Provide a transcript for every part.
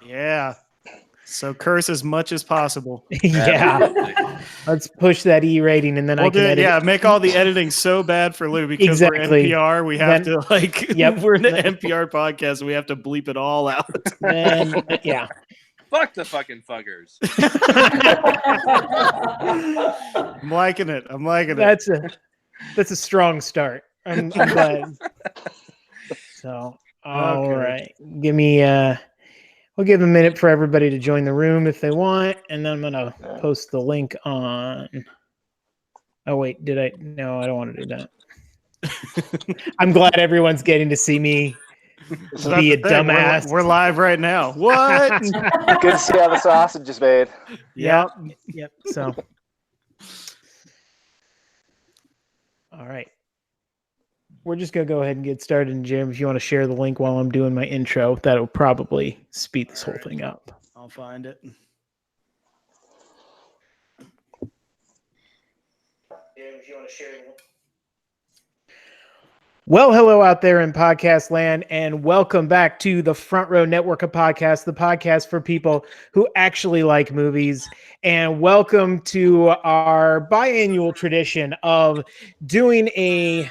Yeah. So curse as much as possible. Yeah. Let's push that E rating, and then I can edit. Yeah, make all the editing so bad for Lou because Exactly. we're NPR. We have to Yep. we're an NPR podcast. So we have to bleep it all out. Then yeah. Fuck the fucking fuckers. I'm liking it. That's a strong start. I'm glad. So all right. Give me we'll give a minute for everybody to join the room if they want, and then I'm gonna post the link on. Oh wait, no, I don't want to do that. I'm glad everyone's getting to see me be a dumbass. We're live right now. What? Good to see how the sausage is made. Yep. So all right. We're just going to go ahead and get started. And Jeremy, if you want to share the link while I'm doing my intro, that'll probably speed this whole thing up. I'll find it. Jeremy, if you want to share the link. Well, hello out there in podcast land, and welcome back to the Front Row Network of Podcasts, the podcast for people who actually like movies. And welcome to our biannual tradition of doing a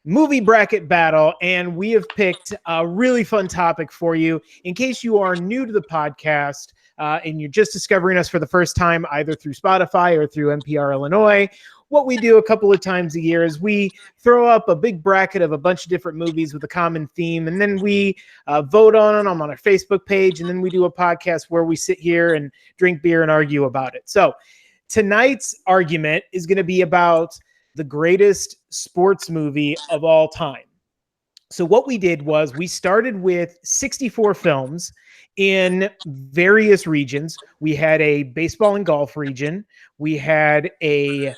movie bracket battle, and we have picked a really fun topic for you. In case you are new to the podcast and you're just discovering us for the first time, either through Spotify or through NPR Illinois, what we do a couple of times a year is we throw up a big bracket of a bunch of different movies with a common theme, and then we vote on them on our Facebook page, and then we do a podcast where we sit here and drink beer and argue about it. So tonight's argument is going to be about the greatest sports movie of all time. So what we did was we started with 64 films in various regions. We had a baseball and golf region. We had a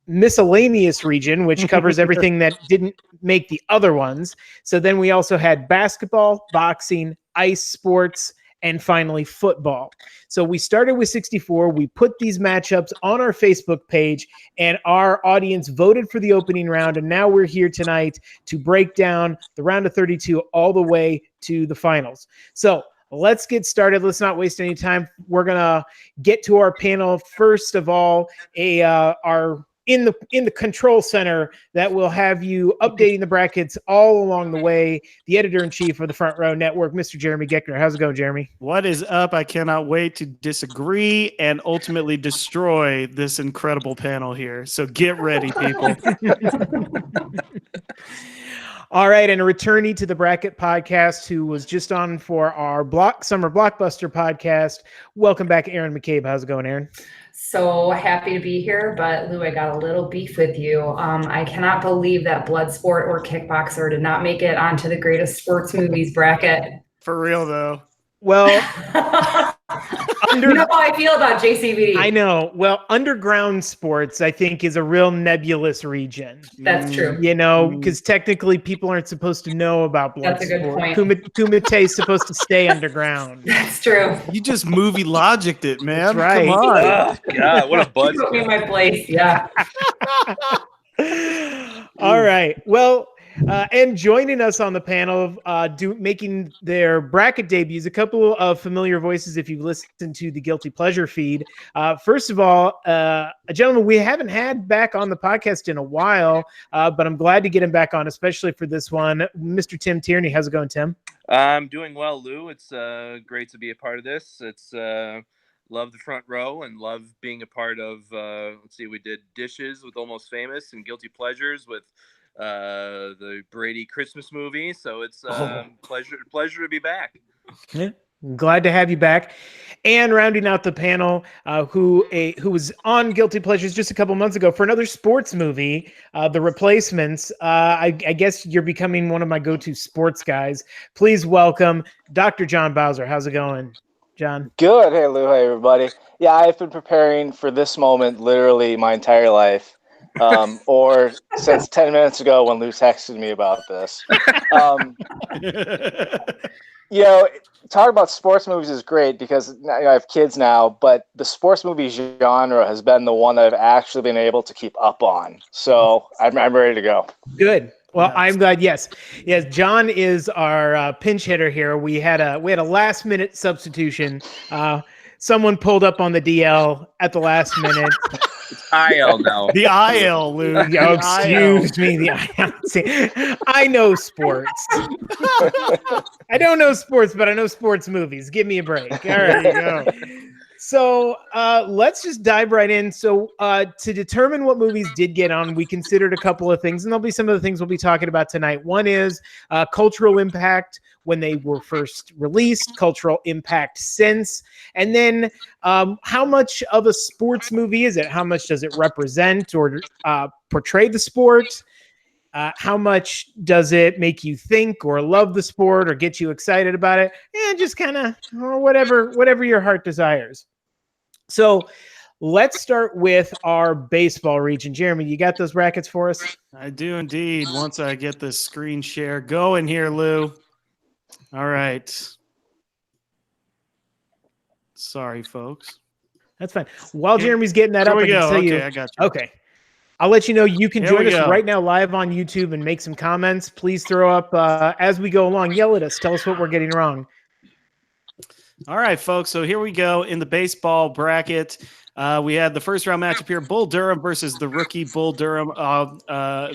miscellaneous region, which covers everything that didn't make the other ones. So then we also had basketball, boxing, ice sports, and finally football. So we started with 64. We put these matchups on our Facebook page, and our audience voted for the opening round. And now we're here tonight to break down the round of 32 all the way to the finals. So let's get started. Let's not waste any time. We're gonna get to our panel. First of all, our in the control center that will have you updating the brackets all along the way, the editor-in-chief of the Front Row Network, Mr. Jeremy Geckner. How's it going, Jeremy? What is up? I cannot wait to disagree and ultimately destroy this incredible panel here. So get ready, people. All right, and a returnee to the Bracket Podcast who was just on for our Summer Blockbuster podcast. Welcome back, Aaron McCabe. How's it going, Aaron? So happy to be here, but Lou, I got a little beef with you. I cannot believe that Bloodsport or Kickboxer did not make it onto the greatest sports movies bracket. For real, though. Well, you know how I feel about JCVD. I know. Well, underground sports, I think, is a real nebulous region. That's true. You know, because technically people aren't supposed to know about Bloodsport. That's a good point. Kumite is supposed to stay underground. That's true. You just movie logicked it, man. That's right. Come on. Oh, God, what a buzz. Put me in my place. Yeah. All right. Well, and joining us on the panel, making their bracket debuts, a couple of familiar voices if you've listened to the Guilty Pleasure feed. First of all, a gentleman we haven't had back on the podcast in a while, but I'm glad to get him back on, especially for this one. Mr. Tim Tierney, how's it going, Tim? I'm doing well, Lou. It's great to be a part of this. It's love the Front Row and love being a part of, we did Dishes with Almost Famous and Guilty Pleasures with the Brady Christmas movie. So it's pleasure to be back. Yeah. Glad to have you back. And rounding out the panel, who was on Guilty Pleasures just a couple months ago for another sports movie, The Replacements. I guess you're becoming one of my go-to sports guys. Please welcome Dr. John Bowser. How's it going, John? Good. Hey, Lou. Hey, everybody. Yeah, I've been preparing for this moment literally my entire life. Or since 10 minutes ago when Lou texted me about this. Talking about sports movies is great because I have kids now, but the sports movie genre has been the one that I've actually been able to keep up on. So I'm ready to go. Good. Well, Yes. I'm glad. Yes. John is our pinch hitter here. We had a last minute substitution. Someone pulled up on the DL at the last minute. IL now. The IL, Lou. Oh, The IL. excuse me. The IL. See, I know sports. I don't know sports, but I know sports movies. Give me a break. All There right. you go. So let's just dive right in. So to determine what movies did get on, we considered a couple of things, and there'll be some of the things we'll be talking about tonight. One is cultural impact when they were first released, cultural impact since, and then how much of a sports movie is it? How much does it represent or portray the sport? How much does it make you think or love the sport or get you excited about it? And just kind of whatever your heart desires. So let's start with our baseball region. Jeremy, you got those brackets for us? I do indeed. Once I get this screen share going here, Lou. All right. Sorry, folks. That's fine. While Here- Jeremy's getting that There up, we I can go. tell Okay, you. I got you. Okay. I'll let you know you can Here join we us go. right now live on YouTube and make some comments. Please throw up as we go along. Yell at us. Tell us what we're getting wrong. All right, folks. So here we go in the baseball bracket. We had the first round matchup here: Bull Durham versus the rookie Bull Durham,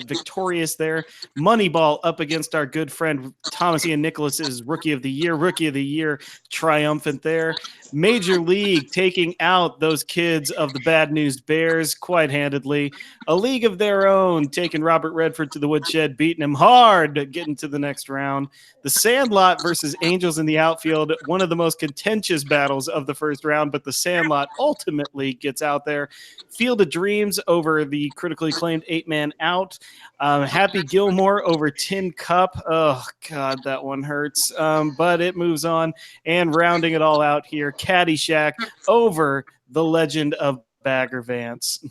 victorious there. Moneyball up against our good friend Thomas Ian Nicholas's Rookie of the Year triumphant there. Major League taking out those kids of the Bad News Bears quite handedly. A League of Their Own taking Robert Redford to the woodshed, beating him hard, getting to the next round. The Sandlot versus Angels in the outfield, one of the most contentious battles of the first round, but the Sandlot ultimately gets out there. Field of Dreams over the critically acclaimed 8-Man Out. Happy Gilmore over Tin Cup. Oh, God, that one hurts. But it moves on. And rounding it all out here, Caddyshack over The Legend of Bagger Vance.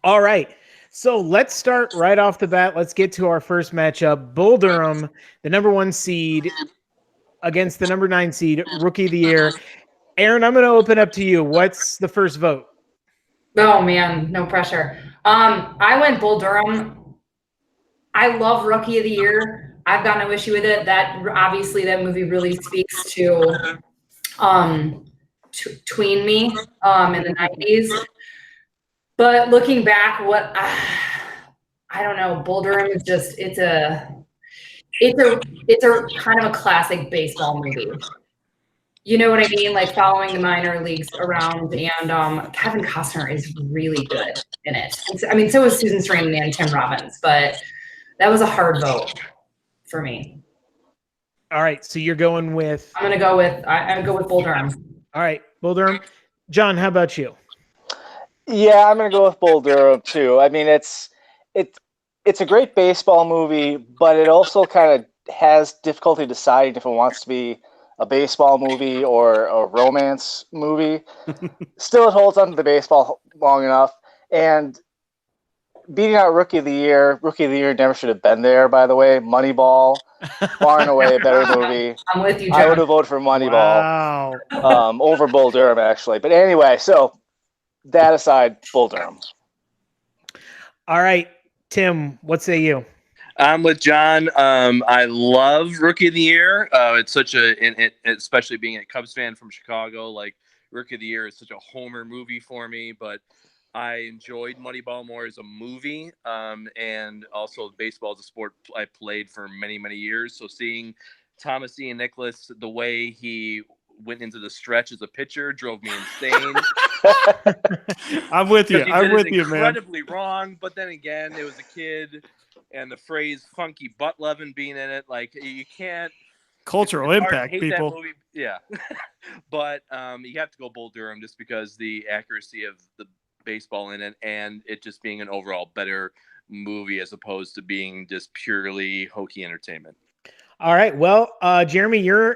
All right. So let's start right off the bat. Let's get to our first matchup. Bull Durham, the number 1 seed, against the number 9 seed, Rookie of the Year. Aaron, I'm going to open up to you. What's the first vote? Oh man, no pressure. I went Bull Durham. I love Rookie of the Year. I've got no issue with it. That obviously that movie really speaks to tween me in the 90s. But looking back, I don't know. Bull Durham is just it's a kind of a classic baseball movie. You know what I mean? Like following the minor leagues around, and Kevin Costner is really good in it. I mean, so is Susan Sarandon and Tim Robbins, but that was a hard vote for me. All right. So you're going with. I'm gonna go with Bull Durham. All right. Bull Durham. John, how about you? Yeah, I'm gonna go with Bull Durham too. I mean, it's a great baseball movie, but it also kind of has difficulty deciding if it wants to be a baseball movie or a romance movie. Still, it holds on to the baseball long enough. And beating out Rookie of the Year never should have been there, by the way. Moneyball, far and away a better movie. I'm with you, I would John. have voted for Moneyball Wow. over Bull Durham, actually. But anyway, so that aside, Bull Durham. All right. Tim, what say you? I'm with John. I love Rookie of the Year. It's such especially being a Cubs fan from Chicago, like Rookie of the Year is such a homer movie for me, but I enjoyed Moneyball more as a movie. And also baseball is a sport I played for many, many years. So seeing Thomas Ian Nicholas, the way he went into the stretch as a pitcher drove me insane. I'm with you. He I'm did with it you, man. incredibly wrong, but then again, it was a kid, and the phrase "funky butt lovin'" being in it, like you can't. Cultural it's hard to impact, hate that people. movie. Yeah, but you have to go Bull Durham just because the accuracy of the baseball in it, and it just being an overall better movie as opposed to being just purely hokey entertainment. All right. Well, Jeremy, your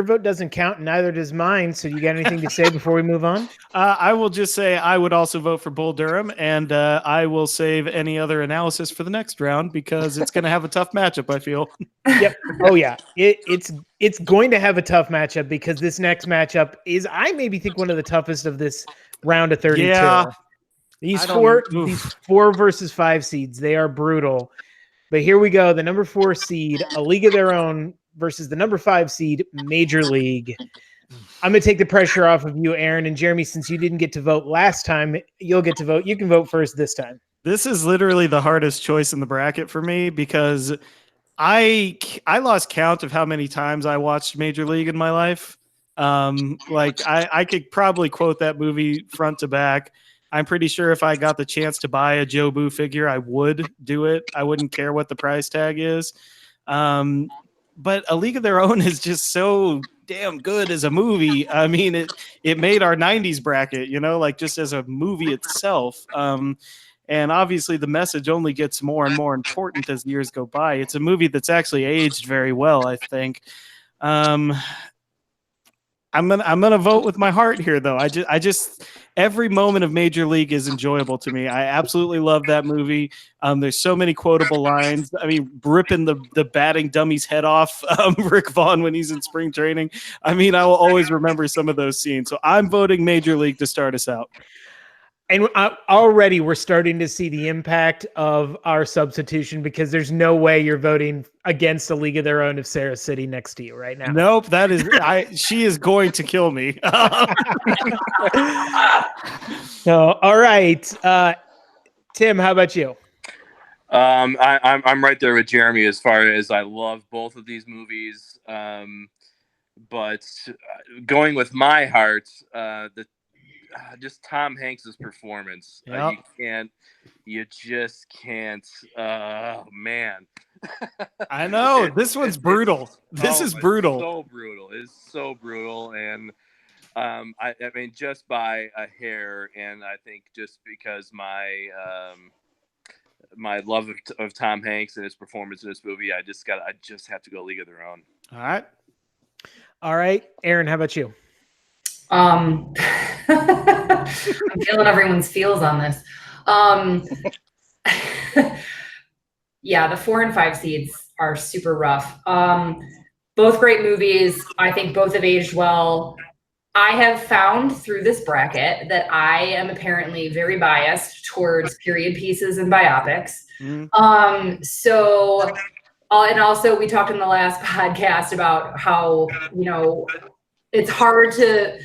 vote doesn't count, and neither does mine. So you got anything to say before we move on? I will just say I would also vote for Bull Durham, and I will save any other analysis for the next round because it's going to have a tough matchup, I feel. Yep. Oh yeah. It's going to have a tough matchup because this next matchup is, I maybe think, one of the toughest of this round of 32. Yeah. These I don't- four versus 5 seeds, they are brutal. But here we go. The number 4 seed, A League of Their Own versus the number 5 seed, Major League. I'm going to take the pressure off of you, Aaron, and Jeremy, since you didn't get to vote last time, you'll get to vote. You can vote first this time. This is literally the hardest choice in the bracket for me because I lost count of how many times I watched Major League in my life. I could probably quote that movie front to back. I'm pretty sure if I got the chance to buy a Jobu figure, I would do it. I wouldn't care what the price tag is. But A League of Their Own is just so damn good as a movie. I mean, it made our 90s bracket, like just as a movie itself. And obviously the message only gets more and more important as years go by. It's a movie that's actually aged very well, I think. I'm gonna vote with my heart here, though. I just every moment of Major League is enjoyable to me. I absolutely love that movie. There's so many quotable lines. I mean, ripping the batting dummy's head off, Rick Vaughn when he's in spring training. I mean, I will always remember some of those scenes. So I'm voting Major League to start us out. And already we're starting to see the impact of our substitution because there's no way you're voting against A League of Their Own if Sarah's sitting next to you right now. Nope, she is going to kill me. So, all right. Tim, how about you? I'm right there with Jeremy as far as I love both of these movies. But going with my heart, just Tom Hanks's performance. Yep. You just can't. Oh man. I know this one's brutal. This is brutal. So brutal. It's so brutal, and I mean, just by a hair, and I think just because my love of Tom Hanks and his performance in this movie, I just have to go League of Their Own. All right, Aaron, how about you? I'm feeling everyone's feels on this. Yeah, the 4 and 5 seeds are super rough. Both great movies. I think both have aged well. I have found through this bracket that I am apparently very biased towards period pieces and biopics. And also we talked in the last podcast about how, it's hard to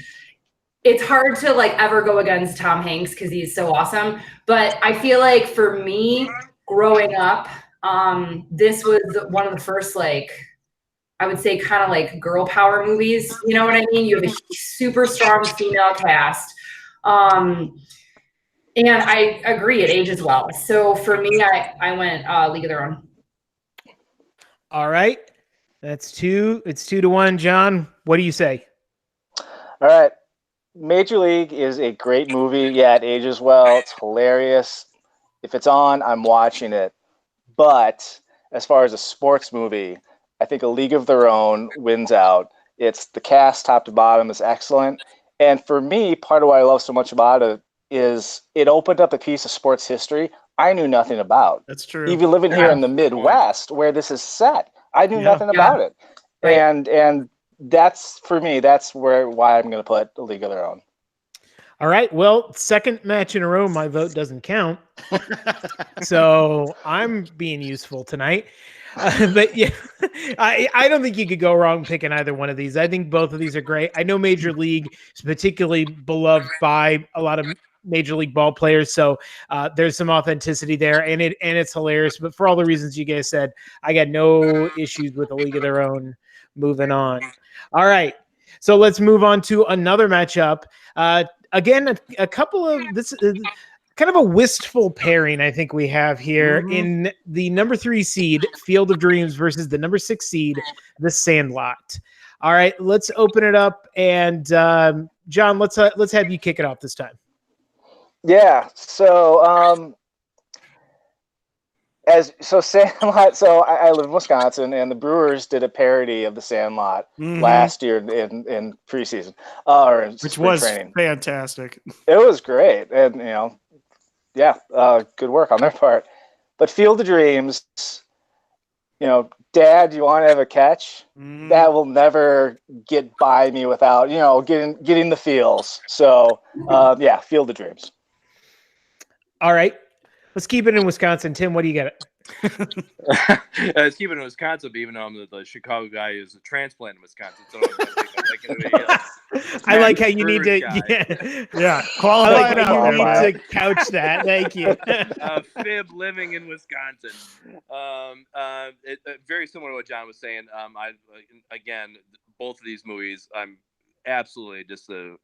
like ever go against Tom Hanks because he's so awesome. But I feel like for me growing up, this was one of the first, like, I would say kind of like girl power movies. You know what I mean? You have a super strong female cast. And I agree, it ages well. So for me, I went League of Their Own. All right. That's 2. It's 2-1. John, what do you say? All right. Major League is a great movie. Yeah, it ages well. It's hilarious. If it's on, I'm watching it. But as far as a sports movie, I think A League of Their Own wins out. It's the cast top to bottom is excellent. And for me, part of what I love so much about it is it opened up a piece of sports history I knew nothing about. That's true. Even living here in the Midwest where this is set, I knew nothing about it. Right. And that's, for me, that's why I'm going to put A League of Their Own. All right. Well, second match in a row, my vote doesn't count. So I'm being useful tonight. But yeah, I don't think you could go wrong picking either one of these. I think both of these are great. I know Major League is particularly beloved by a lot of Major League ball players, so there's some authenticity there, and it's hilarious. But for all the reasons you guys said, I got no issues with A League of Their Own. Moving on. All right, so let's move on to another matchup. Again, a couple of this. Kind of a wistful pairing, I think we have here in the number 3 seed, Field of Dreams, versus the number 6 seed, The Sandlot. All right, let's open it up, and John, let's have you kick it off this time. Yeah. So Sandlot. So I live in Wisconsin, and the Brewers did a parody of The Sandlot last year in preseason, or in which was training. Fantastic. It was great, and yeah, good work on their part. But Field of Dreams, Dad, you want to have a catch? That will never get by me without, getting the feels. So, yeah, Field of Dreams. All right. Let's keep it in Wisconsin. Tim, what do you got? It's keeping in Wisconsin, but even though I'm the Chicago guy who's a transplant in Wisconsin, so I like how you need to, Yeah, I qualify like it how out you there, need to couch that. Thank you. Fib living in Wisconsin. Very similar to what John was saying. Again, both of these movies, I'm absolutely just a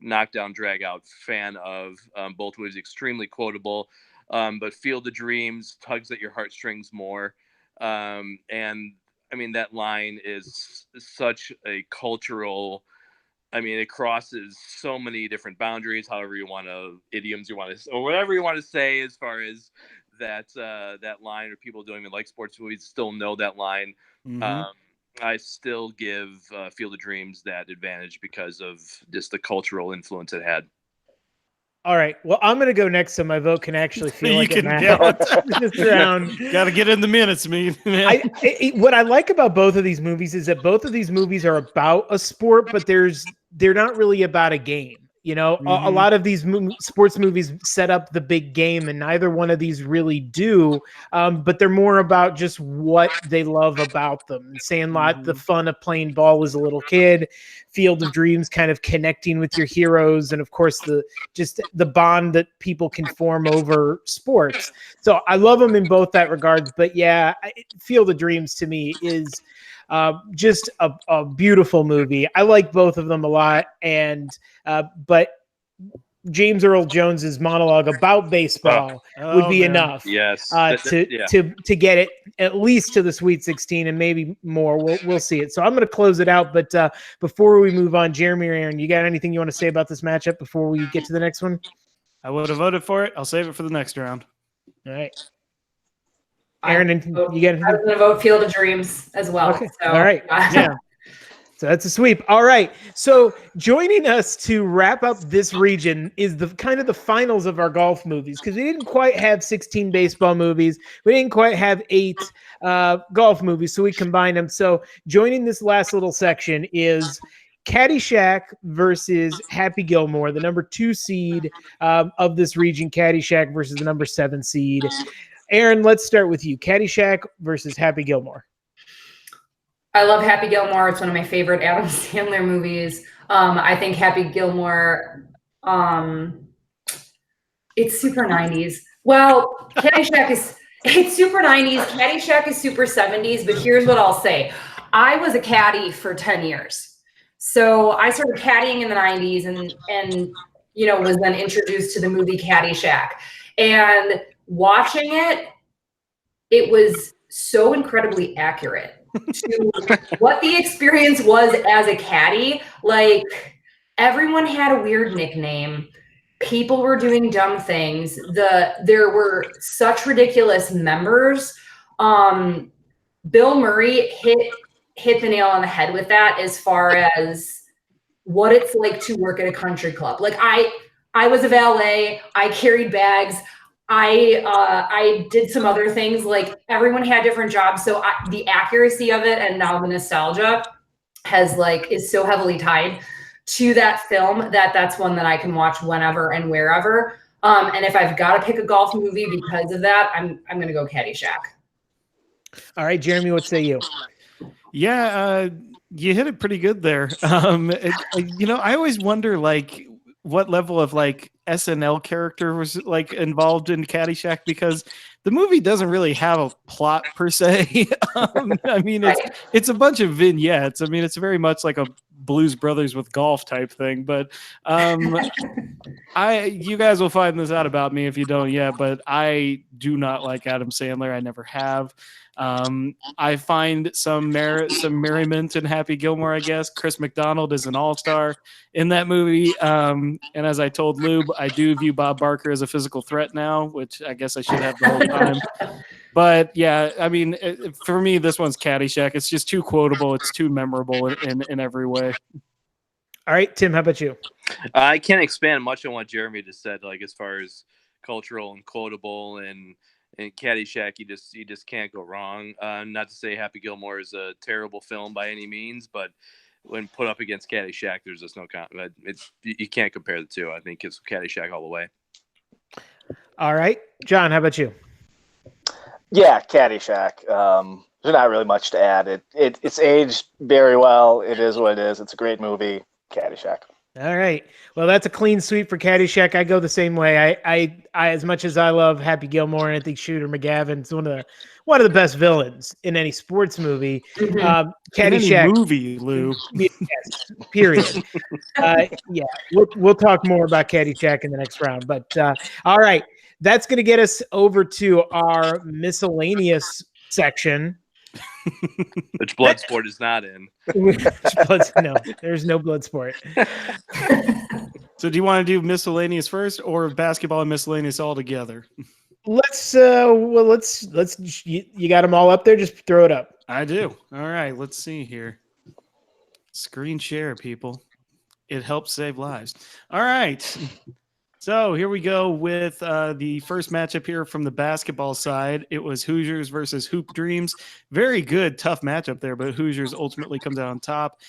knockdown, drag out fan of. Both movies extremely quotable, but Field of Dreams tugs at your heartstrings more. And I mean, that line is such a cultural. I mean, it crosses so many different boundaries, however you want to, idioms you want to, or whatever you want to say, as far as that line, or people who don't even like sports movies still know that line. I still give Field of Dreams that advantage because of just the cultural influence it had. All right. Well, I'm going to go next so my vote can actually feel You like it can matters this round. Got to get in the minutes, man. What I like about both of these movies is that both of these movies are about a sport, but they're not really about a game. You know, a lot of these sports movies set up the big game, and neither one of these really do. But they're more about just what they love about them. Sandlot, the fun of playing ball as a little kid. Field of Dreams, kind of connecting with your heroes, and of course the bond that people can form over sports. So I love them in both that regards. But yeah, Field of Dreams to me is just a beautiful movie. I like both of them a lot, and but James Earl Jones's monologue about baseball would be enough. Yes, to get it at least to the Sweet 16 and maybe more. We'll see it. So I'm going to close it out. But before we move on, Jeremy or Aaron, you got anything you want to say about this matchup before we get to the next one? I would have voted for it. I'll save it for the next round. All right. Aaron, I was going to vote Field of Dreams as well. Okay. So, all right. Yeah. So that's a sweep. All right. So joining us to wrap up this region is the kind of the finals of our golf movies, because we didn't quite have 16 baseball movies. We didn't quite have 8 golf movies, so we combined them. So joining this last little section is Caddyshack versus Happy Gilmore, the number 2 seed of this region. Caddyshack versus the number 7 seed. Aaron, let's start with you. Caddyshack versus Happy Gilmore. I love Happy Gilmore. It's one of my favorite Adam Sandler movies. I think Happy Gilmore, it's super 90s. Well, Caddyshack it's super 90s. Caddyshack is super 70s, but here's what I'll say. I was a caddy for 10 years. So I started caddying in the 90s and you know, was then introduced to the movie Caddyshack. And watching it was so incredibly accurate to what the experience was as a caddy. Like, everyone had a weird nickname. People were doing dumb things. There were such ridiculous members. Bill Murray hit the nail on the head with that, as far as what it's like to work at a country club. Like, I was a valet. I carried bags. I did some other things. Like, everyone had different jobs. So the accuracy of it, and now the nostalgia is so heavily tied to that film that's one that I can watch whenever and wherever. And if I've got to pick a golf movie because of that, I'm going to go Caddyshack. All right, Jeremy, what say you? Yeah, you hit it pretty good there. You know, I always wonder, like, what level of like SNL character was like involved in Caddyshack, because the movie doesn't really have a plot per se. I mean, it's a bunch of vignettes. I mean, it's very much like a Blues Brothers with golf type thing. But you guys will find this out about me if you don't yet. But I do not like Adam Sandler. I never have. I find some merriment in Happy Gilmore, I guess. Chris McDonald is an all-star in that movie. And as I told Lube, I do view Bob Barker as a physical threat now, which I guess I should have the whole time. But yeah, I mean, for me, this one's Caddyshack. It's just too quotable. It's too memorable in every way. All right, Tim, how about you? I can't expand much on what Jeremy just said, like as far as cultural and quotable and Caddyshack, you just can't go wrong. Not to say Happy Gilmore is a terrible film by any means, but when put up against Caddyshack, there's just no you can't compare the two. I think it's Caddyshack all the way. All right, John, how about you? Yeah, Caddyshack. There's not really much to add. It's aged very well. It is what it is. It's a great movie. Caddyshack. All right. Well, that's a clean sweep for Caddyshack. I go the same way. I as much as I love Happy Gilmore and I think Shooter McGavin's one of the best villains in any sports movie. Mhm. In any Caddyshack. movie, Lou. Yes, period. Yeah, we'll talk more about Caddyshack in the next round. But all right, that's going to get us over to our miscellaneous section. Which Bloodsport is not in. No, there's no blood sport. So do you want to do miscellaneous first or basketball and miscellaneous all together? Let's you got them all up there. Just throw it up. I do. All right, let's see here. Screen share, people. It helps save lives. All right. So here we go with the first matchup here from the basketball side. It was Hoosiers versus Hoop Dreams. Very good, tough matchup there, but Hoosiers ultimately comes out on top.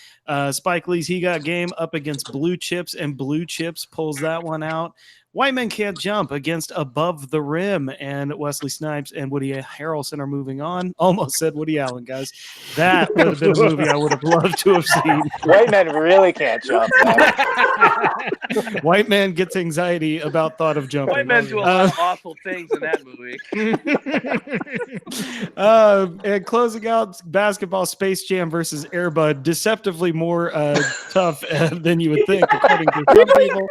Spike Lee's He Got Game up against Blue Chips, and Blue Chips pulls that one out. White Men Can't Jump against Above the Rim, and Wesley Snipes and Woody Harrelson are moving on. Almost said Woody Allen, guys. That would have been a movie I would have loved to have seen. White men really can't jump. White man gets anxiety about thought of jumping. White men do a lot of awful things in that movie. And closing out basketball, Space Jam versus Air Bud. Deceptively more tough than you would think, according to some people.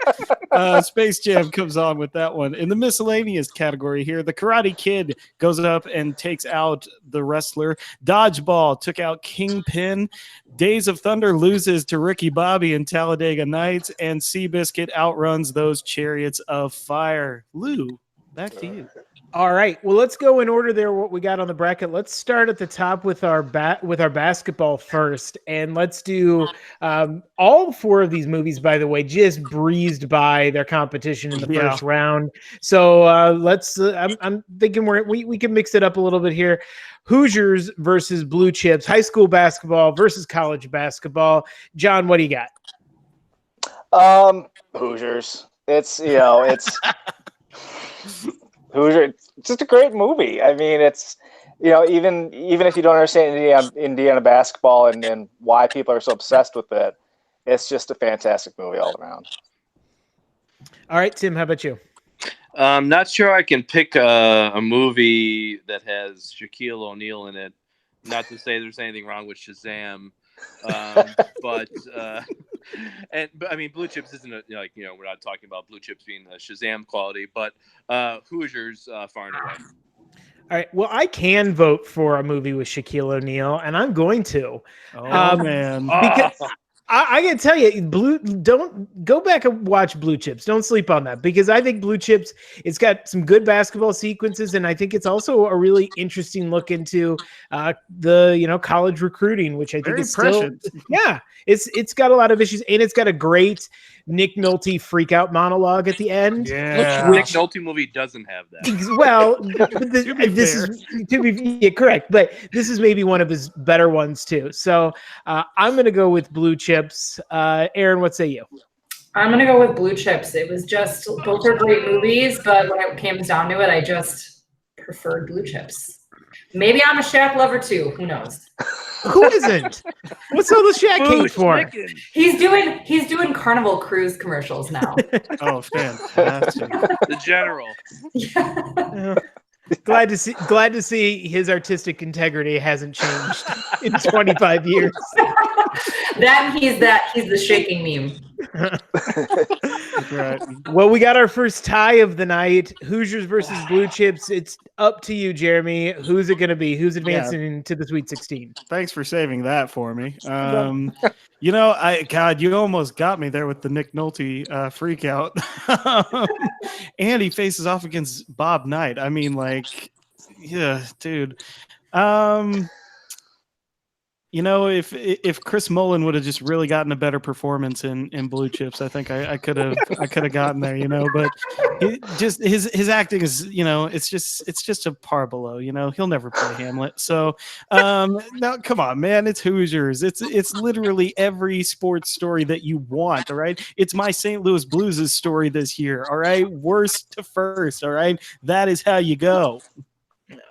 Space Jam comes on with that one. In the miscellaneous category here, the Karate Kid goes up and takes out the wrestler. Dodgeball took out Kingpin. Days of Thunder loses to Ricky Bobby and Talladega Nights, and Seabiscuit outruns those Chariots of Fire. Lou, back to you. All right. Well, let's go in order there. What we got on the bracket. Let's start at the top with our basketball first, and let's do all four of these movies. By the way, just breezed by their competition in the first round. So let's. I'm thinking we can mix it up a little bit here. Hoosiers versus Blue Chips. High school basketball versus college basketball. John, what do you got? Hoosiers. It's Hoosier. It's just a great movie. I mean, it's even if you don't understand Indiana basketball and why people are so obsessed with it, it's just a fantastic movie all around. All right, Tim, how about you? I'm not sure I can pick a movie that has Shaquille O'Neal in it. Not to say there's anything wrong with Shazam, but I mean, Blue Chips isn't we're not talking about Blue Chips being a Shazam quality, but Hoosiers far and away. All right. Well, I can vote for a movie with Shaquille O'Neal, and I'm going to. Oh man! Because I can tell you, don't go back and watch Blue Chips. Don't sleep on that, because I think Blue Chips, it's got some good basketball sequences, and I think it's also a really interesting look into the college recruiting, which I think is still it's got a lot of issues, and it's got a great Nick Nolte freak out monologue at the end. Yeah, Nick Nolte movie doesn't have that. Well, this is to be correct, but this is maybe one of his better ones too. So I'm going to go with Blue Chips. Aaron, what say you? I'm going to go with Blue Chips. It was just, both are great movies, but when it came down to it, I just preferred Blue Chips. Maybe I'm a Shaq lover too. Who knows? Who isn't? What's all the Shaq hate for? He's doing Carnival Cruise commercials now. Oh, fantastic! The General. Yeah. Glad to see his artistic integrity hasn't changed in 25 years. He's the shaking meme. Right. Well, we got our first tie of the night. Hoosiers versus Blue Chips. It's up to you, Jeremy. Who's it going to be? Who's advancing to the Sweet 16? Thanks for saving that for me. You almost got me there with the Nick Nolte freak out. And he faces off against Bob Knight. I mean, yeah, dude. If Chris Mullen would have just really gotten a better performance in Blue Chips, I think I could have gotten there, but his acting is, it's just a par below, he'll never play Hamlet. So no, come on, man, it's Hoosiers. It's literally every sports story that you want. All right. It's my St. Louis Blues' story this year. All right. Worst to first. All right. That is how you go.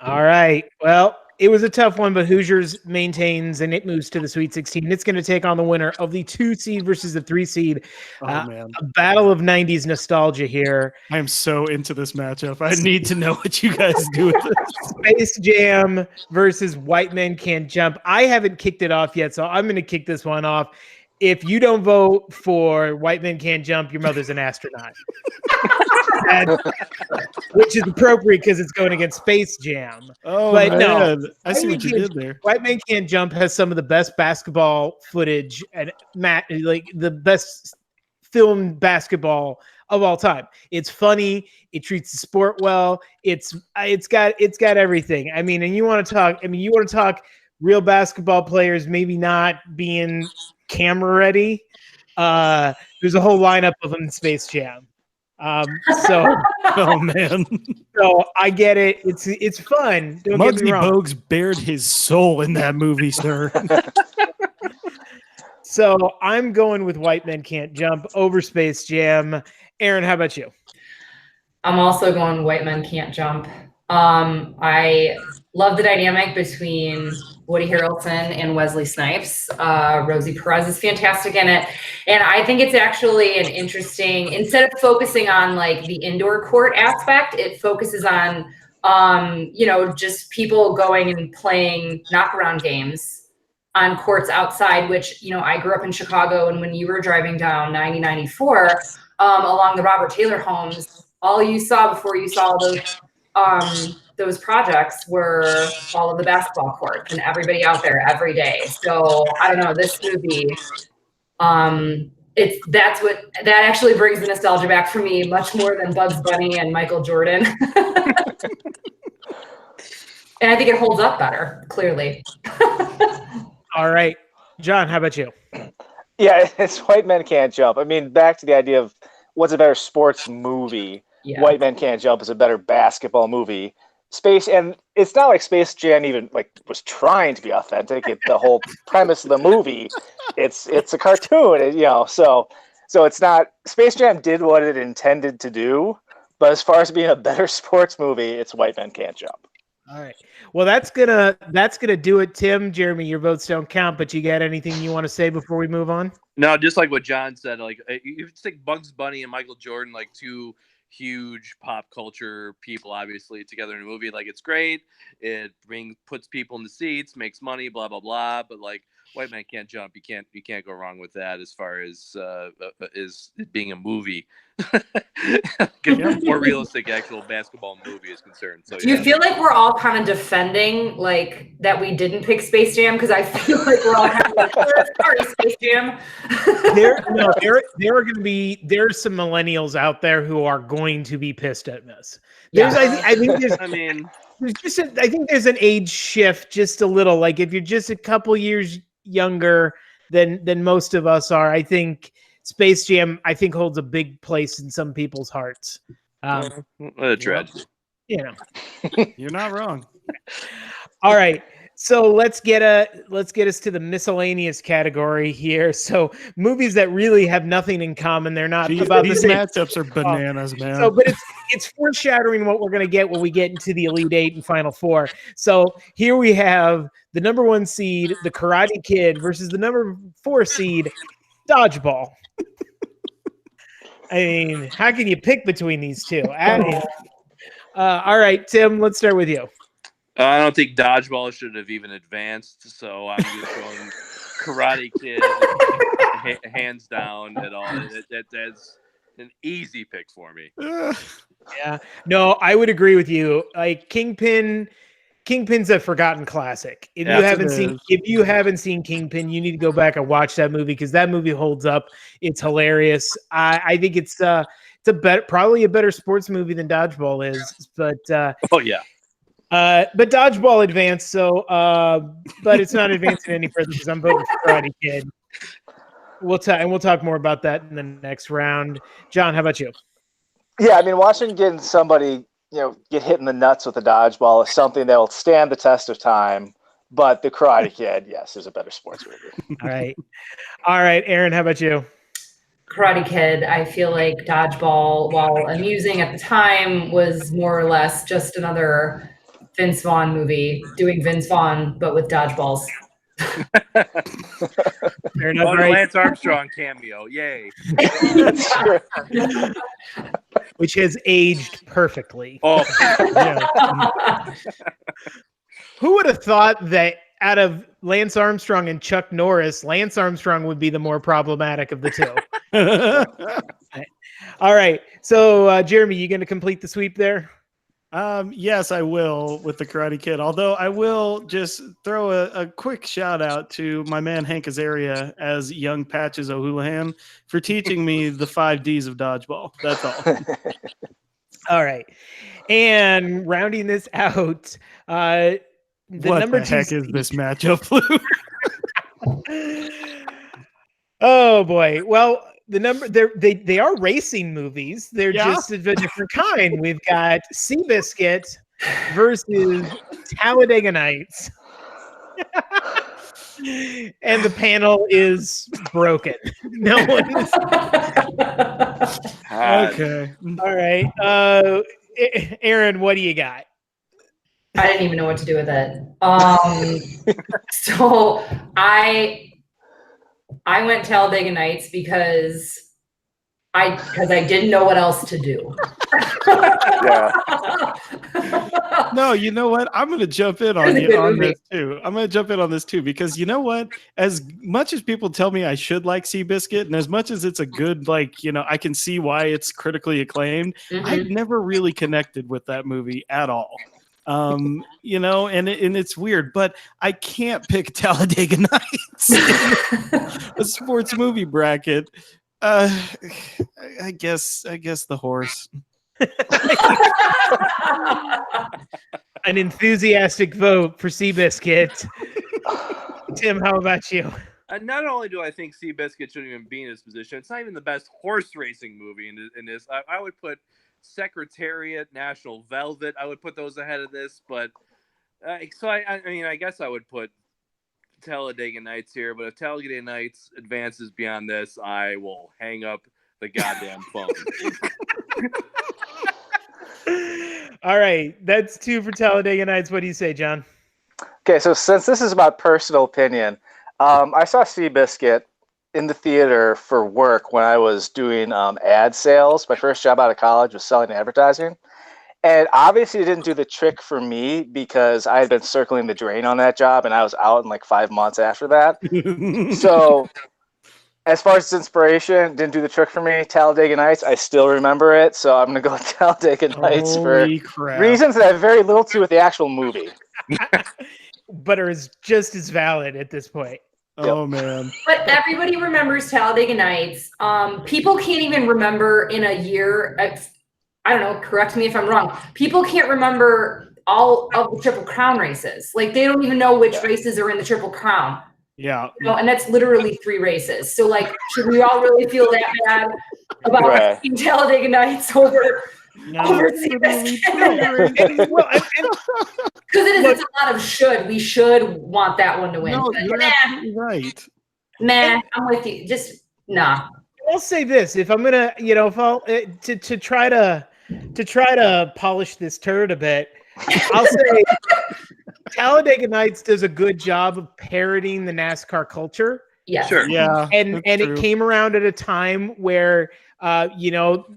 All right. Well, it was a tough one, but Hoosiers maintains and it moves to the Sweet 16. It's going to take on the winner of the 2 seed versus the 3 seed. Oh man, A battle of 90s nostalgia here. I am so into this matchup. I need to know what you guys do with this. Space Jam versus White Men Can't Jump. I haven't kicked it off yet, so I'm going to kick this one off. If you don't vote for White Men Can't Jump, your mother's an astronaut. Which is appropriate because it's going against Space Jam. Oh But man, no, I see what you did there. White Men Can't Jump has some of the best basketball footage and like the best film basketball of all time. It's funny. It treats the sport well. It's got everything. I mean, and you want to talk real basketball players maybe not being camera ready. There's a whole lineup of them in Space Jam. Oh man, So I get it. It's fun. Don't get me Muggsy wrong. Bogues bared his soul in that movie, sir. So I'm going with White Men Can't Jump over Space Jam. Aaron, how about you? I'm also going White Men Can't Jump. I love the dynamic between Woody Harrelson and Wesley Snipes. Rosie Perez is fantastic in it. And I think it's actually an interesting, instead of focusing on like the indoor court aspect, it focuses on, just people going and playing knockaround games on courts outside, which, I grew up in Chicago. And when you were driving down 9094 along the Robert Taylor homes, all you saw before you saw those projects were all of the basketball courts and everybody out there every day. So I don't know, this movie, that actually brings the nostalgia back for me much more than Bugs Bunny and Michael Jordan. And I think it holds up better, clearly. All right. John, how about you? Yeah, it's White Men Can't Jump. I mean, back to the idea of what's a better sports movie. Yeah. White Men Can't Jump is a better basketball movie. And it's not like Space Jam even was trying to be authentic. The whole premise of the movie, it's a cartoon, so it's not. Space Jam did what it intended to do, but as far as being a better sports movie, it's White Men Can't Jump. All right. Well, that's gonna do it. Tim, Jeremy, your votes don't count, but you got anything you want to say before we move on? No, just like what John said, like you stick Bugs Bunny and Michael Jordan, like two huge pop culture people, obviously, together in a movie. Like, it's great. It puts people in the seats, makes money, blah blah blah. But like, White Men Can't Jump. You can't go wrong with that as far as it being a movie. More realistic actual basketball movie is concerned. So Do you feel like we're all kind of defending like that we didn't pick Space Jam? Because I feel like we're all kind of like, sorry, Space Jam. There's some millennials out there who are going to be pissed at this. I think there's an age shift just a little. Like if you're just a couple years younger than most of us are, I think Space Jam holds a big place in some people's hearts. What a tragedy. You're not wrong. All right. So let's get us to the miscellaneous category here. So movies that really have nothing in common. They're not about these the same. matchups are bananas, man. So, but it's foreshadowing what we're going to get when we get into the Elite Eight and Final Four. So here we have the number 1 seed, the Karate Kid, versus the number 4 seed, Dodgeball. I mean, how can you pick between these two? All right, Tim, let's start with you. I don't think Dodgeball should have even advanced, so I'm just going Karate Kid, hands down at all. That's an easy pick for me. Yeah, no, I would agree with you. Like Kingpin's a forgotten classic. If you haven't seen Kingpin, you need to go back and watch that movie because that movie holds up. It's hilarious. I think it's probably a better sports movie than Dodgeball is, but oh yeah. But Dodgeball advanced, so but it's not advancing any further because I'm voting for Karate Kid. We'll talk more about that in the next round. John, how about you? Yeah, I mean, watching somebody get hit in the nuts with a dodgeball is something that will stand the test of time. But the Karate Kid, yes, is a better sports movie. All right, Aaron, how about you? Karate Kid. I feel like Dodgeball, while amusing at the time, was more or less just another Vince Vaughn movie, doing Vince Vaughn, but with dodgeballs. Fair enough, Oh, right? Lance Armstrong cameo. Yay. That's true. Which has aged perfectly. Oh, Yeah. Who would have thought that out of Lance Armstrong and Chuck Norris, Lance Armstrong would be the more problematic of the two? All right. So, Jeremy, you going to complete the sweep there? Yes, I will with the Karate Kid. Although I will just throw a quick shout out to my man Hank Azaria as young Patches O'Houlihan for teaching me the 5 Ds of dodgeball. That's all. All right. And rounding this out, the What number the 2 heck is this matchup, Lou? Oh boy. Well, they are racing movies. They're Yeah. just of a different kind. We've got Seabiscuit versus Talladega Nights. And the panel is broken. No one is. Okay. All right. Aaron, what do you got? I didn't even know what to do with it. So I went Talladega Nights because I didn't know what else to do. Yeah. No, you know what? I'm going to jump in on It's a you good on movie. this too. I'm going to jump in on this too because you know what? As much as people tell me I should like Seabiscuit, and as much as it's a good, like, you know, I can see why it's critically acclaimed. I Mhm. never really connected with that movie at all. You know, and it's weird, but I can't pick Talladega Nights in a sports movie bracket. I guess the horse. An enthusiastic vote for Seabiscuit. Tim, how about you? not only do I think Seabiscuit shouldn't even be in this position, it's not even the best horse racing movie in this. I would put Secretariat, National Velvet. I would put those ahead of this, but so I mean, I guess I would put Talladega Nights here. But if Talladega Nights advances beyond this, I will hang up the goddamn phone. All right, that's 2 for Talladega Nights. What do you say, John? Okay, so since this is my personal opinion, I saw Seabiscuit in the theater for work when I was doing ad sales. My first job out of college was selling advertising. And obviously it didn't do the trick for me because I had been circling the drain on that job and I was out in like 5 months after that. So as far as inspiration, didn't do the trick for me. Talladega Nights, I still remember it. So I'm going to go with Talladega Nights for Holy crap. reasons that have very little to do with the actual movie. But are just as valid at this point. Oh man. But everybody remembers Talladega Nights. People can't even remember in a year. I don't know. Correct me if I'm wrong. People can't remember all of the Triple Crown races. Like they don't even know which races are in the Triple Crown. Yeah. You know, and that's literally 3 races. So like, should we all really feel that bad about Right. Talladega Nights over No. Seabiscuit? Well, Because it's a lot of should. We should want that one to win. No, But you're absolutely right. nah, I'm with you. Just nah. I'll say this: if I'm gonna, if I'll to try to polish this turd a bit, I'll say Talladega Nights does a good job of parodying the NASCAR culture, Yes. Sure. Yeah. and true. it came around at a time where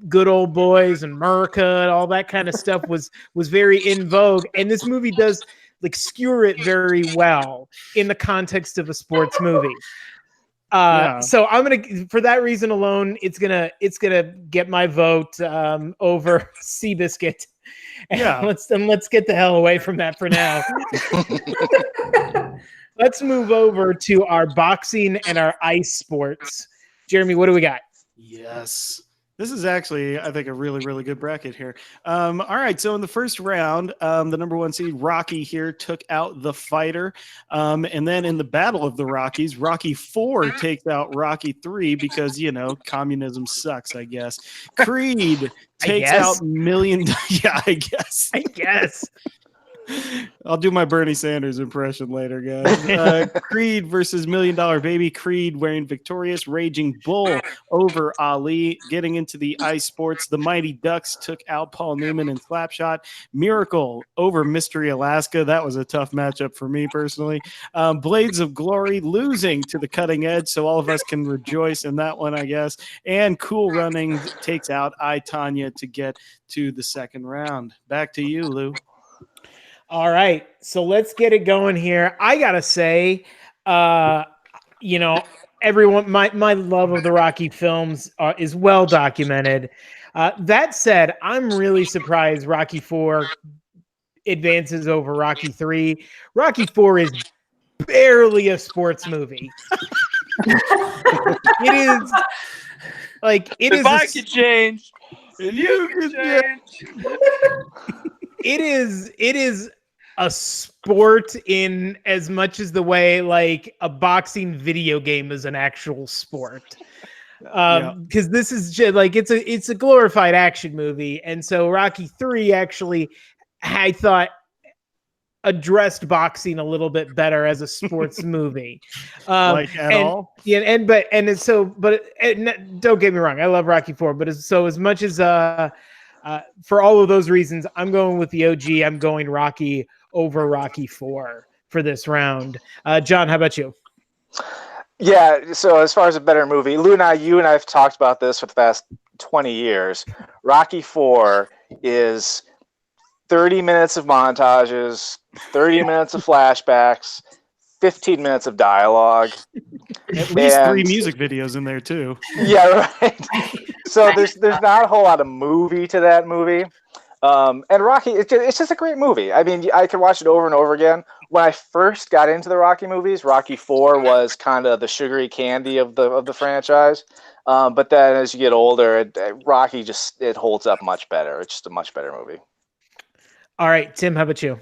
good old boys and America and all that kind of stuff was very in vogue, and this movie does like skewer it very well in the context of a sports movie. Yeah. So I'm gonna, for that reason alone, it's gonna get my vote over Seabiscuit. Yeah. Let's get the hell away from that for now. Let's move over to our boxing and our ice sports. Jeremy, what do we got? Yes. This is actually, I think, a really, really good bracket here. All right. So in the first round, the number 1 seed, Rocky, here took out The Fighter. And then in the Battle of the Rockies, Rocky 4 takes out Rocky 3 because, communism sucks, I guess. Creed takes out Million. Yeah, I guess. I guess. I'll do my Bernie Sanders impression later, guys. Creed versus $1 Million Baby. Creed wearing victorious. Raging Bull over Ali. Getting into the ice sports, the Mighty Ducks took out Paul Newman in Slapshot. Miracle over Mystery Alaska. That was a tough matchup for me personally. Blades of Glory losing to the Cutting Edge, so all of us can rejoice in that one, I guess. And Cool Running takes out I, Tonya to get to the second round. Back to you, Lou. All right, so let's get it going here. I gotta say, everyone, my love of the Rocky films is well documented. That said, I'm really surprised Rocky IV advances over Rocky III. Rocky IV is barely a sports movie. It is like it if is. I could change, and you can change. It is a sport in as much as the way like a boxing video game is an actual sport. Because this is just like it's a glorified action movie, and so Rocky III actually, I thought, addressed boxing a little bit better as a sports movie. Like at all? Yeah, but don't get me wrong, I love Rocky IV, but as much as for all of those reasons, I'm going with the OG. I'm going Rocky over Rocky IV for this round. John, how about you? Yeah, so as far as a better movie, Lou and you and I have talked about this for the past 20 years. Rocky IV is 30 minutes of montages, 30 minutes of flashbacks, 15 minutes of dialogue. At least 3 music videos in there too. Yeah, right. So there's not a whole lot of movie to that movie. And Rocky, it's just a great movie. I mean, I could watch it over and over again. When I first got into the Rocky movies, Rocky IV was kind of the sugary candy of the franchise. But then as you get older, Rocky it holds up much better. It's just a much better movie. All right, Tim, how about you?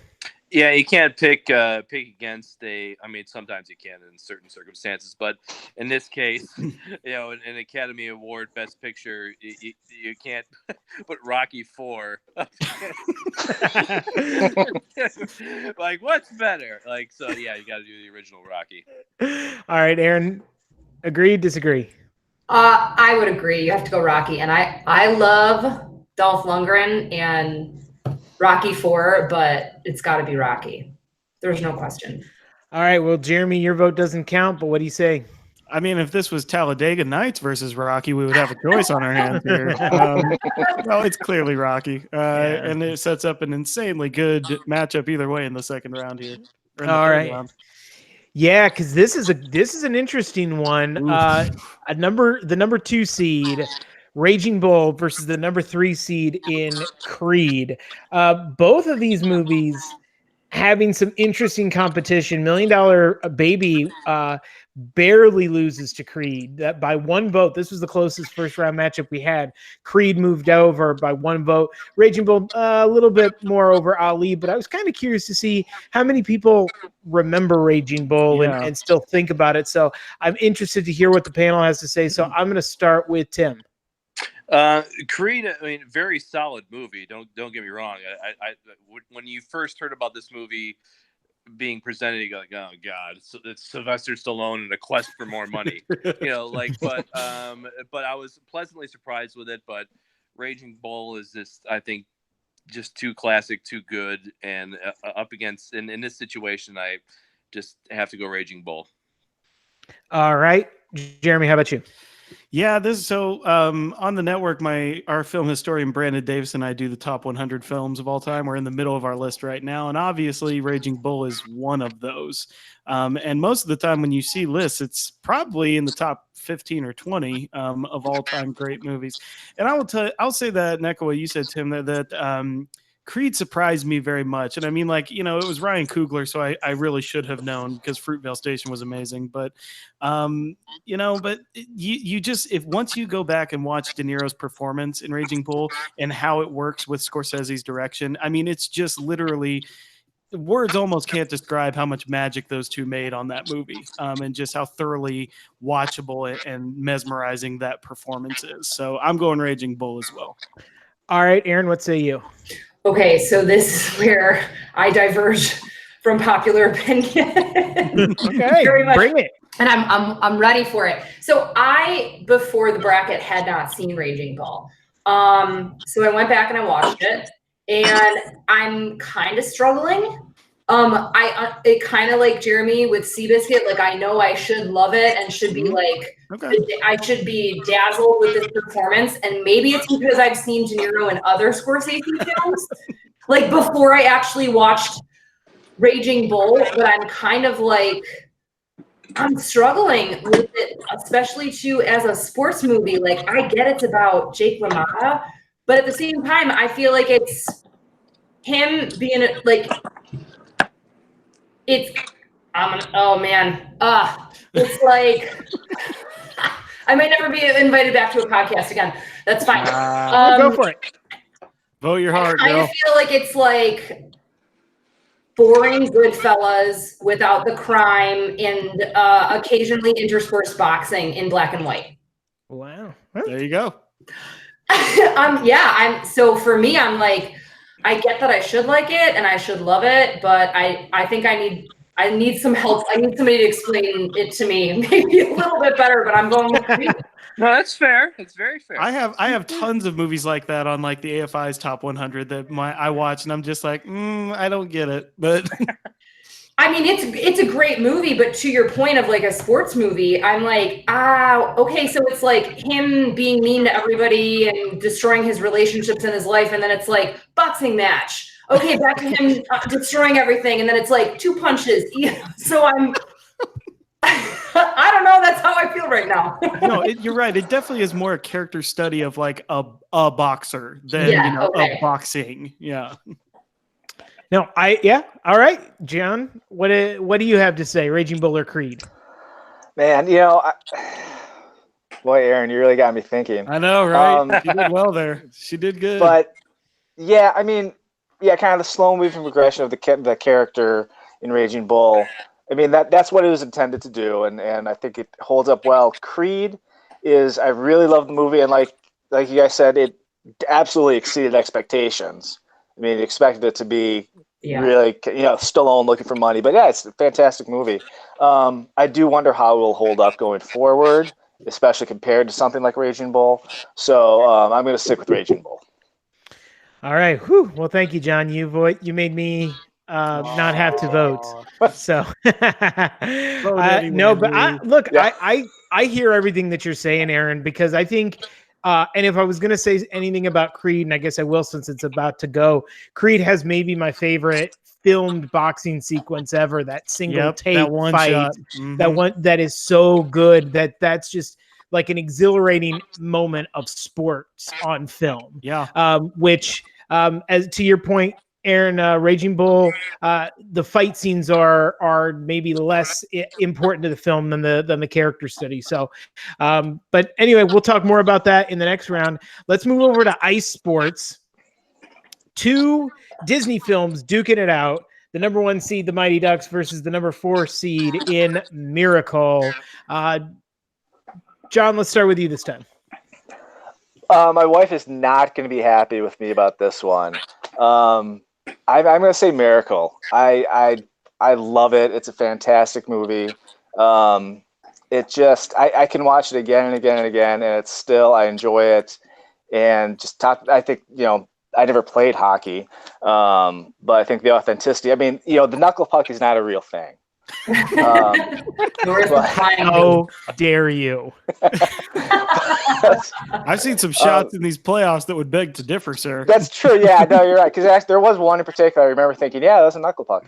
Yeah, you can't pick against I mean, sometimes you can in certain circumstances, but in this case, an Academy Award Best Picture, you can't put Rocky IV. Like, what's better? Like, so yeah, you got to do the original Rocky. All right, Aaron, agree, disagree? I would agree. You have to go Rocky, and I love Dolph Lundgren and Rocky IV, but it's got to be Rocky. There's no question. All right. Well, Jeremy, your vote doesn't count, but what do you say? I mean, if this was Talladega Nights versus Rocky, we would have a choice on our hands here. Well, it's clearly Rocky, and it sets up an insanely good matchup either way in the second round here. All right. Round. Yeah, because this is an interesting one. The number 2 seed, Raging Bull, versus the number 3 seed in Creed. Both of these movies having some interesting competition. $1 Million Baby barely loses to Creed by 1 vote. This was the closest first round matchup we had. Creed moved over by 1 vote. Raging Bull a little bit more over Ali, but I was kind of curious to see how many people remember Raging Bull and still think about it. So I'm interested to hear what the panel has to say. So I'm going to start with Tim. Creed, I mean, very solid movie. Don't get me wrong. I when you first heard about this movie being presented, you go like, oh god, it's Sylvester Stallone and a quest for more money, but I was pleasantly surprised with it. But Raging Bull is I think just too classic, too good, and up against in this situation, I just have to go Raging Bull. All right, Jeremy, how about you? Yeah, on the network, our film historian Brandon Davis and I do the top 100 films of all time. We're in the middle of our list right now, and obviously Raging Bull is one of those. And most of the time when you see lists, it's probably in the top 15 or 20 of all-time great movies. And I'll say that, Neko, what you said, Tim, that Creed surprised me very much. And I mean, it was Ryan Coogler, so I really should have known because Fruitvale Station was amazing. But, you just, once you go back and watch De Niro's performance in Raging Bull and how it works with Scorsese's direction, I mean, it's just literally, words almost can't describe how much magic those two made on that movie, and just how thoroughly watchable and mesmerizing that performance is. So I'm going Raging Bull as well. All right, Aaron, what say you? Okay, so this is where I diverge from popular opinion. Okay, Very much. bring it. And I'm ready for it. So I, before the bracket, had not seen Raging Bull. So I went back and I watched it, and I'm kind of struggling. It kind of like Jeremy with Seabiscuit. Like, I know I should love it and should be like, Okay. I should be dazzled with this performance. And maybe it's because I've seen De Niro in other Scorsese films, like before I actually watched Raging Bull. But I'm kind of like, I'm struggling with it, especially too as a sports movie. Like, I get it's about Jake LaMotta, but at the same time, I feel like it's him being like, it's oh man, it's like I might never be invited back to a podcast again. That's fine. Go for it. Vote your heart, I girl. feel like it's like boring Goodfellas without the crime and occasionally interspersed boxing in black and white. Wow. There you go. So for me, I'm like, I get that I should like it and I should love it, but I think I need some help. I need somebody to explain it to me, maybe a little bit better, but I'm going with Creed. No, that's fair. It's very fair. I have tons of movies like that on like the AFI's top 100 that I watch, and I'm just like, I don't get it. But I mean, it's a great movie, but to your point of like a sports movie, I'm like, okay, so it's like him being mean to everybody and destroying his relationships in his life, and then it's like boxing match. Okay, back to him destroying everything, and then it's like 2 punches. So I don't know. That's how I feel right now. no, you're right. It definitely is more a character study of like a boxer than of boxing. Yeah. No, all right, John. What do you have to say, Raging Bull or Creed? Man, boy, Aaron, you really got me thinking. I know, right? She did well there. She did good. But yeah, I mean, kind of the slow moving progression of the character in Raging Bull. I mean, that's what it was intended to do, and I think it holds up well. Creed I really love the movie, and like you guys said, it absolutely exceeded expectations. I mean, expected it to be really, Stallone looking for money, but yeah, it's a fantastic movie. I do wonder how it will hold up going forward, especially compared to something like Raging Bull. So I'm going to stick with Raging Bull. All right. Whew. Well, thank you, John. You made me not have to vote. So no, but I hear everything that you're saying, Aaron, because I think. And if I was going to say anything about Creed, and I guess I will since it's about to go, Creed has maybe my favorite filmed boxing sequence ever. That single take that one fight, shot. that one that is so good that's just like an exhilarating moment of sports on film. Yeah. Which, as to your point, Aaron, Raging Bull, the fight scenes are maybe less important to the film than the character study. So, but anyway, we'll talk more about that in the next round. Let's move over to ice sports. 2 Disney films duking it out. The number 1 seed, the Mighty Ducks, versus the number 4 seed in Miracle. John, let's start with you this time. My wife is not going to be happy with me about this one. I'm going to say Miracle. I love it. It's a fantastic movie. It just I can watch it again and again and again, and it's still I enjoy it. And just I think I never played hockey, but I think the authenticity. I mean, the knuckle puck is not a real thing. How dare you? I've seen some shots in these playoffs that would beg to differ, sir. That's true. Yeah, no, you're right. Because there was one in particular I remember thinking, yeah, that's a knuckle puck.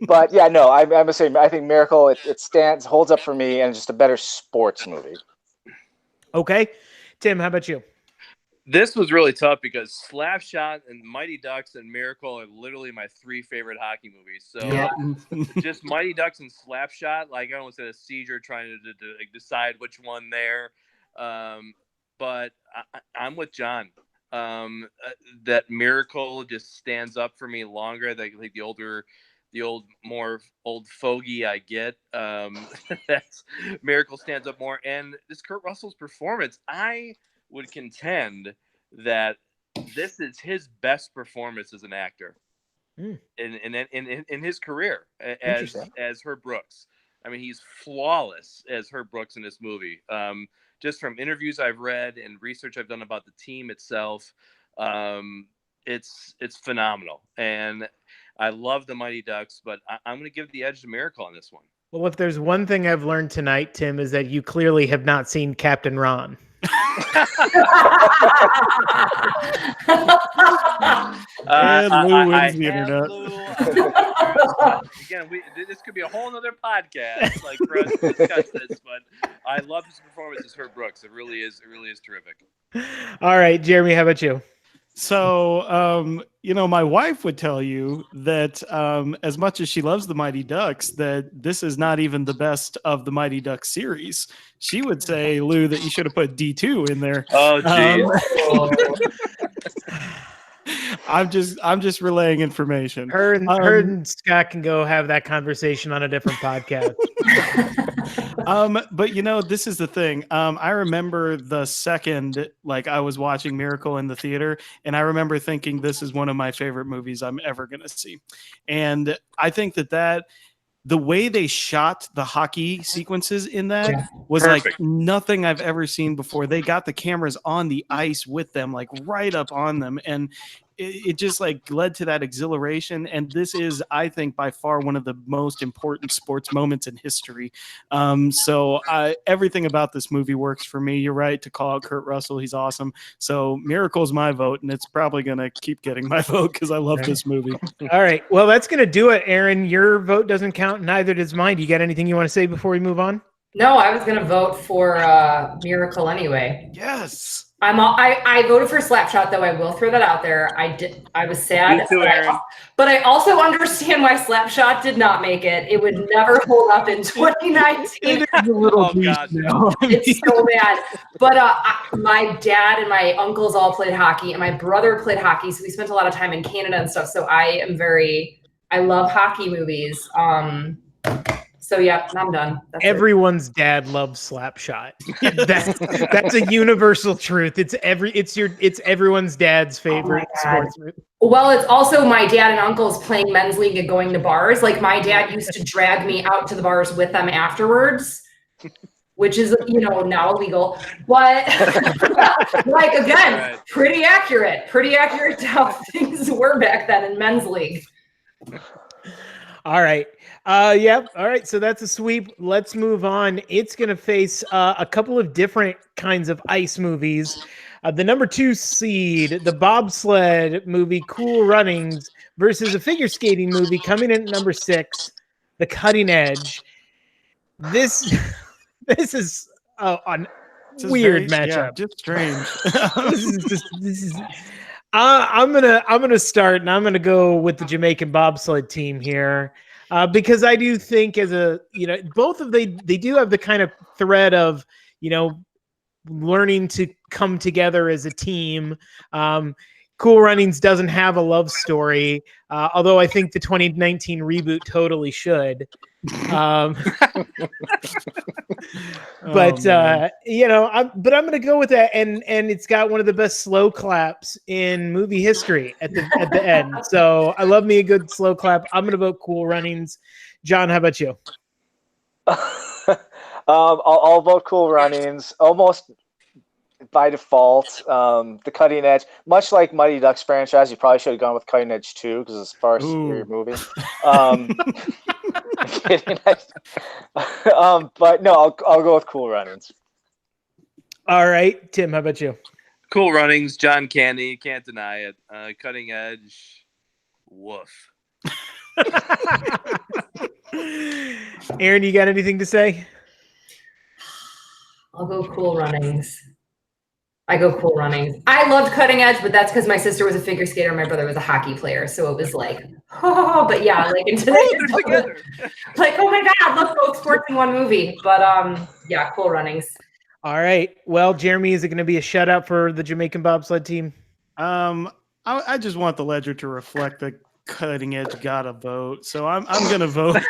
But yeah, no, I'm gonna say I think Miracle. It holds up for me, and just a better sports movie. Okay, Tim, how about you? This was really tough because Slapshot and Mighty Ducks and Miracle are literally my 3 favorite hockey movies. So just Mighty Ducks and Slapshot, like I almost had a seizure trying to decide which one there. But I'm with John. That Miracle just stands up for me longer. Like the old fogey I get. That's Miracle stands up more. And this Kurt Russell's performance, I would contend that this is his best performance as an actor Mm. in his career Interesting. as Herb Brooks. I mean, he's flawless as Herb Brooks in this movie. Just from interviews I've read and research I've done about the team itself, it's phenomenal. And I love the Mighty Ducks, but I'm going to give the edge to Miracle on this one. Well, if there's one thing I've learned tonight, Tim, is that you clearly have not seen Captain Ron. And Lou wins the have internet. Lou. Again, this could be a whole other podcast, like for us to discuss this. But I love his performance as Herb Brooks. It really is terrific. All right, Jeremy, how about you? So, my wife would tell you that as much as she loves the Mighty Ducks, that this is not even the best of the Mighty Ducks series. She would say, Lou, that you should have put D2 in there. Oh, geez. I'm just relaying information. Her and Scott can go have that conversation on a different podcast. But this is the thing. I remember the second, I was watching Miracle in the theater, and I remember thinking this is one of my favorite movies I'm ever going to see. And I think that the way they shot the hockey sequences in that was Perfect. like nothing I've ever seen before. They got the cameras on the ice with them, like right up on them. And it just led to that exhilaration. And this is, I think, by far one of the most important sports moments in history. So everything about this movie works for me. You're right to call out Kurt Russell. He's awesome. So Miracle's my vote, and it's probably going to keep getting my vote because I love this movie. All right. Well, that's going to do it, Aaron. Your vote doesn't count, neither does mine. Do you got anything you want to say before we move on? No, I was gonna vote for Miracle anyway. Yes. I voted for Slapshot, though. I will throw that out there. I was sad. Me too, Aaron. But I also understand why Slapshot did not make it. It would never hold up in 2019. It is a little Oh, God. now. It's so bad. But my dad and my uncles all played hockey, and my brother played hockey, so we spent a lot of time in Canada and stuff. So I love hockey movies. So yeah, I'm done. That's Everyone's dad loves Slapshot. That's a universal truth. It's everyone's dad's favorite sports movie. Well, it's also my dad and uncles playing men's league and going to bars. Like my dad used to drag me out to the bars with them afterwards, which is, now illegal. But again, pretty accurate to how things were back then in men's league. All right. Yep. All right. So that's a sweep. Let's move on. It's going to face a couple of different kinds of ice movies. The number 2 seed, the bobsled movie Cool Runnings, versus a figure skating movie coming in at number 6, The Cutting Edge. This is a weird matchup. Yeah, just strange. this is. I'm gonna start, and I'm gonna go with the Jamaican bobsled team here, because I do think both of they do have the kind of thread of learning to come together as a team. Cool Runnings doesn't have a love story, although I think the 2019 reboot totally should. But I'm going to go with that, and it's got one of the best slow claps in movie history at the end. So I love me a good slow clap. I'm going to vote Cool Runnings. John, how about you? I'll vote Cool Runnings almost by default. The Cutting Edge, much like Mighty Ducks franchise, you probably should have gone with Cutting Edge 2 because it's far superior movie. But no, I'll go with Cool Runnings. All right, Tim, how about you? Cool Runnings, John Candy, can't deny it. Cutting Edge, woof. Aaron, you got anything to say? I'll go Cool Runnings. I go Cool Runnings. I loved Cutting Edge, but that's because my sister was a figure skater and my brother was a hockey player. So it was like, but yeah, like into together. Like, oh my God, let's go sports in one movie. But yeah, Cool Runnings. All right. Well, Jeremy, is it going to be a shutout for the Jamaican bobsled team? I just want the ledger to reflect that Cutting Edge gotta vote. So I'm gonna vote.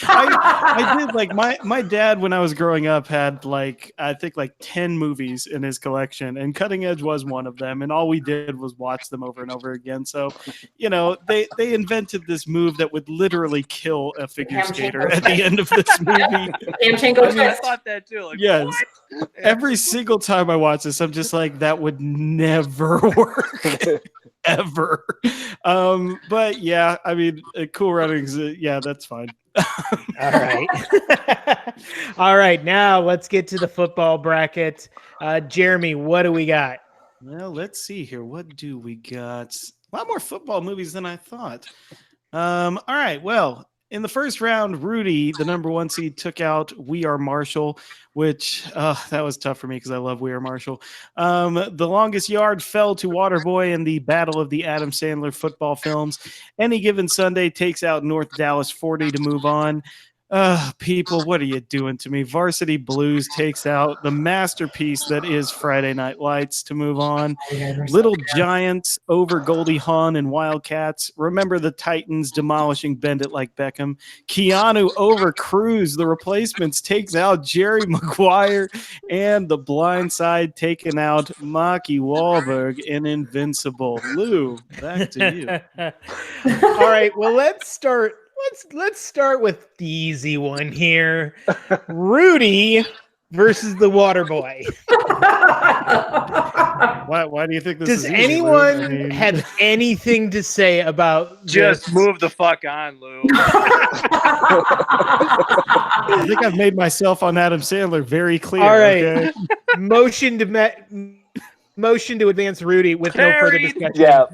I did like my dad when I was growing up had like I think like 10 movies in his collection, and Cutting Edge was one of them. And all we did was watch them over and over again. So, they invented this move that would literally kill a figure skater at the end of this movie. I thought that too. Like, yes. what? Every single time I watch this, I'm just like, that would never work. Ever. But yeah, I mean, Cool Runnings, yeah, that's fine. All right. All right, now let's get to the football bracket. Jeremy, what do we got? Well, let's see here. What do we got? A lot more football movies than I thought. All right, well, in the first round, Rudy, the number 1 seed, took out We Are Marshall, which that was tough for me because I love We Are Marshall. The Longest Yard fell to Waterboy in the Battle of the Adam Sandler football films. Any Given Sunday takes out North Dallas 40 to move on. People, what are you doing to me? Varsity Blues takes out the masterpiece that is Friday Night Lights to move on. Little Giants over Goldie Hawn and Wildcats. Remember the Titans demolishing Bend It Like Beckham. Keanu over Cruz. The Replacements takes out Jerry Maguire. And The Blind Side taking out Maki Wahlberg in Invincible. Lou, back to you. All right, well, let's start with the easy one here. Rudy versus the Waterboy. Why do you think this Does is easy, anyone Lou? I mean, have anything to say about Just this? move the fuck on, Lou. I think I've made myself on Adam Sandler very clear. All right. Okay? Motion to advance Rudy with no further Carried. discussion. Yeah.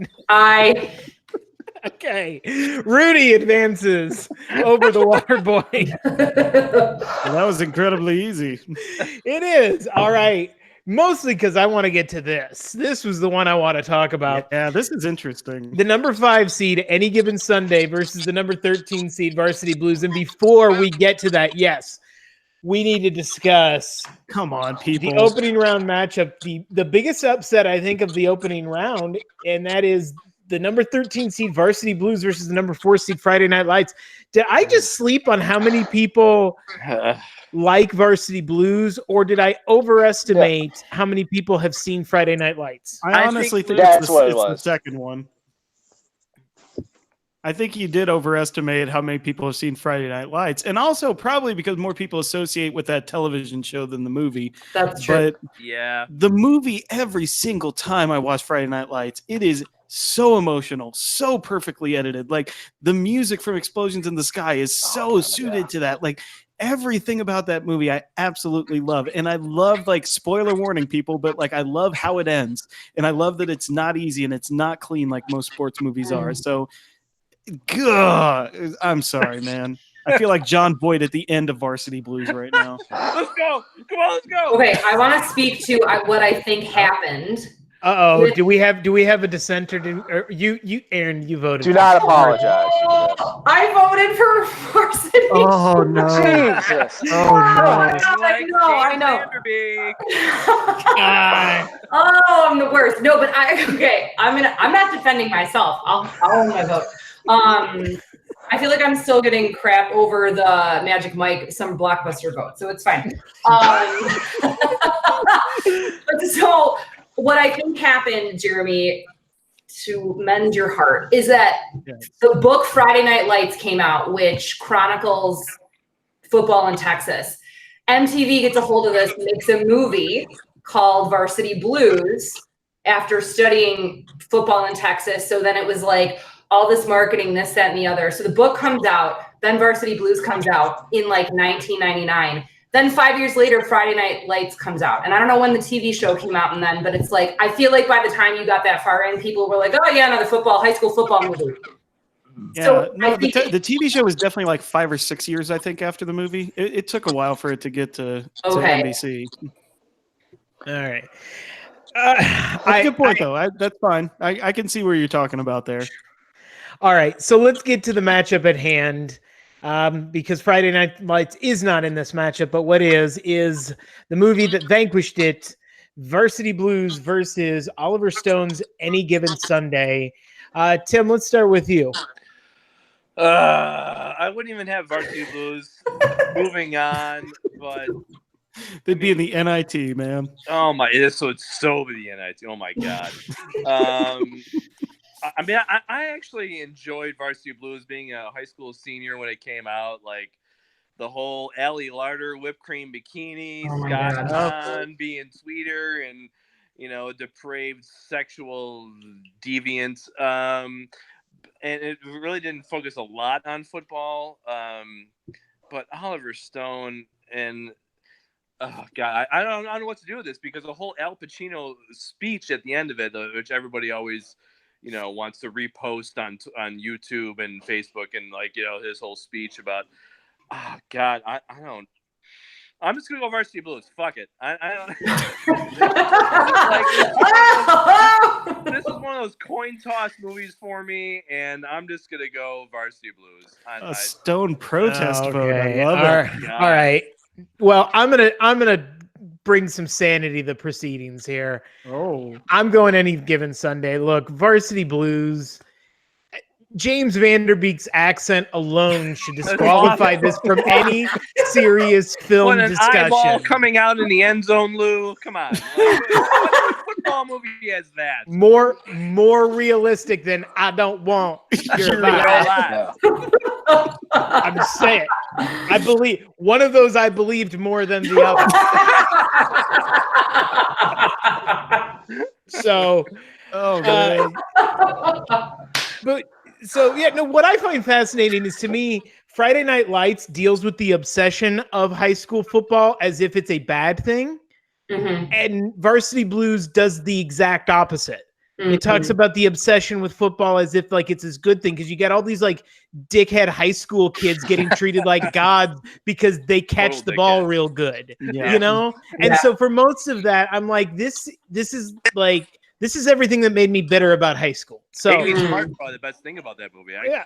Okay. Rudy advances over the Waterboy. Well, that was incredibly easy. It is. All right. Mostly because I want to get to this. This was the one I want to talk about. Yeah, this is interesting. The number 5 seed, Any Given Sunday, versus the number 13 seed, Varsity Blues. And before we get to that, yes, we need to discuss Come on, people. the opening round matchup. The biggest upset, I think, of the opening round, and that is the number 13 seed Varsity Blues versus the number 4 seed Friday Night Lights. Did I just sleep on how many people like Varsity Blues, or did I overestimate how many people have seen Friday Night Lights? I honestly think that's it's, what it it's the was. second one. I think you did overestimate how many people have seen Friday Night Lights, and also probably because more people associate with that television show than the movie. That's true. But Yeah. the movie, every single time I watch Friday Night Lights, it is so emotional, so perfectly edited. Like the music from Explosions in the Sky is so suited to that. Like everything about that movie I absolutely love. And I love, like, spoiler warning, people, but like I love how it ends. And I love that it's not easy and it's not clean like most sports movies are. So I'm sorry, man. I feel like John Boyd at the end of Varsity Blues right now. Let's go. Come on, let's go. Okay, I want to speak to what I think happened. Uh-oh, do we have a dissenter? You, Aaron, you voted. Do not apologize. I voted for Varsity. Oh no. Jesus. Oh no. I know. Vanderbeek. Oh, I'm the worst. No, but I'm not defending myself. I'll own my vote. I feel like I'm still getting crap over the Magic Mike, some Blockbuster vote, so it's fine. But so what I think happened, Jeremy, to mend your heart, is that the book Friday Night Lights came out, which chronicles football in Texas. MTV gets a hold of this, makes a movie called Varsity Blues after studying football in Texas. So then it was like all this marketing, this, that, and the other. So the book comes out, then Varsity Blues comes out in like 1999. Then 5 years later, Friday Night Lights comes out. And I don't know when the TV show came out and then, but it's like, I feel like by the time you got that far in, people were like, oh yeah, another high school football movie. Yeah, So no, I think the TV show was definitely like 5 or 6 years, I think, after the movie. It took a while for it to get to Okay. NBC. All right. That's a good point, though. That's fine. I can see where you're talking about there. All right, so let's get to the matchup at hand, because Friday Night Lights is not in this matchup, but what is the movie that vanquished it, Varsity Blues versus Oliver Stone's Any Given Sunday. Tim, let's start with you. I wouldn't even have Varsity Blues. Moving on, but They'd be in the NIT, man. oh my, this would so be the NIT. Oh my god. I mean, I actually enjoyed Varsity Blues being a high school senior when it came out. Like the whole Allie Larder whipped cream bikini, Oh my Scott God. Hahn being sweeter, and depraved sexual deviant. And it really didn't focus a lot on football. But Oliver Stone and oh god, I don't know what to do with this, because the whole Al Pacino speech at the end of it, which everybody always wants to repost on YouTube and Facebook, and his whole speech about god, I don't. I'm just gonna go Varsity Blues. Fuck it. I don't. This is one of those coin toss movies for me, and I'm just gonna go Varsity Blues. A Stone protest vote. I Okay. love it. All right. Well, I'm gonna bring some sanity to the proceedings here. Oh, I'm going Any Given Sunday. Look, Varsity Blues. James Vanderbeek's accent alone should disqualify this from any serious film what an eyeball discussion. coming out in the end zone, Lou. Come on. What football movie has that? More realistic than I don't want your You're life. alive. I'm saying. I believe one of those I believed more than the other. So, oh man. but so yeah, no. What I find fascinating is, to me, Friday Night Lights deals with the obsession of high school football as if it's a bad thing, Mhm. and Varsity Blues does the exact opposite. It talks about the obsession with football as if like it's this good thing, because you get all these like dickhead high school kids getting treated like gods because they catch Total the ball dickheads. real good, Yeah. you know? And Yeah. so for most of that, I'm like, this is everything that made me bitter about high school. So Amy Smart probably the best thing about that movie. yeah.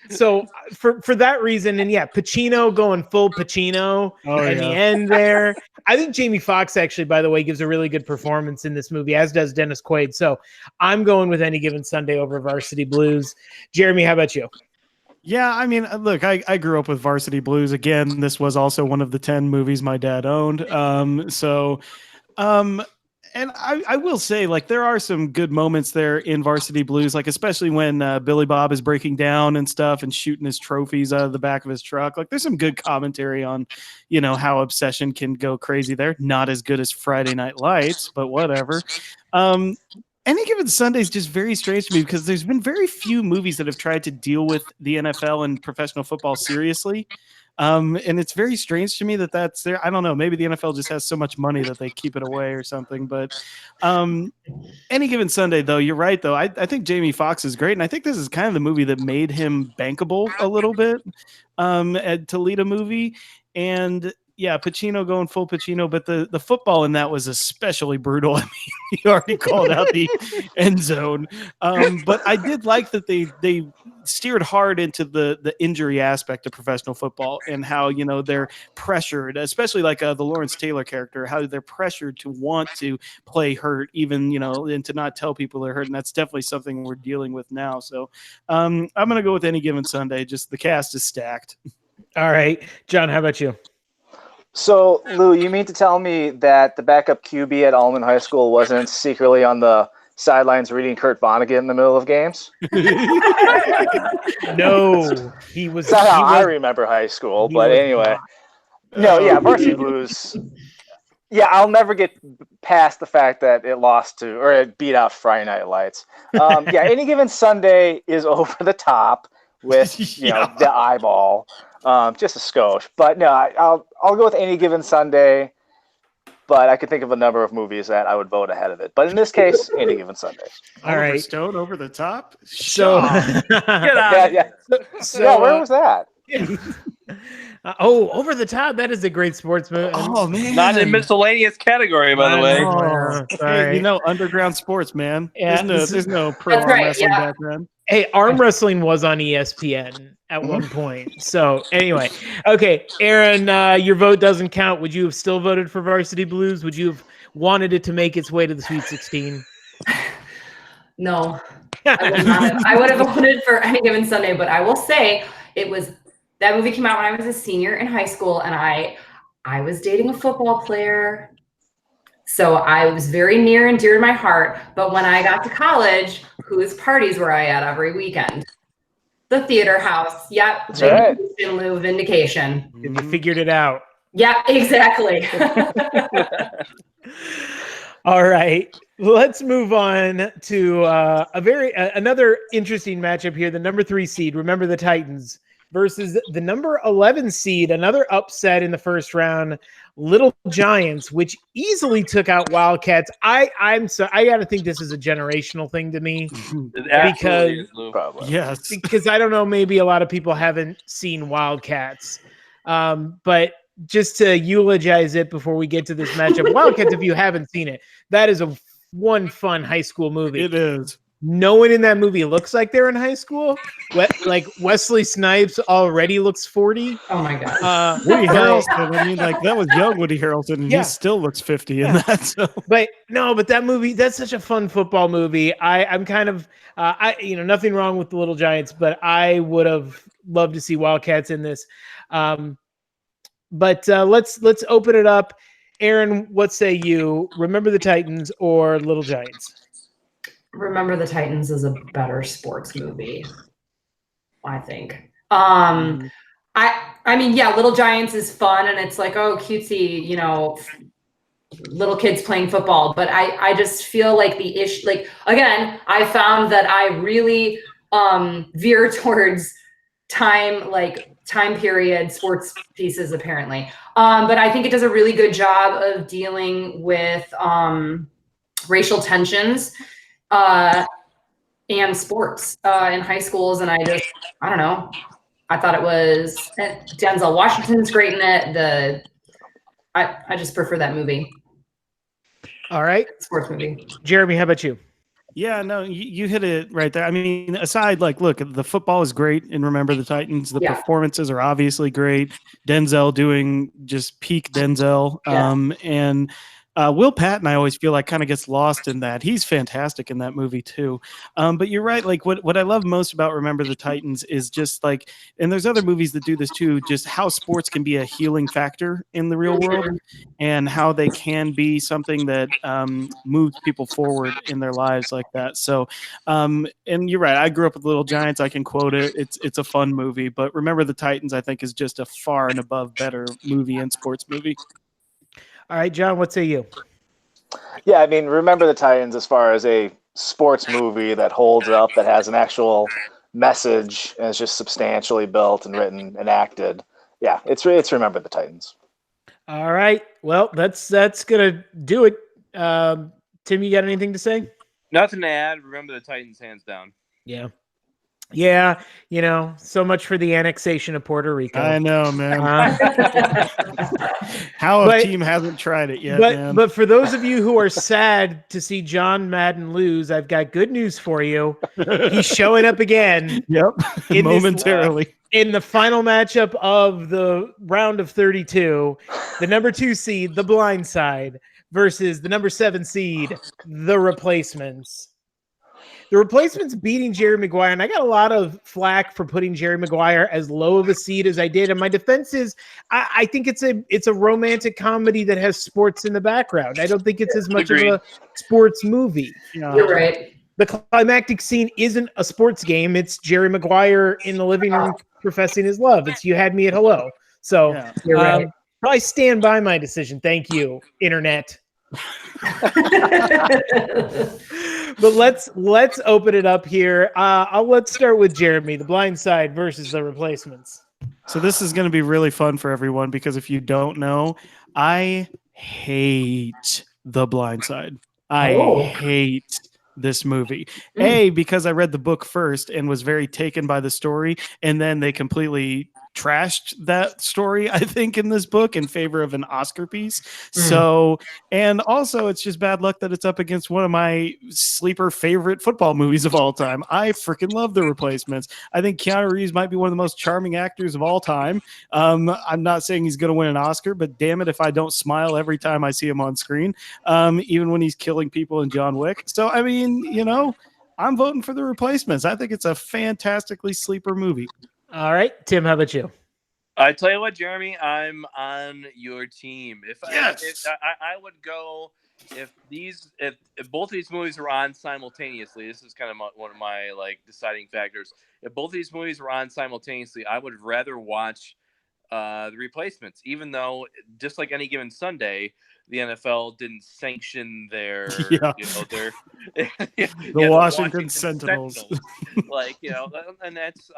So for that reason, and yeah, Pacino going full Pacino Oh, at the yeah. end there. I think Jamie Foxx actually, by the way, gives a really good performance in this movie, as does Dennis Quaid. So I'm going with Any Given Sunday over Varsity Blues. Jeremy, how about you? Yeah, I mean, look, I grew up with Varsity Blues. Again, this was also one of the 10 movies my dad owned. And I will say, like, there are some good moments there in Varsity Blues, like especially when Billy Bob is breaking down and stuff and shooting his trophies out of the back of his truck. Like, there's some good commentary on, how obsession can go crazy there. Not as good as Friday Night Lights, but whatever. Any Given Sunday is just very strange to me, because there's been very few movies that have tried to deal with the NFL and professional football seriously. And it's very strange to me that that's there. I don't know. Maybe the NFL just has so much money that they keep it away or something. But Any Given Sunday, though, you're right, though. I think Jamie Foxx is great. And I think this is kind of the movie that made him bankable a little bit to lead a movie. And yeah, Pacino going full Pacino, but the football in that was especially brutal. I mean, you already called out the end zone. But I did like that they steered hard into the injury aspect of professional football, and how, they're pressured, especially like the Lawrence Taylor character, how they're pressured to want to play hurt, even, and to not tell people they're hurt. And that's definitely something we're dealing with now. So I'm going to go with Any Given Sunday. Just the cast is stacked. All right. John, how about you? So, Lou, you mean to tell me that the backup QB at Allman High School wasn't secretly on the sidelines reading Kurt Vonnegut in the middle of games? No, he was. That's not how he I was- remember high school, he but was anyway. not. No, yeah, Varsity Blues. Yeah, I'll never get past the fact that it beat out Friday Night Lights. Yeah, Any Given Sunday is over the top with Yeah. the eyeball, just a skosh. But no, I'll go with Any Given Sunday. But I could think of a number of movies that I would vote ahead of it. But in this case, Any Given Sunday. All Oliver right. Stone over the top. So, Get out. Yeah. so Yeah, where was that? Over the Top. That is a great sports movie. Oh man, Not in miscellaneous category, by the way. Oh, sorry. Hey, underground sports, man. Yeah, There's no pro That's arm right, wrestling yeah. back then. Hey, arm wrestling was on ESPN at one point. So anyway, okay, Aaron, your vote doesn't count. Would you have still voted for Varsity Blues? Would you have wanted it to make its way to the Sweet 16? No, I would not have. I would have voted for Any Given Sunday, but I will say, That movie came out when I was a senior in high school, and I was dating a football player. So I was very near and dear to my heart. But when I got to college, whose parties were I at every weekend? The theater house. Yep. That's right. In lieu of vindication. You figured it out. Yeah, exactly. All right, let's move on to another interesting matchup here. The number 3 seed, Remember the Titans, versus the number 11 seed, another upset in the first round, Little Giants, which easily took out Wildcats. I got to think this is a generational thing to me. It absolutely Because- is, Lou. Probably. Yes. Because I don't know, maybe a lot of people haven't seen Wildcats. But just to eulogize it before we get to this matchup, Wildcats, if you haven't seen it, that is one fun high school movie. It is. No one in that movie looks like they're in high school. Like Wesley Snipes already looks 40. Oh my God. Woody but- Harrelson. I mean, like that was young Woody Harrelson, and Yeah. he still looks 50 in that. So. But that movie, that's such a fun football movie. I'm kind of, nothing wrong with the Little Giants, but I would have loved to see Wildcats in this. But let's open it up. Aaron, what say you? Remember the Titans or Little Giants? Remember the Titans is a better sports movie, I think. Mm-hmm. I mean, yeah, Little Giants is fun and it's like, oh, cutesy, little kids playing football. But I just feel like the issue, like, again, I found that I really veer towards time period sports pieces apparently. But I think it does a really good job of dealing with racial tensions and sports in high schools. And I don't know. I thought it was Denzel Washington's great in it. I just prefer that movie. All right. Sports movie. Jeremy, how about you? Yeah, no, you hit it right there. I mean, aside, look, the football is great in Remember the Titans. The Yeah. performances are obviously great. Denzel doing just peak Denzel. Yeah. And Will Patton, I always feel like kind of gets lost in that. He's fantastic in that movie too. But you're right. Like what I love most about Remember the Titans is just like, and there's other movies that do this too, just how sports can be a healing factor in the real world and how they can be something that moves people forward in their lives like that. So, and you're right. I grew up with Little Giants. I can quote it. It's a fun movie, but Remember the Titans, I think, is just a far and above better movie and sports movie. All right, John, what say you? Yeah, I mean, Remember the Titans as far as a sports movie that holds up, that has an actual message, and is just substantially built and written and acted. Yeah, it's Remember the Titans. All right. Well, that's gonna do it. Tim, you got anything to say? Nothing to add. Remember the Titans, hands down. Yeah. Yeah, so much for the annexation of Puerto Rico. I know, man. How But- a team hasn't tried it yet, but man. but for those of you who are sad to see John Madden lose, I've got good news for you. He's showing up again Yep, in this- momentarily. in the final matchup of the round of 32. The number 2 seed, The Blind Side, versus the number 7 seed, The Replacements. The Replacements beating Jerry Maguire, and I got a lot of flack for putting Jerry Maguire as low of a seed as I did. And my defense is, I think it's a romantic comedy that has sports in the background. I don't think it's as much Agreed. of a sports movie. You're right. The climactic scene isn't a sports game. It's Jerry Maguire in the living room professing his love. It's "You Had Me at Hello." So Yeah. You're right. I stand by my decision. Thank you, internet. But let's open it up here. Let's start with Jeremy, The Blind Side versus The Replacements. So this is going to be really fun for everyone because if you don't know, I hate The Blind Side. I Oh. hate this movie. Mm. Because I read the book first and was very taken by the story, and then they completely trashed that story, I think, in this book in favor of an Oscar piece. So, and also it's just bad luck that it's up against one of my sleeper favorite football movies of all time. I freaking love The Replacements. I think Keanu Reeves might be one of the most charming actors of all time. I'm not saying he's going to win an Oscar, but damn it if I don't smile every time I see him on screen, even when he's killing people in John Wick. So, I mean, I'm voting for The Replacements. I think it's a fantastically sleeper movie. All right, Tim, how about you? I tell you what, Jeremy, I'm on your team. If I would go if both of these movies were on simultaneously. This is kind of one of my like deciding factors. If both of these movies were on simultaneously, I would rather watch The Replacements, even though just like any given Sunday, the NFL didn't sanction their the Washington Sentinels. Like, and that's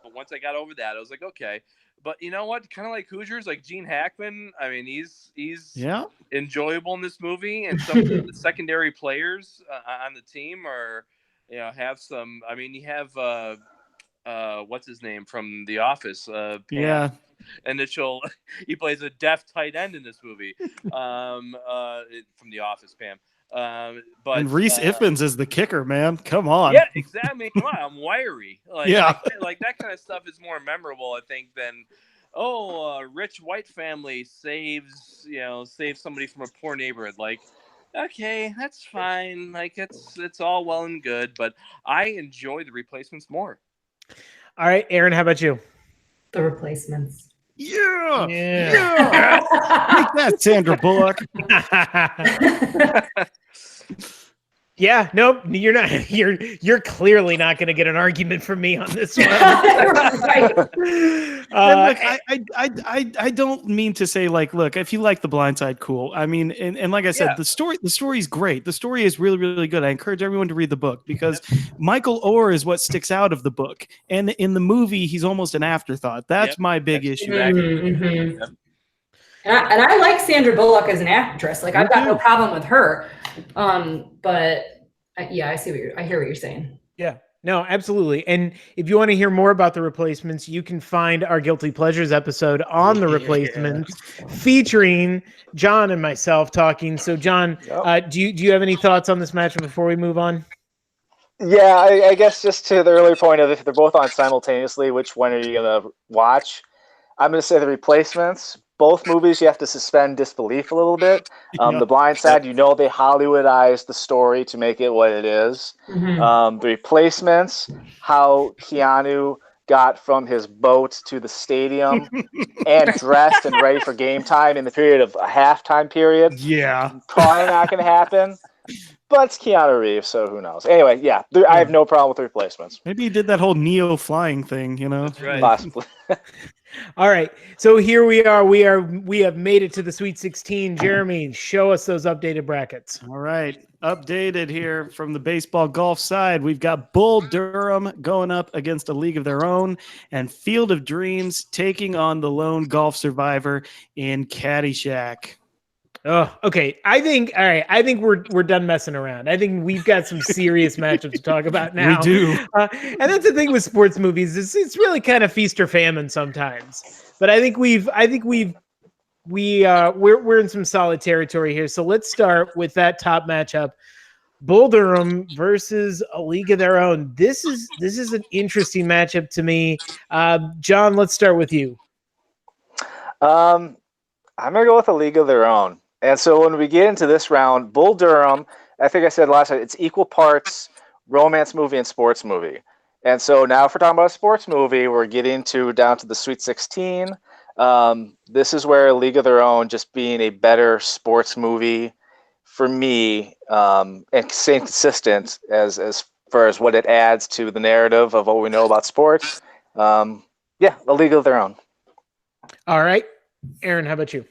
but once I got over that, I was like, okay. But you know what? Kind of like Hoosiers, like Gene Hackman. I mean, he's enjoyable in this movie, and some of the secondary players on the team are, have some. I mean, you have what's his name from The Office? Pam. Initial. He plays a deaf tight end in this movie. From The Office, Pam. But Reese Ifans is the kicker, man. Come on. Yeah, exactly. Come on, I'm wiry. Like that kind of stuff is more memorable, I think, than a rich white family saves somebody from a poor neighborhood. Like, okay, that's fine. Like it's all well and good, but I enjoy The Replacements more. All right, Aaron, how about you? The Replacements. Yeah. Take that, Sandra Bullock. Yeah, nope, you're not. You're clearly not going to get an argument from me on this one. I don't mean to say like, look, if you like The Blind Side, cool. I mean, and like I said, the story is great. The story is really, really good. I encourage everyone to read the book because Michael Orr is what sticks out of the book, and in the movie, he's almost an afterthought. That's my big issue. Mm-hmm. And I like Sandra Bullock as an actress. Like, I've got no problem with her. But I hear what you're saying. Yeah, no, absolutely. And if you want to hear more about The Replacements, you can find our Guilty Pleasures episode on The Replacements featuring John and myself talking. So, John, do you have any thoughts on this matchup before we move on? Yeah, I guess just to the earlier point of if they're both on simultaneously, which one are you going to watch? I'm going to say The Replacements. Both movies, you have to suspend disbelief a little bit. The Blind Side, they Hollywoodized the story to make it what it is. Mm-hmm. The Replacements, how Keanu got from his boat to the stadium and dressed and ready for game time in the period of a halftime period. Yeah. Probably not going to happen. But it's Keanu Reeves, so who knows? Anyway, I have no problem with The Replacements. Maybe he did that whole Neo flying thing, That's right. Possibly. All right, so here we are. We have made it to the Sweet 16. Jeremy, show us those updated brackets. All right, updated here from the baseball golf side. We've got Bull Durham going up against A League of Their Own, and Field of Dreams taking on the lone golf survivor in Caddyshack. Oh, okay. I think we're done messing around. I think we've got some serious matchups to talk about now. We do. And that's the thing with sports movies. It's really kind of feast or famine sometimes. But I think we're in some solid territory here. So let's start with that top matchup. Bull Durham versus A League of Their Own. This is an interesting matchup to me. John, let's start with you. I'm gonna go with A League of Their Own. And so when we get into this round, Bull Durham, I think I said last time, it's equal parts romance movie and sports movie. And so now if we're talking about a sports movie, we're getting down to the Sweet 16. This is where A League of Their Own just being a better sports movie for me, and staying consistent as far as what it adds to the narrative of what we know about sports. A League of Their Own. All right. Aaron, how about you?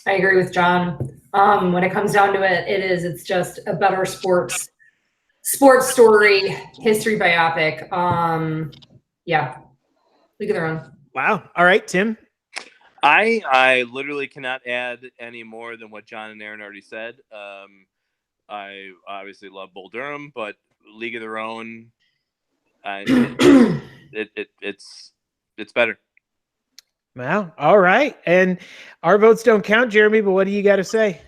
I agree with John. When it comes down to it, it's just a better sports story, history biopic. League of Their Own. Wow. All right, Tim. I literally cannot add any more than what John and Aaron already said. I obviously love Bull Durham, but League of Their Own, it's better. Wow. All right. And our votes don't count, Jeremy, but what do you got to say?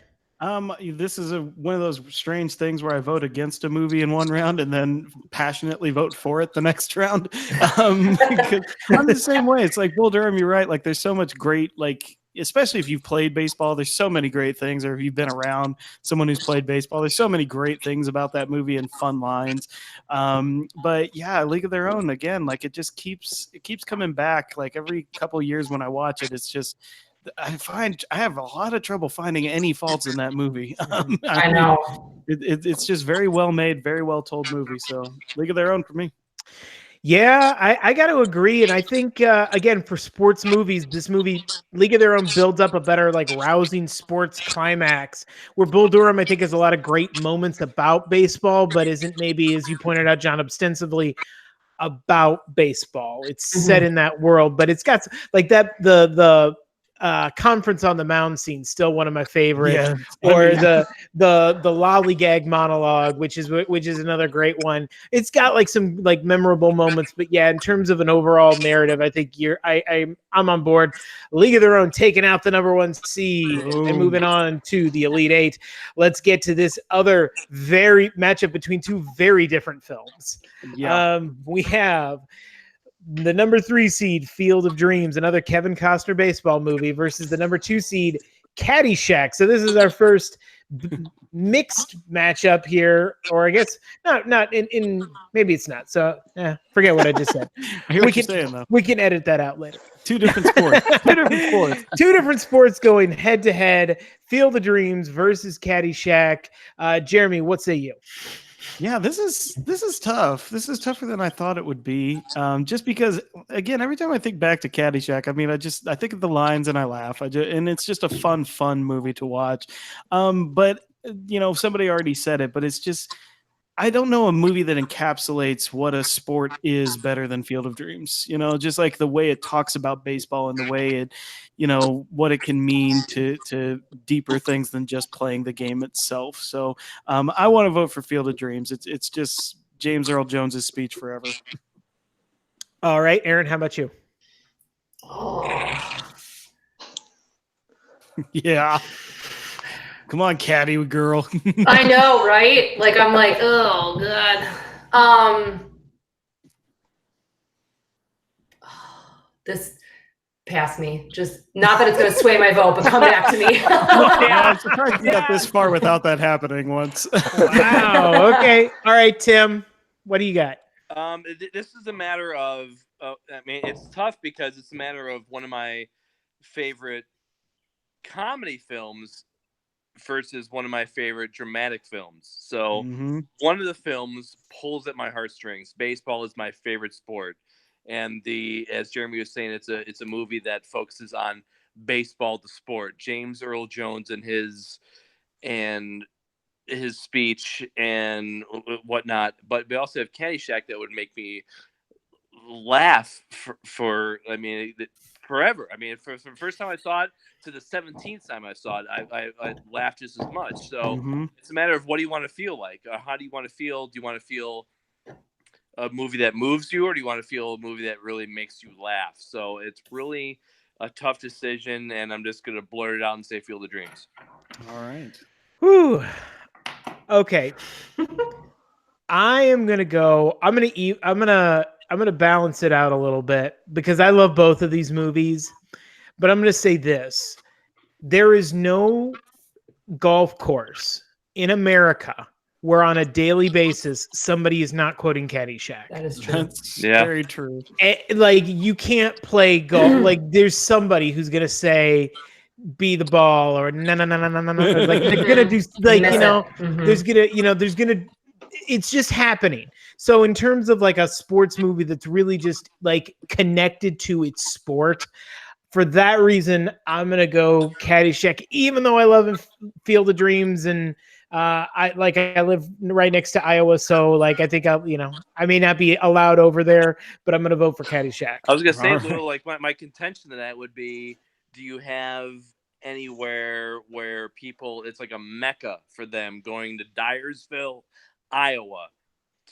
This is one of those strange things where I vote against a movie in one round and then passionately vote for it the next round. I'm the same way. It's like Bull Durham, you're right. Like there's so much great like especially if you've played baseball, there's so many great things, or if you've been around someone who's played baseball, there's so many great things about that movie and fun lines. But yeah, League of Their Own, again, like it keeps coming back. Like every couple of years when I watch it, it's just, I have a lot of trouble finding any faults in that movie. I know. It's just very well made, very well told movie. So League of Their Own for me. Yeah, I got to agree, and I think again for sports movies, this movie League of Their Own builds up a better like rousing sports climax. Where Bull Durham, I think, has a lot of great moments about baseball, but isn't maybe, as you pointed out, John, ostensibly about baseball. It's set in that world, but it's got like that the conference on the mound scene, still one of my favorites. Yeah, or the lollygag monologue, which is another great one. It's got like some like memorable moments, but yeah, in terms of an overall narrative, I think I'm on board. League of Their Own taking out the number 1 seed and moving on to the Elite Eight. Let's get to this other very matchup between two very different films. Yeah. We have the number 3 seed, Field of Dreams, another Kevin Costner baseball movie, versus the number 2 seed, Caddyshack. So this is our first mixed matchup here, or I guess not in maybe it's not. So forget what I just said. I hear what you're saying, though. We can edit that out later. Two different sports. Two different sports going head to head. Field of Dreams versus Caddyshack. Jeremy, what say you? Yeah, this is tough. This is tougher than I thought it would be. Just because, again, every time I think back to Caddyshack, I mean, I think of the lines and I laugh. And it's just a fun movie to watch. But somebody already said it, but it's just, I don't know a movie that encapsulates what a sport is better than Field of Dreams. Just like the way it talks about baseball and the way it, what it can mean to deeper things than just playing the game itself. So I want to vote for Field of Dreams. It's just James Earl Jones's speech forever. All right, Aaron, how about you? Yeah. Come on, Caddy girl. I know, right? Like I'm like, oh god. This passed me. Just not that it's going to sway my vote, but come back to me. I'm surprised you got this far without that happening once. Wow. Okay. All right, Tim. What do you got? This is a matter of. I mean, it's tough because it's a matter of one of my favorite comedy films versus one of my favorite dramatic films. So one of the films pulls at my heartstrings. Baseball is my favorite sport. And as Jeremy was saying, it's a movie that focuses on baseball, the sport. James Earl Jones and his speech and whatnot. But we also have Caddyshack that would make me laugh for forever. I mean, from the first time I saw it to the 17th time I saw it, I laughed just as much. So it's a matter of what do you want to feel like? How do you want to feel? Do you want to feel a movie that moves you, or do you want to feel a movie that really makes you laugh? So it's really a tough decision, and I'm just going to blurt it out and say Field of Dreams. All right. Whew. Okay. I'm going to balance it out a little bit because I love both of these movies, but I'm going to say this. There is no golf course in America where on a daily basis somebody is not quoting Caddyshack. That is true. That's very true. Like you can't play golf. Like there's somebody who's going to say be the ball or no. Like they're going to do like, there's going to, it's just happening. So in terms of like a sports movie that's really just like connected to its sport, for that reason, I'm going to go Caddyshack, even though I love Field of Dreams and I live right next to Iowa. So like, I think I may not be allowed over there, but I'm going to vote for Caddyshack. I was going to say, Lou, like my contention to that would be, do you have anywhere where people, it's like a mecca for them going to Dyersville, Iowa,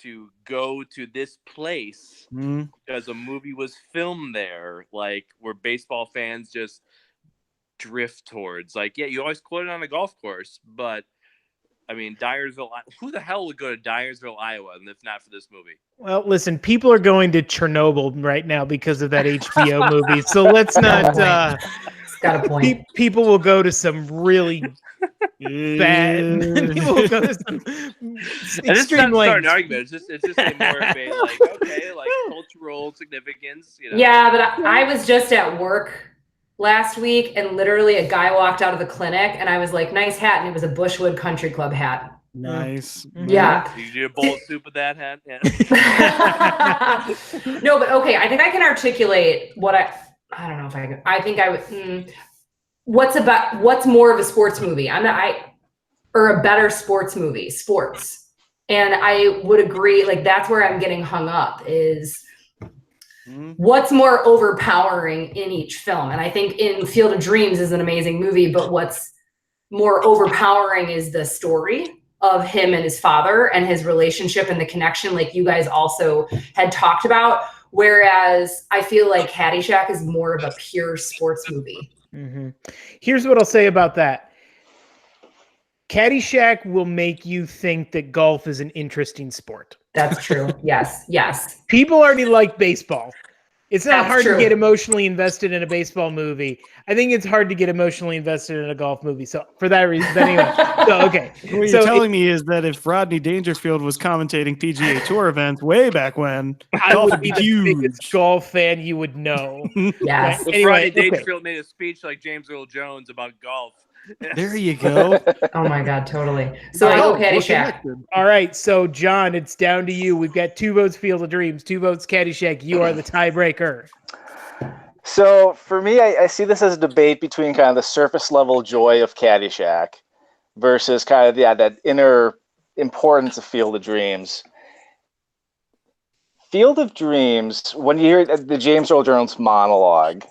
to go to this place because a movie was filmed there, like where baseball fans just drift towards. Like, yeah, you always quote it on a golf course, but I mean, Dyersville. Who the hell would go to Dyersville, Iowa, and if not for this movie? Well, listen, people are going to Chernobyl right now because of that HBO movie. So let's not. It's got a point. People will go to some really bad. People will go to some And it's not extreme starting lengths. an argument. It's just a more of a like, okay, like cultural significance. You know? Yeah, but I was just at work last week, and literally a guy walked out of the clinic, and I was like, "Nice hat," and it was a Bushwood Country Club hat. Nice. Yeah. Did you do a bowl of soup with that hat? Yeah. No, but okay. I think I can articulate what I don't know if I can. I think I would. What's more of a sports movie? Or a better sports movie, sports. And I would agree. Like that's where I'm getting hung up is. What's more overpowering in each film? And I think in Field of Dreams is an amazing movie, but what's more overpowering is the story of him and his father and his relationship and the connection, like you guys also had talked about. Whereas I feel like Caddyshack is more of a pure sports movie. Mm-hmm. Here's what I'll say about that. Caddyshack will make you think that golf is an interesting sport. That's true. Yes. Yes. People already like baseball. It's not That's hard true. to get emotionally invested in a baseball movie. I think it's hard to get emotionally invested in a golf movie. So for that reason, anyway. So okay. What So you're telling me is that if Rodney Dangerfield was commentating PGA Tour events way back when, I golf would be the huge. biggest golf fan you would know. Yes. If Anyway, Rodney okay. Dangerfield made a speech like James Earl Jones about golf. There you go. Oh my God, totally. So I go Oh, we're Caddyshack. connected. All right, so John, it's down to you. We've got 2 votes Field of Dreams, 2 votes Caddyshack. You are the tiebreaker. So for me, I see this as a debate between kind of the surface level joy of Caddyshack versus kind of that inner importance of Field of Dreams. Field of Dreams, when you hear the James Earl Jones monologue,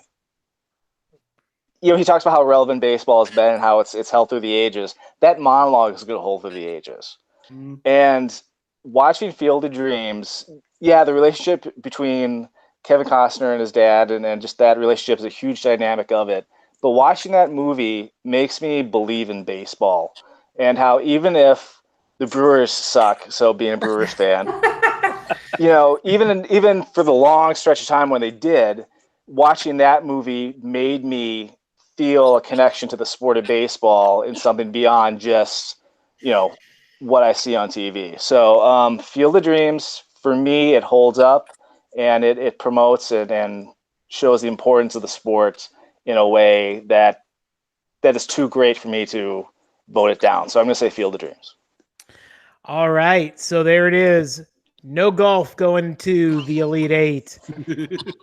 he talks about how relevant baseball has been and how it's held through the ages. That monologue is going to hold through the ages. Mm. And watching Field of Dreams, yeah, the relationship between Kevin Costner and his dad and just that relationship is a huge dynamic of it. But watching that movie makes me believe in baseball and how even if the Brewers suck, so being a Brewers fan, even for the long stretch of time when they did, watching that movie made me feel a connection to the sport of baseball and something beyond just, what I see on TV. So Field of Dreams, for me, it holds up and it promotes it and shows the importance of the sport in a way that is too great for me to vote it down. So I'm going to say Field of Dreams. All right, so there it is. No golf going to the Elite Eight.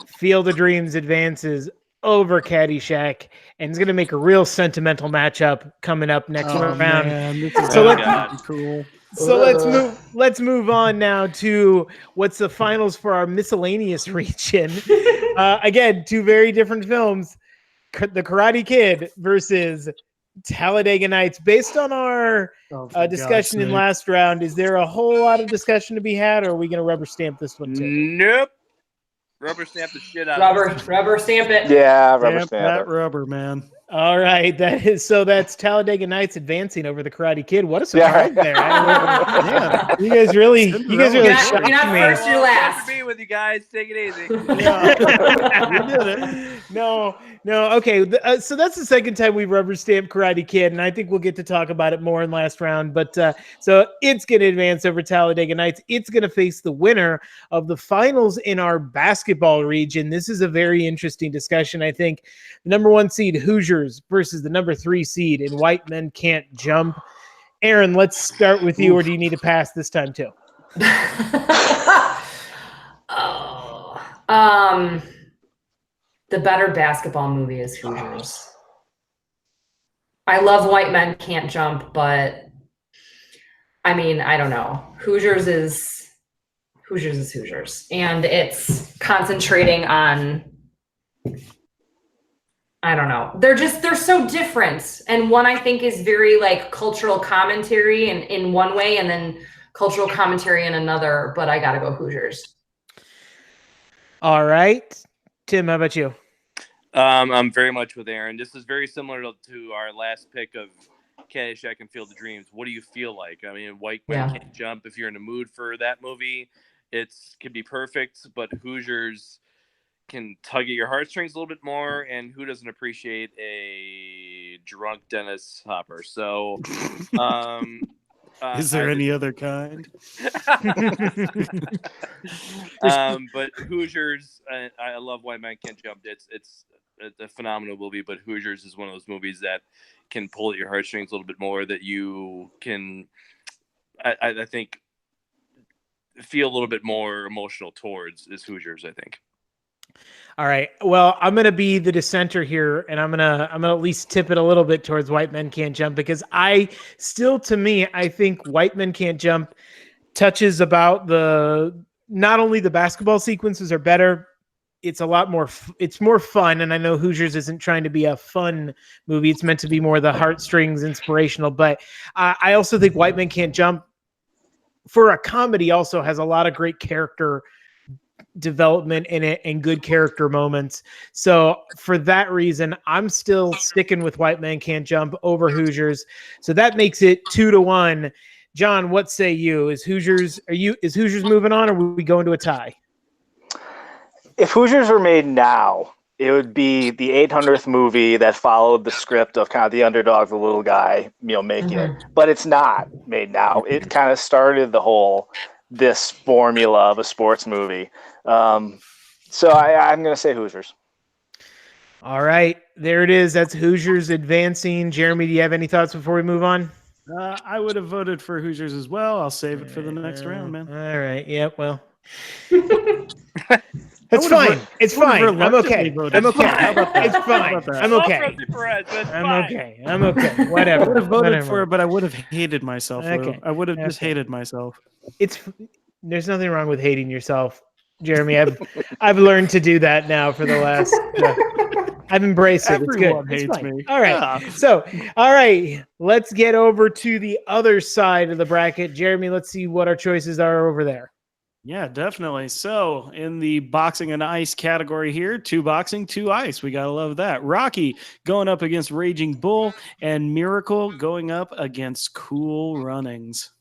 Field of Dreams advances over Caddyshack, and it's going to make a real sentimental matchup coming up next round. Man, this is So gonna let's- be cool. So let's move on now to what's the finals for our miscellaneous region. Again, 2 very different films. The Karate Kid versus Talladega Nights. Based on our discussion in last round, is there a whole lot of discussion to be had, or are we going to rubber stamp this one too? Nope. Rubber stamp the shit out of it. Rubber stamp it. Yeah, rubber Stamp stamp that it. rubber, man. All right, that's Talladega Nights advancing over the Karate Kid. What a surprise there! Yeah. You guys really You're shocked not me. first, you're last. Pleasure to be with you guys. Take it easy. Yeah. We did it. No. Okay, so that's the second time we rubber stamped Karate Kid, and I think we'll get to talk about it more in last round. But so it's going to advance over Talladega Nights. It's going to face the winner of the finals in our basketball region. This is a very interesting discussion. I think the number 1 seed Hoosiers versus the number 3 seed in White Men Can't Jump. Aaron, let's start with you, or do you need to pass this time too? The better basketball movie is Hoosiers. I love White Men Can't Jump, but I mean, I don't know. Hoosiers is Hoosiers. And it's concentrating on, I don't know. They're so different. And one I think is very like cultural commentary in one way, and then cultural commentary in another, but I gotta go Hoosiers. All right. Tim, how about you? I'm very much with Aaron. This is very similar to our last pick of Caddyshack and Field of Dreams. What do you feel like? I mean, White Men Can't Jump. If you're in a mood for that movie, can be perfect. But Hoosiers can tug at your heartstrings a little bit more, and who doesn't appreciate a drunk Dennis Hopper? So, is there any other kind? But Hoosiers, I love White Men Can't Jump. It's a phenomenal movie, but Hoosiers is one of those movies that can pull at your heartstrings a little bit more, that you can, I think, feel a little bit more emotional towards is Hoosiers, I think. All right. Well, I'm going to be the dissenter here, and I'm going to at least tip it a little bit towards White Men Can't Jump, because I think White Men Can't Jump touches about not only the basketball sequences are better, it's a lot more, it's more fun. And I know Hoosiers isn't trying to be a fun movie. It's meant to be more the heartstrings inspirational, but I also think White Men Can't Jump for a comedy also has a lot of great character development in it and good character moments. So for that reason, I'm still sticking with White Men Can't Jump over Hoosiers. So that makes it 2-1. John, what say you? Is Hoosiers moving on, or will we go into a tie? If Hoosiers were made now, it would be the 800th movie that followed the script of kind of the underdog, the little guy, making it. But it's not made now. It kind of started this formula of a sports movie. So I'm going to say Hoosiers. All right, there it is. That's Hoosiers advancing. Jeremy, do you have any thoughts before we move on? I would have voted for Hoosiers as well. I'll save it for the next round, man. All right. Yeah, well. It's fine. It's fine. I'm okay. I'm okay. It's fine. I'm okay. I'm okay. Whatever. I would have voted for it, but I would have hated myself. Okay. I would have just hated myself. There's nothing wrong with hating yourself, Jeremy. I've learned to do that now for the last. I've embraced it. Everyone it's good. hates me. All right. Yeah. So, all right. Let's get over to the other side of the bracket. Jeremy, let's see what our choices are over there. Yeah, definitely. So in the boxing and ice category here, 2 boxing, 2 ice. We got to love that. Rocky going up against Raging Bull, and Miracle going up against Cool Runnings.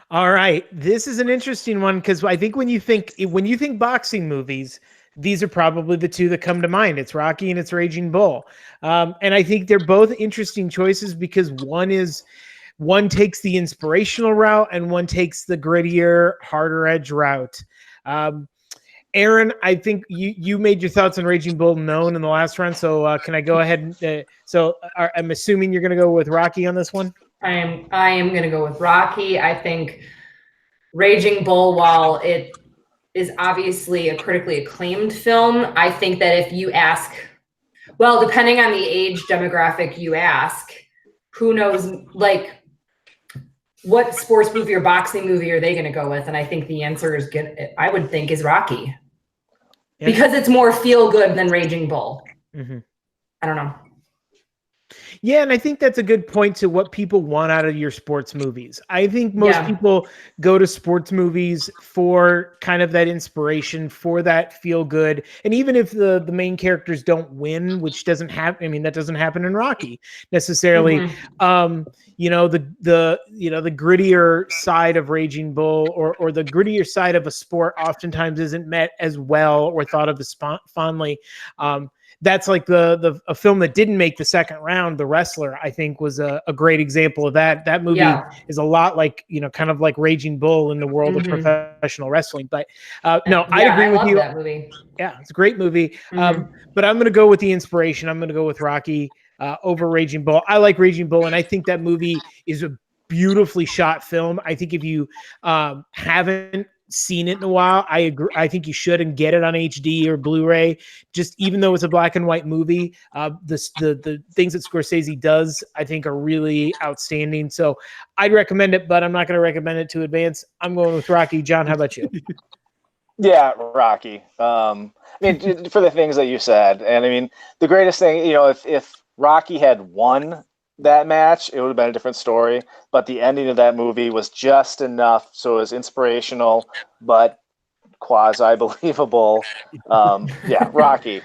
All right. This is an interesting one, because I think when you think boxing movies, these are probably the 2 that come to mind. It's Rocky and it's Raging Bull. And I think they're both interesting choices, because one takes the inspirational route and one takes the grittier, harder edge route. Aaron, I think you made your thoughts on Raging Bull known in the last round. So can I go ahead? I'm assuming you're going to go with Rocky on this one. I am going to go with Rocky. I think Raging Bull, while it is obviously a critically acclaimed film, I think that if you ask, well, depending on the age demographic you ask, who knows, like, what sports movie or boxing movie are they going to go with? And I think the answer is I would think is Rocky, because it's more feel good than Raging Bull. Mm-hmm. I don't know. Yeah, and I think that's a good point to what people want out of your sports movies. I think most people go to sports movies for kind of that inspiration, for that feel good. And even if the main characters don't win, which doesn't happen, I mean, that doesn't happen in Rocky necessarily. Mm-hmm. The grittier side of Raging Bull or the grittier side of a sport oftentimes isn't met as well or thought of as fondly. That's like a film that didn't make the second round, The Wrestler, I think was a great example of that. That movie is a lot like, kind of like Raging Bull in the world of professional wrestling. But I agree with you. That movie. Yeah, it's a great movie. But I'm going to go with the inspiration. I'm going to go with Rocky over Raging Bull. I like Raging Bull, and I think that movie is a beautifully shot film. I think if you haven't seen it in a while, I agree. I think you should and get it on HD or Blu-ray. Just even though it's a black and white movie, the things that Scorsese does, I think, are really outstanding. So I'd recommend it, but I'm not going to recommend it to advance. I'm going with Rocky. John, how about you? Yeah, Rocky. I mean, for the things that you said, and I mean, the greatest thing, if Rocky had won that match, it would have been a different story. But the ending of that movie was just enough, so it was inspirational, but quasi-believable. Rocky.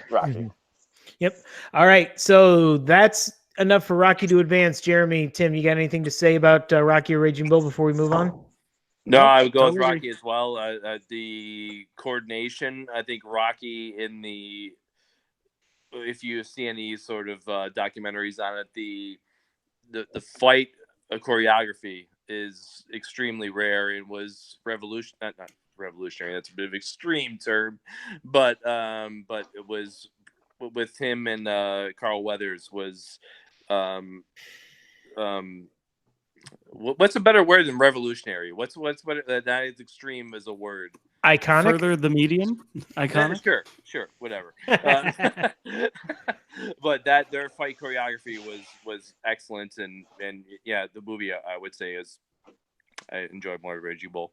Yep. All right. So that's enough for Rocky to advance. Jeremy, Tim, you got anything to say about Rocky or Raging Bull before we move on? No, I would go with totally. Rocky as well. The coordination, I think Rocky if you see any sort of documentaries on it, the fight choreography is extremely rare and was not revolutionary. That's a bit of an extreme term, but it was with him and Carl Weathers was what's a better word than revolutionary? What's better? That is extreme as a word. Iconic. Further the medium. Iconic. Sure, whatever. But their fight choreography was excellent, and yeah, the movie I would say I enjoyed more of Raging Bull.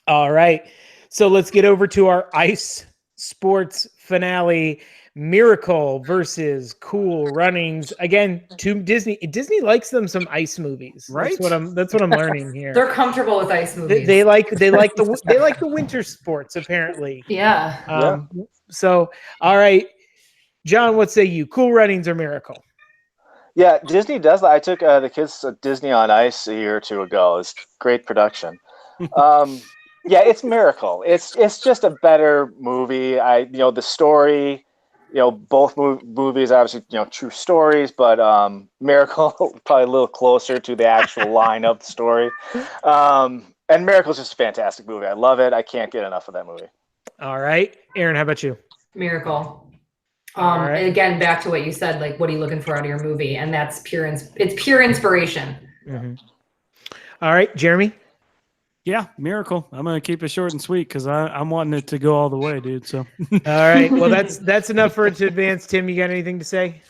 All right, so let's get over to our ice sports finale. Miracle versus Cool Runnings. Again, Disney likes them some ice movies. Right? That's what I'm learning here. They're comfortable with ice movies. They like the winter sports apparently. Yeah. So, all right, John, what say you? Cool Runnings or Miracle? Yeah, Disney does that. I took the kids to Disney on Ice a year or two ago. It's great production. Yeah, it's Miracle. It's just a better movie. The story. Both movies obviously, true stories, but Miracle probably a little closer to the actual line of the story. And Miracle's just a fantastic movie. I love it. I can't get enough of that movie. All right. Aaron, how about you? Miracle. right. And again, back to what you said, like, what are you looking for out of your movie? And that's it's pure inspiration. Mm-hmm. All right, Jeremy? Yeah, Miracle. I'm gonna keep it short and sweet because I'm wanting it to go all the way, dude. So all right. Well, that's enough for it to advance. Tim, you got anything to say?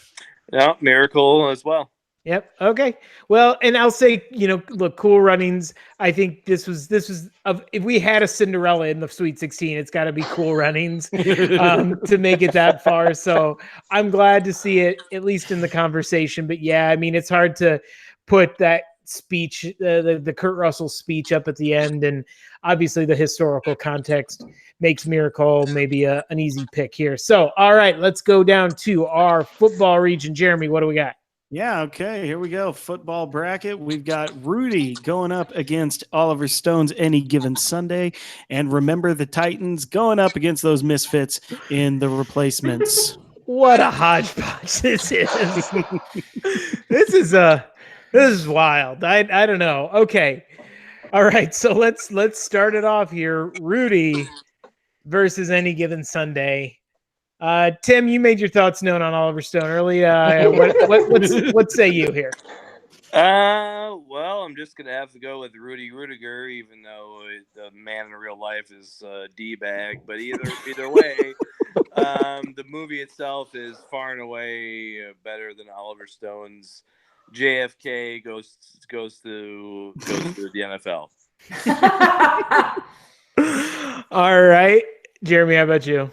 Yeah, Miracle as well. Yep. Okay. Well, and I'll say, look, Cool Runnings. I think this was if we had a Cinderella in the Sweet 16, it's got to be Cool Runnings to make it that far. So I'm glad to see it at least in the conversation. But yeah, I mean, it's hard to put that speech, the Kurt Russell speech up at the end, and obviously the historical context makes Miracle maybe an easy pick here. So, all right, let's go down to our football region. Jeremy, what do we got? yeah, okay, here we go. Football bracket. We've got Rudy going up against Oliver Stone's Any Given Sunday, and Remember the Titans going up against those misfits in The Replacements. What a hodgepodge this is. This is wild. I don't know. Okay. All right. So let's start it off here. Rudy versus Any Given Sunday. Tim, you made your thoughts known on Oliver Stone early. What say you here? Well, I'm just gonna have to go with Rudy Rudiger, even though the man in real life is D-bag. But either way, the movie itself is far and away better than Oliver Stone's JFK goes to the NFL. All right, Jeremy, how about you?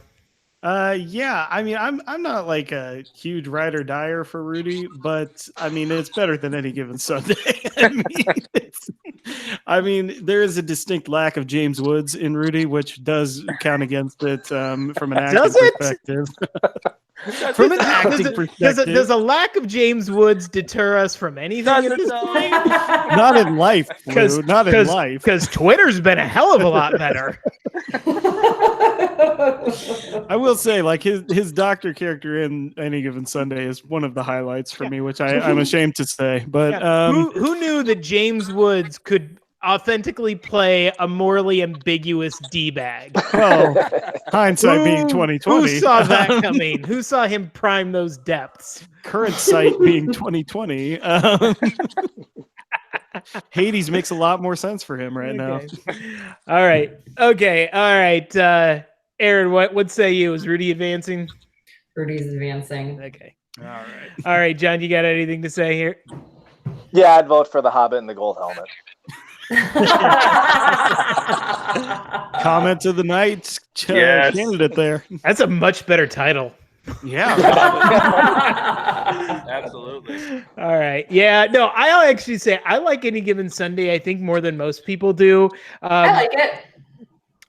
Yeah, I mean, I'm not like a huge ride or dyer for Rudy, but I mean, it's better than Any Given Sunday. I mean, there is a distinct lack of James Woods in Rudy, which does count against it from an acting perspective. From an acting perspective, does a lack of James Woods deter us from anything at this point? Not in life, Lou, not in life. Because Twitter's been a hell of a lot better. I will say, like his doctor character in Any Given Sunday is one of the highlights for me, which I'm ashamed to say. But who knew that James Woods could authentically play a morally ambiguous D-bag? Well, hindsight being 2020. Who saw that coming? Who saw him prime those depths? Current sight being 2020. Hades makes a lot more sense for him right now. All right. Okay. All right. Aaron, what say you? Is Rudy advancing? Rudy's advancing. Okay. All right. All right, John, you got anything to say here? Yeah, I'd vote for The Hobbit and the Gold Helmet. Comment of the night, Yes. candidate there. That's a much better title. Yeah. Absolutely. All right. Yeah. No, I'll actually say I like Any Given Sunday. I think more than most people do. I like it.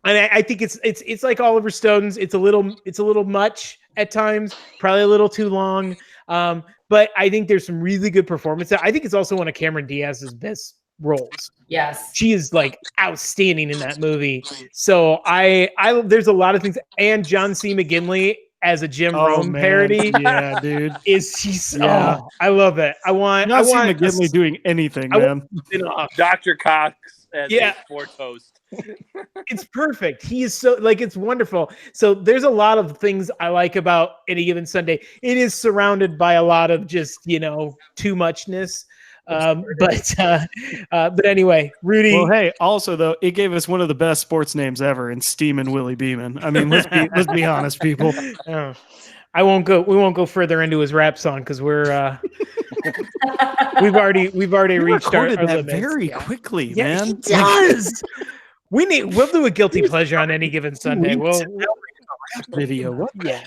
And I think it's like Oliver Stone's. It's a little much at times, probably a little too long. But but I think there's some really good performances. I think it's also one of Cameron Diaz's best roles. Yes. She is like outstanding in that movie. So I there's a lot of things, and John C. McGinley as a Jim Rome parody. Yeah, dude. Oh, I love it. I want McGinley doing anything, I man. want a spin-off. Dr. Cox as Yeah. for toast. It's perfect. He is so like it's wonderful. So there's a lot of things I like about Any Given Sunday. It is surrounded by a lot of just too muchness. But anyway, Rudy. Well, hey, also though, it gave us one of the best sports names ever in Steamin' Willie Beeman. I mean, let's be honest, people. Oh, we won't go further into his rap song because we're we've already reached our Recorded that limits. very Yeah. quickly, Yeah, man. he does. We'll do a guilty pleasure on Any Given Sunday. We'll Video. What? yeah.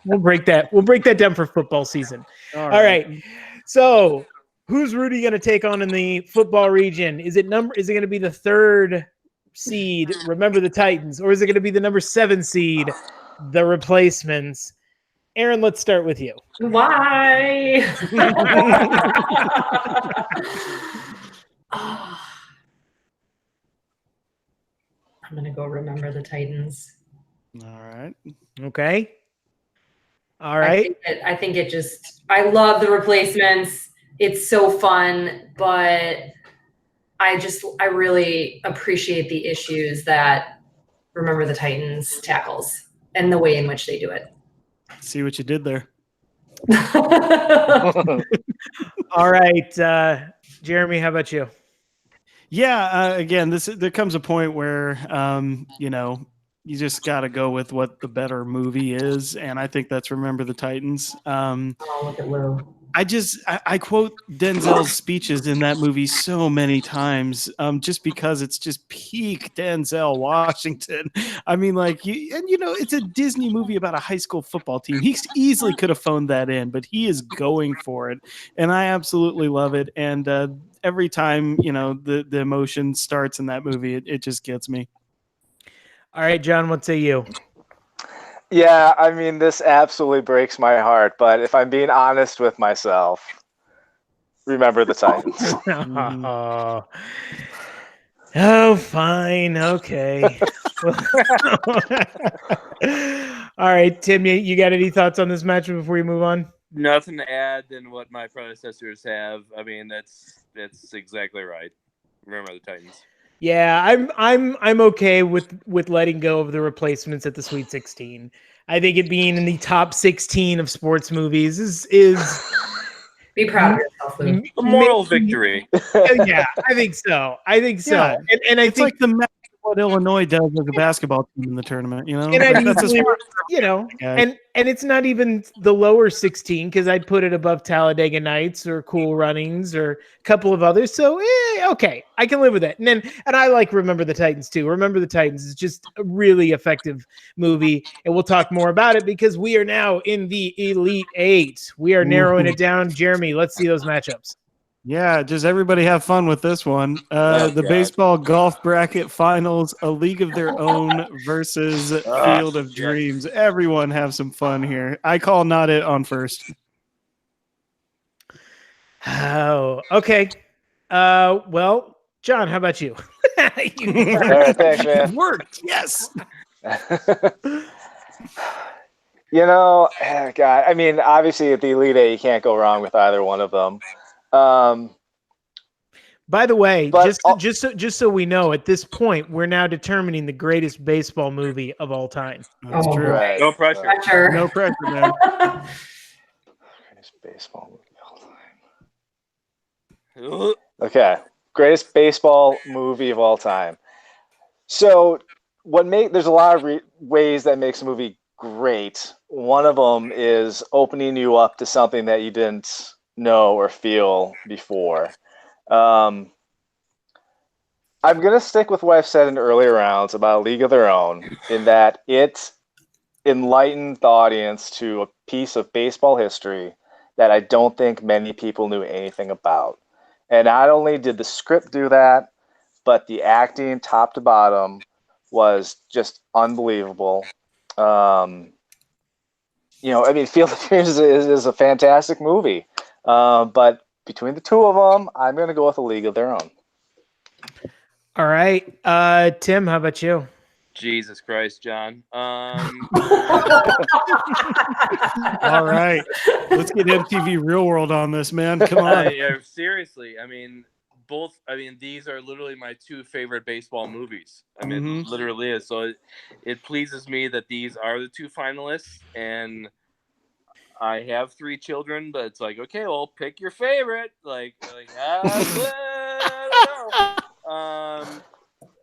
We'll break that down for football season. All right. So who's Rudy going to take on in the football region? Is it going to be the 3rd seed, Remember the Titans, or is it going to be the number 7 seed, the Replacements? Aaron, let's start with you. Why? I'm gonna go Remember the Titans. All right. Okay. All right. I think it just. I love the Replacements. It's so fun, but I really appreciate the issues that Remember the Titans tackles and the way in which they do it. See what you did there. All right. Jeremy, how about you? Yeah. Again, there comes a point where you just got to go with what the better movie is, and I think that's Remember the Titans. Oh, look at Lou. I quote Denzel's speeches in that movie so many times, just because it's just peak Denzel Washington. I mean, it's a Disney movie about a high school football team. He easily could have phoned that in, but he is going for it, and I absolutely love it. And every time the emotion starts in that movie, it just gets me. All right, John, what say you? Yeah, I mean, this absolutely breaks my heart, but if I'm being honest with myself, Remember the Titans. Oh, fine. Okay. All right, Tim, you got any thoughts on this matchup before we move on? Nothing to add than what my predecessors have. I mean, that's exactly right. Remember the Titans. Yeah, I'm okay with letting go of the Replacements at the Sweet 16. I think it being in the top 16 of sports movies is Be proud of yourself, Lou. A moral victory. Yeah, I think so. Yeah. And I It's think like the match what Illinois does as a basketball team in the tournament, and I'd That's easily, a guy. and it's not even the lower 16 because I'd put it above Talladega Nights or Cool Runnings or a couple of others. So okay, I can live with it. And I like Remember the Titans too. Remember the Titans is just a really effective movie, and we'll talk more about it because we are now in the Elite Eight. We are narrowing it down. Jeremy, let's see those matchups. Yeah, just everybody have fun with this one. The baseball golf bracket finals, A League of Their Own versus Field of Dreams. Everyone have some fun here. I call Not It on first. Oh, okay. Well, John, how about you? All right, thanks, man. It worked. Yes. God, I mean, obviously at the Elite Eight, you can't go wrong with either one of them. By the way, But just so we know, at this point, we're now determining the greatest baseball movie of all time. That's Oh, true. right. No pressure. Pressure. No pressure, man. Greatest baseball movie of all time. Okay, greatest baseball movie of all time. So, there's a lot of ways that makes a movie great. One of them is opening you up to something that you didn't know or feel before. I'm gonna stick with what I've said in earlier rounds about A League of Their Own, in that it enlightened the audience to a piece of baseball history that I don't think many people knew anything about. And not only did the script do that, but the acting, top to bottom, was just unbelievable. Field of Dreams is a fantastic movie. But between the two of them, I'm going to go with A League of Their Own. All right. Tim, how about you? Jesus Christ, John. All right. Let's get MTV Real World on this, man. Come on. Seriously, I mean, these are literally my two favorite baseball movies. I mean, literally is. So it pleases me that these are the two finalists, and I have 3 children, but it's like, okay, well, pick your favorite. I don't know.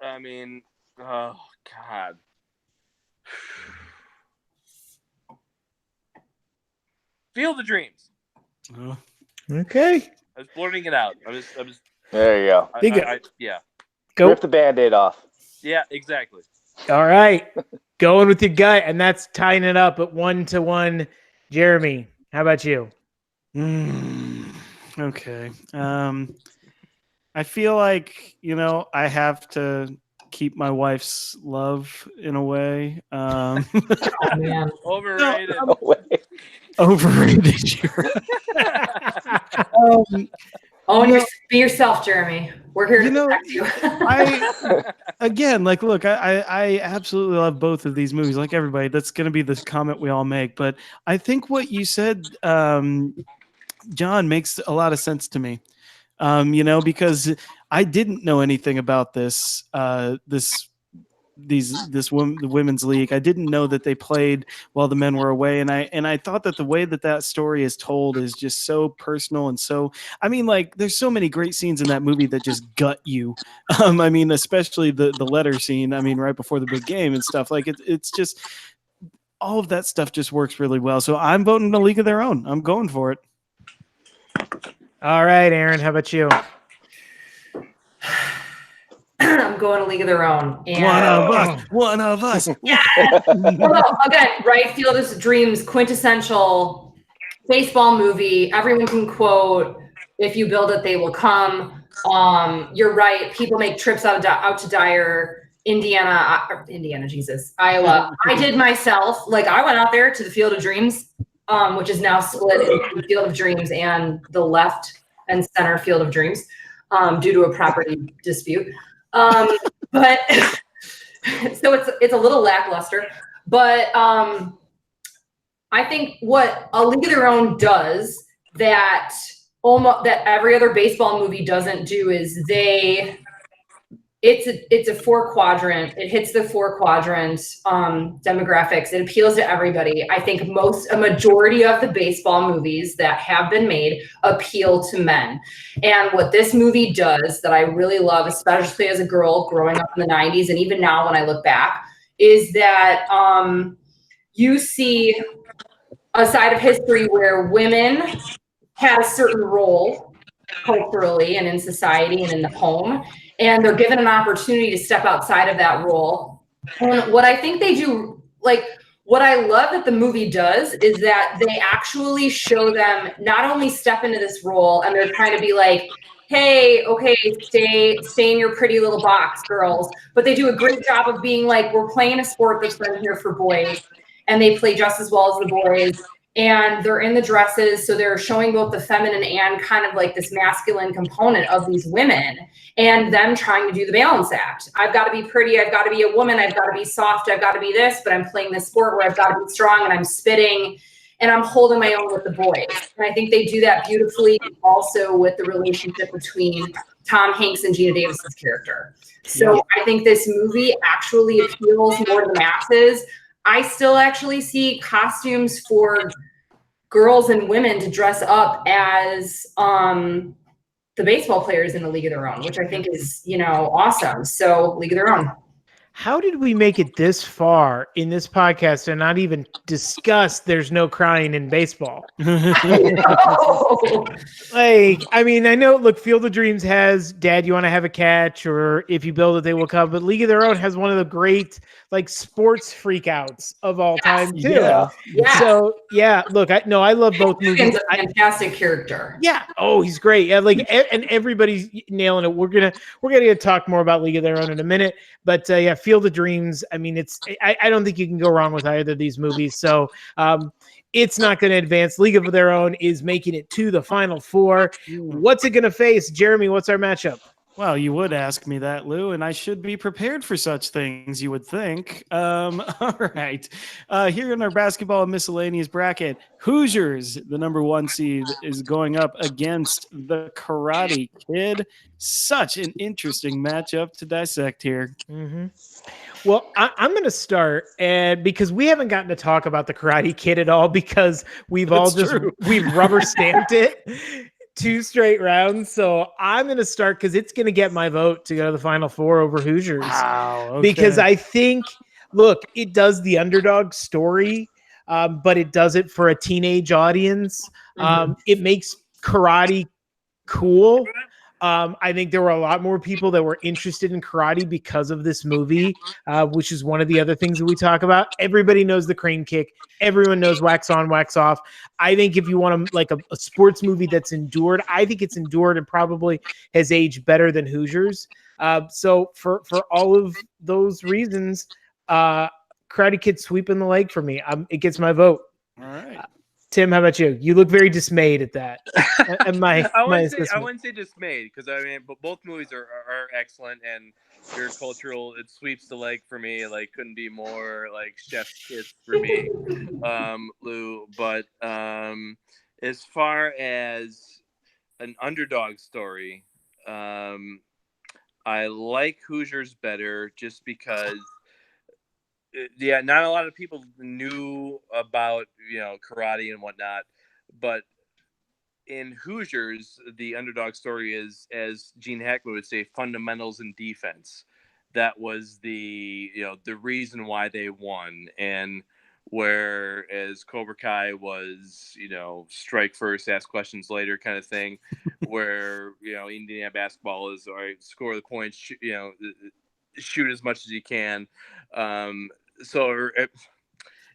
I mean, oh God. Field of Dreams. Oh. Okay. I was blurting it out. I was. There you go. Yeah. Go. Rip the Band-Aid off. Yeah, exactly. All right. Going with your gut, and that's tying it up at 1-1. Jeremy, how about you? Okay. I feel like, I have to keep my wife's love in a way. Oh, man. Overrated. No way. Overrated. Be yourself, Jeremy. We're here to protect you. Look, I absolutely love both of these movies. Like everybody, that's going to be the comment we all make. But I think what you said, John, makes a lot of sense to me. Because I didn't know anything about the women's league. I didn't know that they played while the men were away, and I thought that the way that story is told is just so personal and so. I mean, there's so many great scenes in that movie that just gut you. I mean, especially the letter scene. I mean, right before the big game and stuff. It's just all of that stuff just works really well. So I'm voting A League of Their Own. I'm going for it. All right, Aaron, how about you? I'm going to League of Their Own. And One of us. Yeah. Well, again, right? Field of Dreams, quintessential baseball movie. Everyone can quote, "If you build it, they will come." You're right. People make trips out to Dyer, Iowa. I did myself. I went out there to the Field of Dreams, which is now split into the Field of Dreams and the left and center Field of Dreams, due to a property dispute. But so it's a little lackluster, but I think what A League of Their Own does that every other baseball movie doesn't do is it's a 4-quadrant. It hits the 4-quadrant demographics. It appeals to everybody. I think a majority of the baseball movies that have been made appeal to men. And what this movie does that I really love, especially as a girl growing up in the 90s, and even now when I look back, is that you see a side of history where women had a certain role culturally and in society and in the home, and they're given an opportunity to step outside of that role. And what I think they do, what I love that the movie does is that they actually show them not only step into this role and they're trying to be like, hey, okay, stay in your pretty little box, girls. But they do a great job of being like, we're playing a sport that's been here for boys, and they play just as well as the boys. And they're in the dresses, so they're showing both the feminine and kind of this masculine component of these women and them trying to do the balance act. I've got to be pretty, I've got to be a woman, I've got to be soft, I've got to be this, but I'm playing this sport where I've got to be strong and I'm spitting and I'm holding my own with the boys. And I think they do that beautifully also with the relationship between Tom Hanks and Gina Davis's character. So I think this movie actually appeals more to the masses. I still actually see costumes for girls and women to dress up as the baseball players in A League of Their Own, which I think is, awesome. So League of Their Own. How did we make it this far in this podcast and not even discuss there's no crying in baseball? I know, look, Field of Dreams has Dad, You Want to Have a Catch, or If You Build It, They Will Come, but League of Their Own has one of the great sports freakouts of all time too. Yeah. So look, I love both movies. He's a fantastic character. Yeah. Oh, he's great. Yeah, and everybody's nailing it. We're gonna talk more about League of Their Own in a minute, but Field of Dreams. I mean, I don't think you can go wrong with either of these movies. So It's not going to advance. League of Their Own is making it to the Final Four. What's it going to face? Jeremy, what's our matchup? Well, you would ask me that, Lou, and I should be prepared for such things, you would think. All right. Here in our basketball and miscellaneous bracket, Hoosiers, the number 1 seed, is going up against the Karate Kid. Such an interesting matchup to dissect here. Mm-hmm. Well, I'm going to start, and because we haven't gotten to talk about the Karate Kid at all, because we've rubber stamped it 2 straight rounds. So I'm going to start because it's going to get my vote to go to the Final Four over Hoosiers. Wow. Okay. Because I think, look, it does the underdog story, but it does it for a teenage audience. It makes karate cool. I think there were a lot more people that were interested in karate because of this movie, which is one of the other things that we talk about. Everybody knows the crane kick. Everyone knows wax on, wax off. I think if you want like a sports movie that's endured, I think it's endured and probably has aged better than Hoosiers. So for all of those reasons, Karate Kid sweeping the leg for me. It gets my vote. All right. Tim, how about you? You look very dismayed at that. I wouldn't say dismayed, because I mean, but both movies are excellent, and your cultural, it sweeps the leg for me. Like, couldn't be more like chef's kiss for me, Lou. But as far as an underdog story, I like Hoosiers better just because. Yeah, not a lot of people knew about, karate and whatnot, but in Hoosiers, the underdog story is, as Gene Hackman would say, fundamentals and defense. That was the reason why they won, and whereas Cobra Kai was, strike first, ask questions later kind of thing, where Indiana basketball is, all right, score the points, shoot as much as you can. So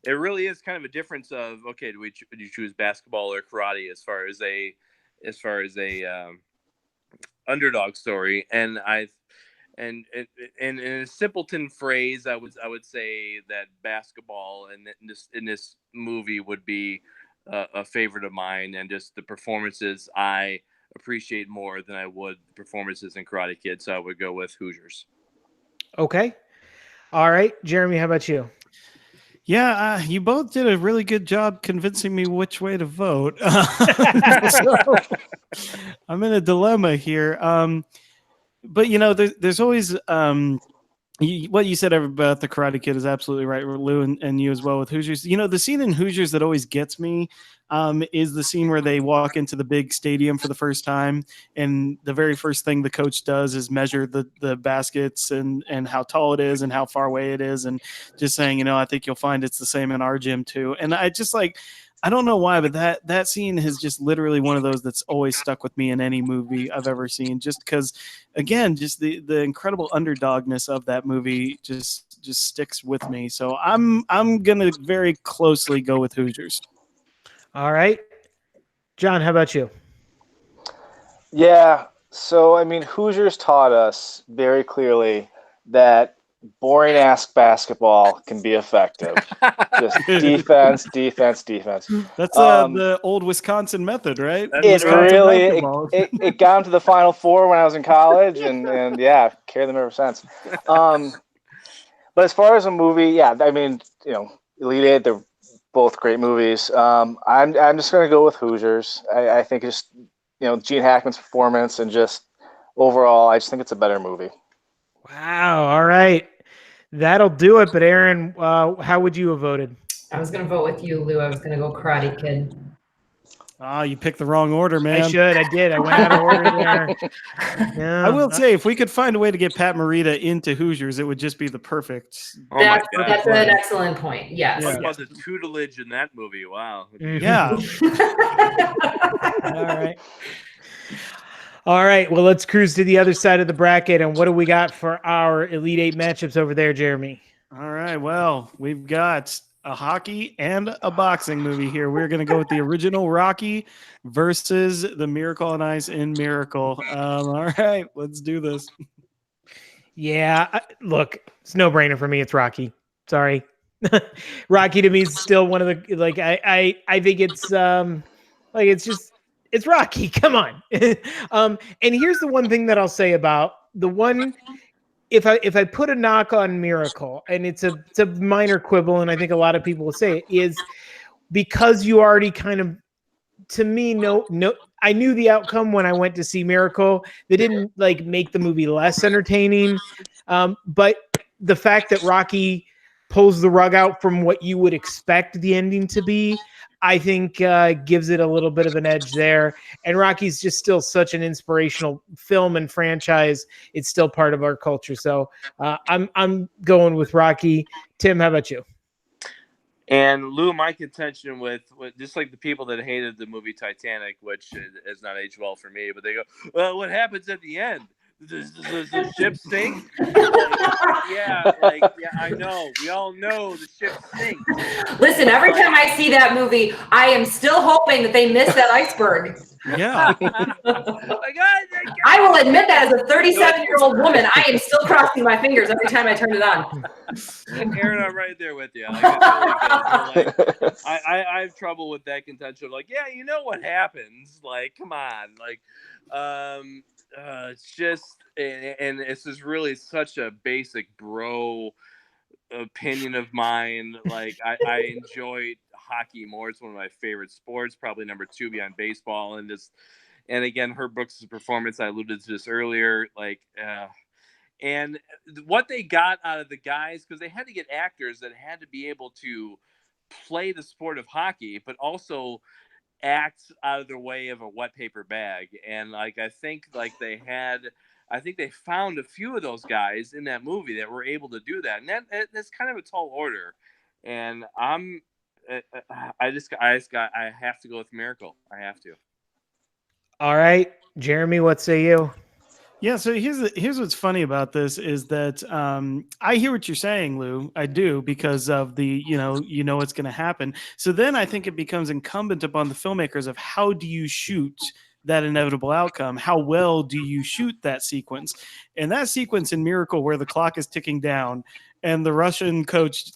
it really is kind of a difference of, okay, do you choose basketball or karate as far as a underdog story? And in a simpleton phrase, I would say that basketball in this movie would be a favorite of mine, and just the performances I appreciate more than I would the performances in Karate Kid. So I would go with Hoosiers. Okay. All right. Jeremy, how about you? Yeah, you both did a really good job convincing me which way to vote. So, I'm in a dilemma here. But there's always what you said about the Karate Kid is absolutely right, Lou, and you as well with Hoosiers. The scene in Hoosiers that always gets me is the scene where they walk into the big stadium for the first time, and the very first thing the coach does is measure the baskets and how tall it is and how far away it is, and just saying, I think you'll find it's the same in our gym too. And I just I don't know why, but that scene is just literally one of those that's always stuck with me in any movie I've ever seen, just because, again, just the incredible underdogness of that movie just sticks with me. So I'm gonna very closely go with Hoosiers. All right. John, how about you? Yeah. So, I mean, Hoosiers taught us very clearly that boring ass basketball can be effective. Just defense. That's the old Wisconsin method, right? It got into the Final Four when I was in college, and yeah, carried them ever since. But as far as a movie, yeah, I mean, Elite Eight, they're both great movies. I'm just gonna go with Hoosiers. I think just Gene Hackman's performance and just overall, I just think it's a better movie. Wow. All right. That'll do it. But Aaron, how would you have voted? I was going to vote with you, Lou. I was going to go Karate Kid. Oh, you picked the wrong order, man. I did. I went out of order there. Yeah. I will say, if we could find a way to get Pat Morita into Hoosiers, it would just be the perfect. That's an excellent point. Yes. What about the tutelage in that movie? Wow. Yeah. All right. Well, let's cruise to the other side of the bracket. And what do we got for our Elite Eight matchups over there, Jeremy? All right. Well, we've got a hockey and a boxing movie here. We're going to go with the original Rocky versus the Miracle on Ice in Miracle. All right. Let's do this. Yeah. Look, it's no brainer for me. It's Rocky. Sorry. Rocky to me is still one of the like I think it's like it's Rocky. Come on. And here's the one thing that I'll say about the one. If I put a knock on Miracle, and it's a minor quibble, and I think a lot of people will say it, is because you already kind of, to me, no, I knew the outcome when I went to see Miracle. They didn't like make the movie less entertaining, but the fact that Rocky pulls the rug out from what you would expect the ending to be, I think gives it a little bit of an edge there. And Rocky's just still such an inspirational film and franchise. It's still part of our culture. So I'm going with Rocky. Tim, how about you? And Lou, my contention with just like the people that hated the movie Titanic, which has not aged well for me, but they go, well, what happens at the end? Does the ship sink? Yeah, I know. We all know the ship sinks. Listen, every time I see that movie, I am still hoping that they miss that iceberg. Yeah. I will admit that as a 37-year-old woman, I am still crossing my fingers every time I turn it on. Aaron, I'm right there with you. I have trouble with that contention. Like, yeah, you know what happens. Like, come on. Like, it's just, and this is really such a basic bro opinion of mine. Like, I enjoy hockey more. It's one of my favorite sports, probably number 2 behind baseball. And again, Herb Brooks' performance, I alluded to this earlier, and what they got out of the guys, because they had to get actors that had to be able to play the sport of hockey, but also act out of their way of a wet paper bag. And I think they found a few of those guys in that movie that were able to do that. And that's kind of a tall order. And I have to go with Miracle. I have to. All right, Jeremy, what say you? Yeah, so here's what's funny about this is that I hear what you're saying, Lou. I do, because of the you know what's going to happen. So then I think it becomes incumbent upon the filmmakers of how do you shoot that inevitable outcome? How well do you shoot that sequence? And that sequence in Miracle, where the clock is ticking down and the Russian coach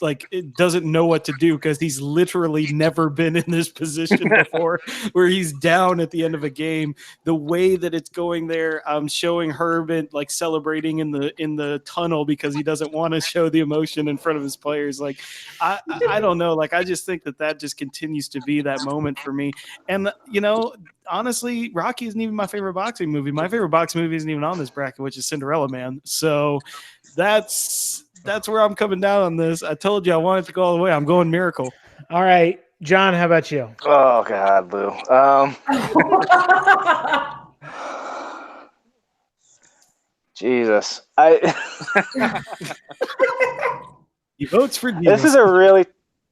doesn't know what to do because he's literally never been in this position before, where he's down at the end of a game. The way that it's going there, showing Herb celebrating in the tunnel because he doesn't want to show the emotion in front of his players. Like, I don't know. Like, I just think that just continues to be that moment for me. And honestly, Rocky isn't even my favorite boxing movie. My favorite boxing movie isn't even on this bracket, which is Cinderella Man. So that's where I'm coming down on this. I told you I wanted to go all the way. I'm going Miracle. All right, John, how about you? Oh God, Lou. Jesus, He votes for Jesus.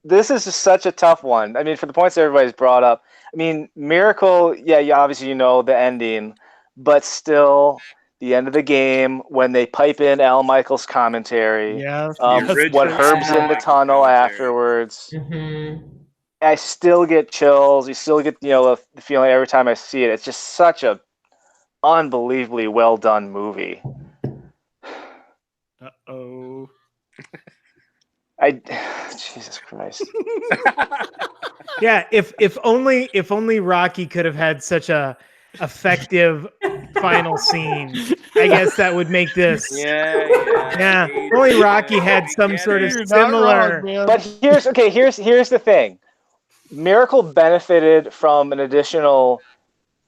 This is just such a tough one. I mean, for the points that everybody's brought up. I mean, Miracle. Yeah, obviously the ending, but still. The end of the game when they pipe in Al Michaels' commentary. Yeah. When Herb's in the tunnel afterwards. Mm-hmm. I still get chills. You still get the feeling every time I see it. It's just such a unbelievably well done movie. Uh-oh. Jesus Christ. Yeah, if only Rocky could have had such a effective final scene. I guess that would make this. Yeah. Only Rocky had some sort of similar. But here's the thing. Miracle benefited from an additional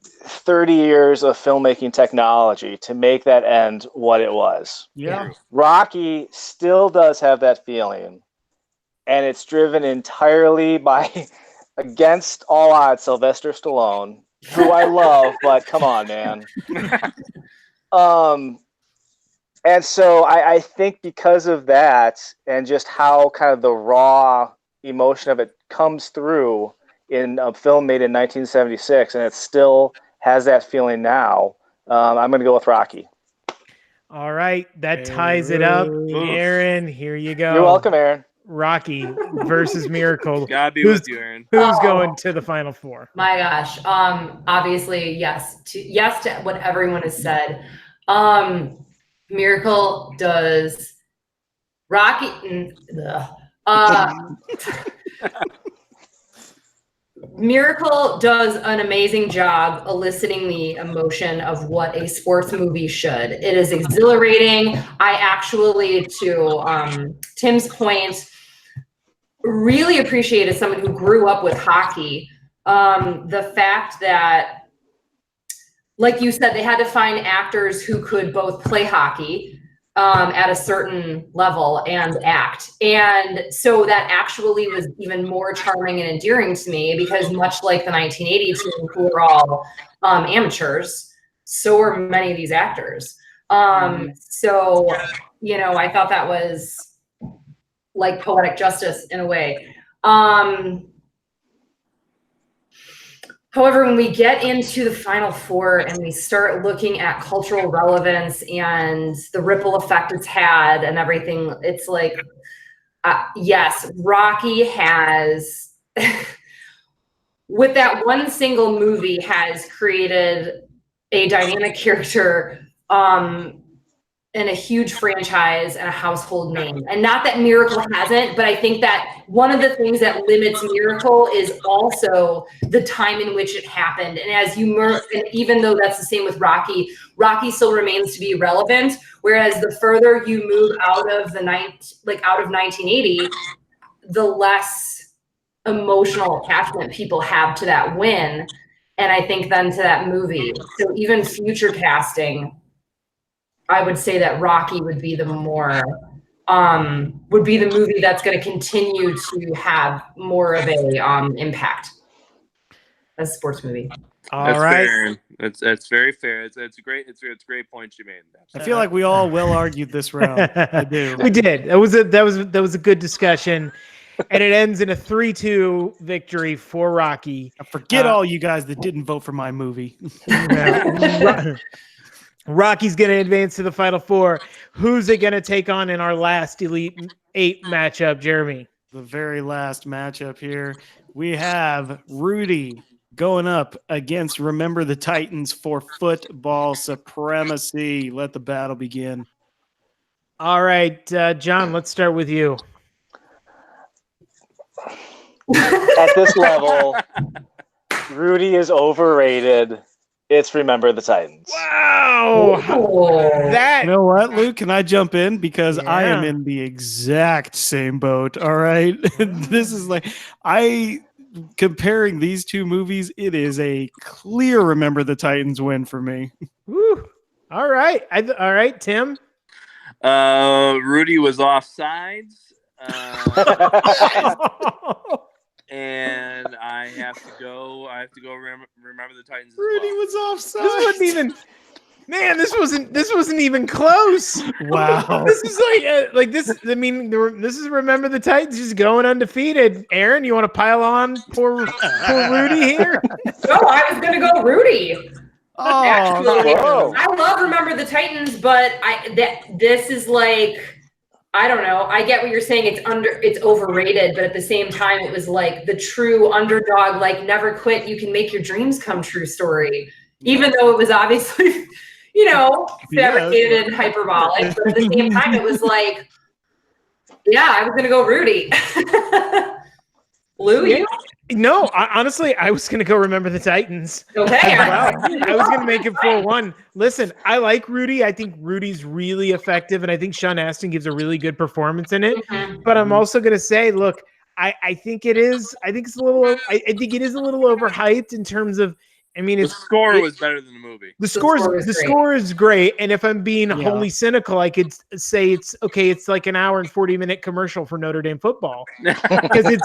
30 years of filmmaking technology to make that end what it was. Yeah. Rocky still does have that feeling, and it's driven entirely by, against all odds, Sylvester Stallone, who I love, but come on, man. And so I think because of that, and just how kind of the raw emotion of it comes through in a film made in 1976, and it still has that feeling now, I'm going to go with Rocky. All right, that ties it up. Aaron, here you go. You're welcome, Aaron. Rocky versus Miracle. Gotta be with you, Aaron. Who's going to the final four? My gosh. Obviously, yes to what everyone has said. Miracle does. Rocky Miracle does an amazing job eliciting the emotion of what a sports movie should. It is exhilarating. I actually, to Tim's point, really appreciate, as someone who grew up with hockey, the fact that, like you said, they had to find actors who could both play hockey at a certain level and act. And so that actually was even more charming and endearing to me, because much like the 1980 team, who were all amateurs, so were many of these actors. So, you know, I thought that was like poetic justice in a way. However, when we get into the Final Four and we start looking at cultural relevance and the ripple effect it's had and everything, it's like, yes, Rocky has, with that one single movie, has created a dynamic character and a huge franchise and a household name. And not that Miracle hasn't, but I think that one of the things that limits Miracle is also the time in which it happened. And as you and even though that's the same with Rocky, Rocky still remains to be relevant. Whereas the further you move out of out of 1980, the less emotional attachment people have to that win. And I think then to that movie. So even future casting, I would say that Rocky would be the more, would be the movie that's going to continue to have more of a impact as a sports movie. That's fair. That's very fair. It's a great point you made. I feel like we all well argued this round. I do. We did. That was a good discussion, and it ends in a 3-2 victory for Rocky. Forget all you guys that didn't vote for my movie. Rocky's going to advance to the Final Four. Who's it going to take on in our last Elite 8 matchup, Jeremy? The very last matchup here, we have Rudy going up against Remember the Titans for football supremacy. Let the battle begin. All right, John, let's start with you. At this level, Rudy is overrated. It's Remember the Titans. Wow. You know what, Luke? Can I jump in? Because I am in the exact same boat. All right. This is like, comparing these two movies, it is a clear Remember the Titans win for me. Woo. All right. All right, Tim. Rudy was offsides. And I have to go remember the Titans. Rudy was offside. This wasn't even. Man, this wasn't even close. Wow. This is like this. I mean, this is Remember the Titans just going undefeated. Aaron, you want to pile on poor Rudy here? No, I was gonna go Rudy. Oh, actually, whoa. I love Remember the Titans, but this is like, I don't know. I get what you're saying. It's overrated, but at the same time, it was like the true underdog, like never quit, you can make your dreams come true story. Even though it was obviously, fabricated and hyperbolic, but at the same time, it was like, yeah, I was gonna go Rudy. Lou, you? No, honestly, I was going to go Remember the Titans. Okay. Wow. I was going to make it 4-1. Listen, I like Rudy. I think Rudy's really effective, and I think Sean Astin gives a really good performance in it. Mm-hmm. But I'm also going to say, look, I think it is. I think it's a little. I think it is a little overhyped in terms of. I mean, the score was better than the movie. The score is great, and if I'm being wholly cynical, I could say it's okay. It's like an hour and 40-minute commercial for Notre Dame football because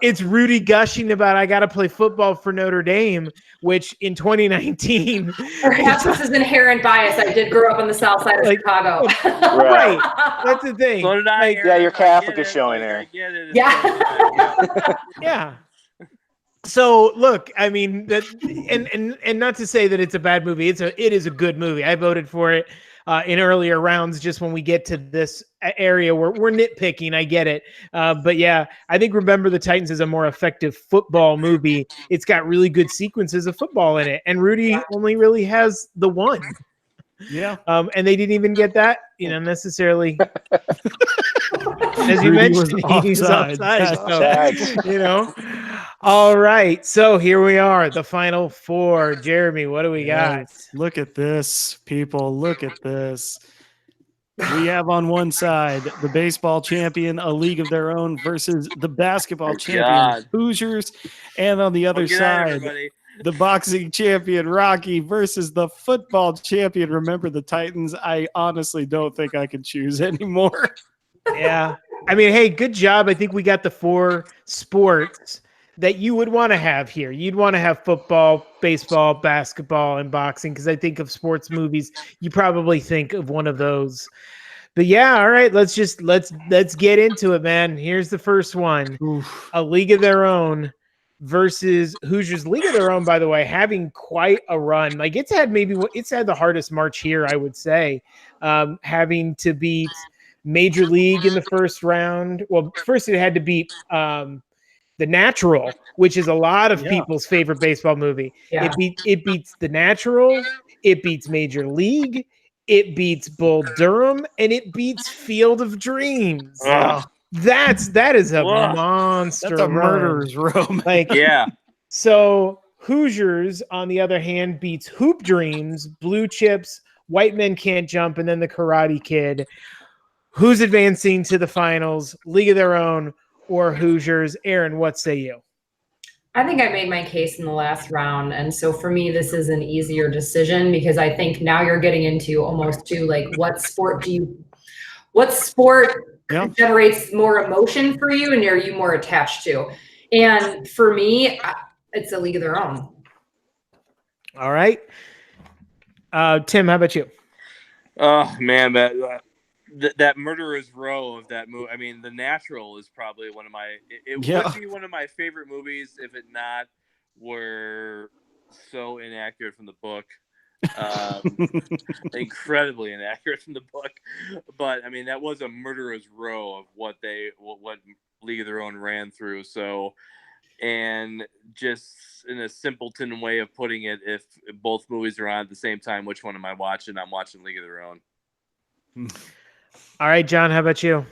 it's Rudy gushing about I got to play football for Notre Dame, which in 2019. Perhaps this is inherent bias. I did grow up on the south side of Chicago. Right, that's the thing. So did I. Yeah, your Catholic is showing there. Yeah. So look, I mean that, and not to say that it's a bad movie. It is a good movie. I voted for it in earlier rounds. Just when we get to this area where we're nitpicking, I get it. But yeah, I think Remember the Titans is a more effective football movie. It's got really good sequences of football in it, and Rudy only really has the one. Yeah. And they didn't even get that, necessarily. As you Rudy was mentioned, he's offside. offside. Offside. So, you know. All right. So here we are, the final four. Jeremy, what do we got? Yes. Look at this, people. Look at this. We have on one side the baseball champion, A League of Their Own, versus the basketball Oh, champion, God. Hoosiers. And on the other Good night, side, everybody. the boxing champion, Rocky, versus the football champion. Remember the Titans? I honestly don't think I can choose anymore. Yeah. I mean, hey, good job. I think we got the four sports that you would want to have here. You'd want to have football, baseball, basketball, and boxing, because I think of sports movies, you probably think of one of those. But yeah, all right, let's get into it, man. Here's the first one. Oof. A League of Their Own versus Hoosiers. League of Their Own, by the way, having quite a run. Like it's had the hardest march here, I would say, having to beat Major League in the first round. Well, first it had to beat The Natural, which is a lot of people's favorite baseball movie. Yeah. It beats The Natural, it beats Major League, it beats Bull Durham, and it beats Field of Dreams. Ugh. That is a Ugh. monster. That's a run. murderer's row. Like, Yeah. so Hoosiers, on the other hand, beats Hoop Dreams, Blue Chips, White Men Can't Jump, and then The Karate Kid. Who's advancing to the finals? League of Their Own or Hoosiers? Aaron, what say you? I think I made my case in the last round. And so for me, this is an easier decision because I think now you're getting into almost to like what sport generates more emotion for you and are you more attached to? And for me, it's A League of Their Own. All right. Tim, how about you? Oh, man, that murderer's row of that movie. I mean, The Natural is probably one of my. It would be one of my favorite movies if it not were so inaccurate from the book. Incredibly inaccurate from the book. But I mean, that was a murderer's row of what League of Their Own ran through. So, and just in a simpleton way of putting it, if both movies are on at the same time, which one am I watching? I'm watching League of Their Own. All right, John, how about you?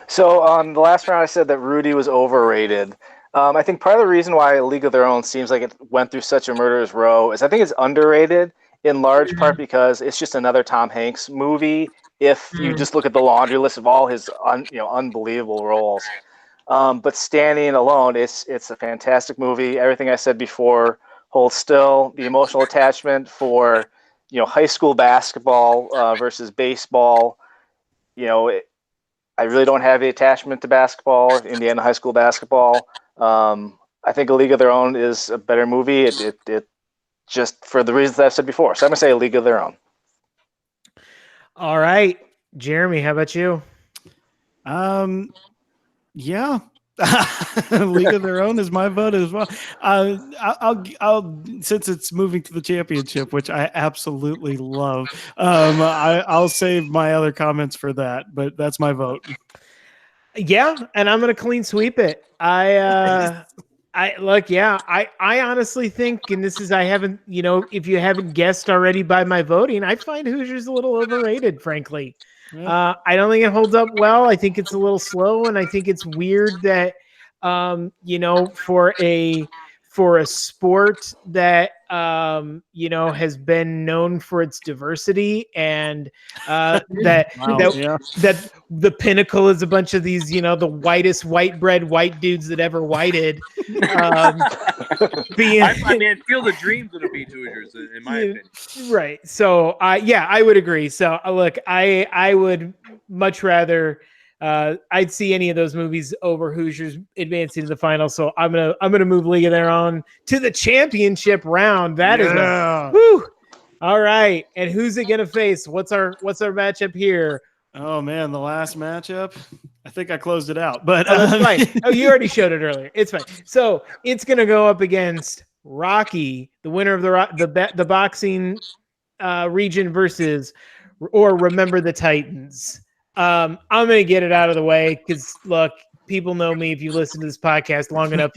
So on the last round, I said that Rudy was overrated. I think part of the reason why League of Their Own seems like it went through such a murderer's row is I think it's underrated in large part because it's just another Tom Hanks movie. If you just look at the laundry list of all his unbelievable roles, but standing alone, it's a fantastic movie. Everything I said before holds still. The emotional attachment for high school basketball versus baseball. I really don't have the attachment to basketball, Indiana high school basketball. I think A League of Their Own is a better movie. It just for the reasons that I've said before. So I'm going to say A League of Their Own. All right. Jeremy, how about you? Yeah. League of Their Own is my vote as well. I'll since it's moving to the championship, which I absolutely love. I'll save my other comments for that, but that's my vote. Yeah, and I'm gonna clean sweep it. I honestly think, and this is if you haven't guessed already by my voting, I find Hoosiers a little overrated, frankly. Yeah. I don't think it holds up well. I think it's a little slow, and I think it's weird that for a sport that has been known for its diversity and that the pinnacle is a bunch of these the whitest white bread white dudes that ever whited. Field of Dreams would have beat Hoosiers in my opinion. Right. So I would agree. So look, I would much rather I'd see any of those movies over Hoosiers advancing to the final. So I'm gonna move League of Their Own to the championship round. That is woo. All right. And who's it gonna face? What's our matchup here? Oh man, the last matchup. I think I closed it out, but that's fine. Oh, you already showed it earlier. It's fine. So it's gonna go up against Rocky, the winner of the boxing region versus Remember the Titans. I'm going to get it out of the way because, look, people know me. If you listen to this podcast long enough,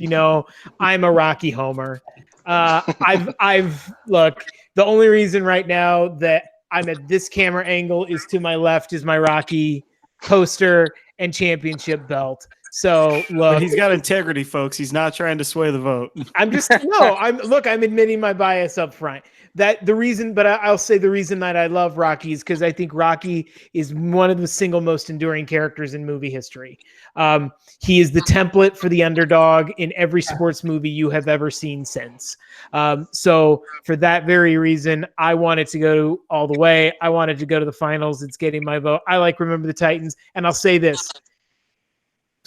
I'm a Rocky homer. Look, the only reason right now that I'm at this camera angle is to my left is my Rocky poster, and championship belt. So But look, he's got integrity, folks. He's not trying to sway the vote. I'm admitting my bias up front. I'll say the reason that I love Rocky is because I think Rocky is one of the single most enduring characters in movie history. He is the template for the underdog in every sports movie you have ever seen since. So for that very reason, I wanted to go all the way. I wanted to go to the finals. It's getting my vote. I like Remember the Titans. And I'll say this.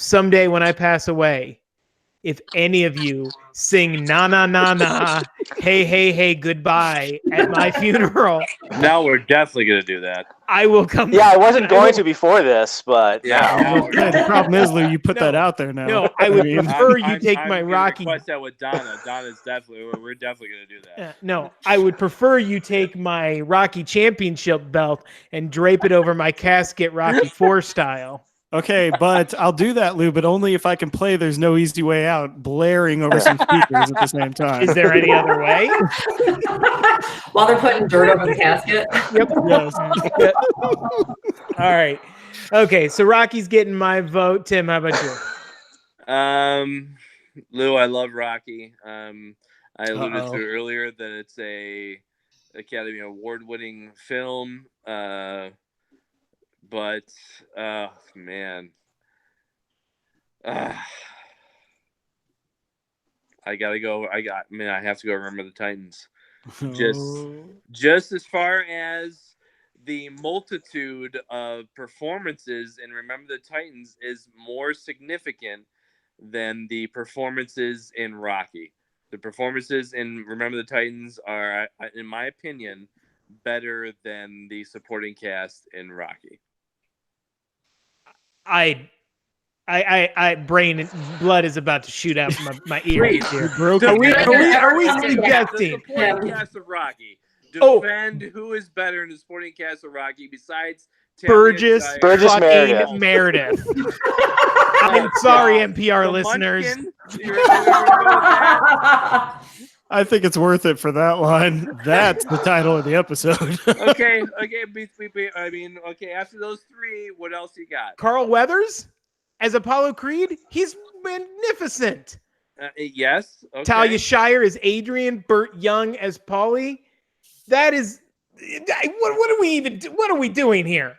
Someday when I pass away, if any of you sing na na na na, hey hey hey goodbye at my funeral, Now we're definitely gonna do that. I will come. Yeah, I wasn't going to before this, but Yeah. Yeah, the problem is, Lou, you put that out there now. No, I would mean, prefer you take I'm my gonna Rocky. request that with Donna. Donna's definitely. We're definitely gonna do that. No, I would prefer you take my Rocky championship belt and drape it over my casket, Rocky IV style. Okay, but I'll do that, Lou, but only if I can play There's No Easy Way Out blaring over some speakers at the same time. Is there any other way? While they're putting dirt over the casket. Yep. Yes. Yep. All right. Okay, so Rocky's getting my vote. Tim, how about you? Lou, I love Rocky. I alluded Uh-oh. to earlier that it's a Academy Award-winning film. But man, I gotta go. I have to go. Remember the Titans. Just as far as the multitude of performances in Remember the Titans is more significant than the performances in Rocky. The performances in Remember the Titans are, in my opinion, better than the supporting cast in Rocky. Brain and blood is about to shoot out from my ears here. Broke Are we The suggesting? supporting cast of Rocky. Oh. Defend who is better in the supporting cast of Rocky besides Burgess Burgess fucking Meredith. I'm sorry, NPR The listeners. Munchkin? You're gonna go with that? I think it's worth it for that line. That's the title of the episode. Okay. I mean, okay. After those three, what else you got? Carl Weathers as Apollo Creed. He's magnificent. Yes. Okay. Talia Shire as Adrian. Burt Young as Paulie. That is. What are we even? What are we doing here?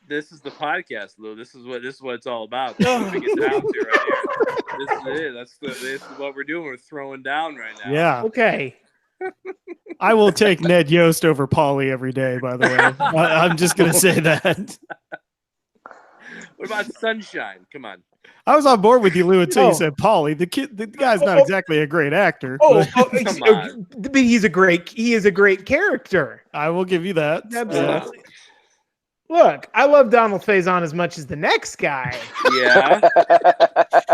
This is the podcast, Lou. This is what it's all about. This is what we get down to right here. This is it. This is what we're doing. We're throwing down right now. Yeah. Okay. I will take Ned Yost over Paulie every day, by the way. I'm just going to say that. What about Sunshine? Come on. I was on board with you, Lou, until Oh. you said Paulie. The guy's not exactly a great actor. Oh, but Come on. but he is a great character. I will give you that. Absolutely. Look, I love Donald Faison as much as the next guy. Yeah.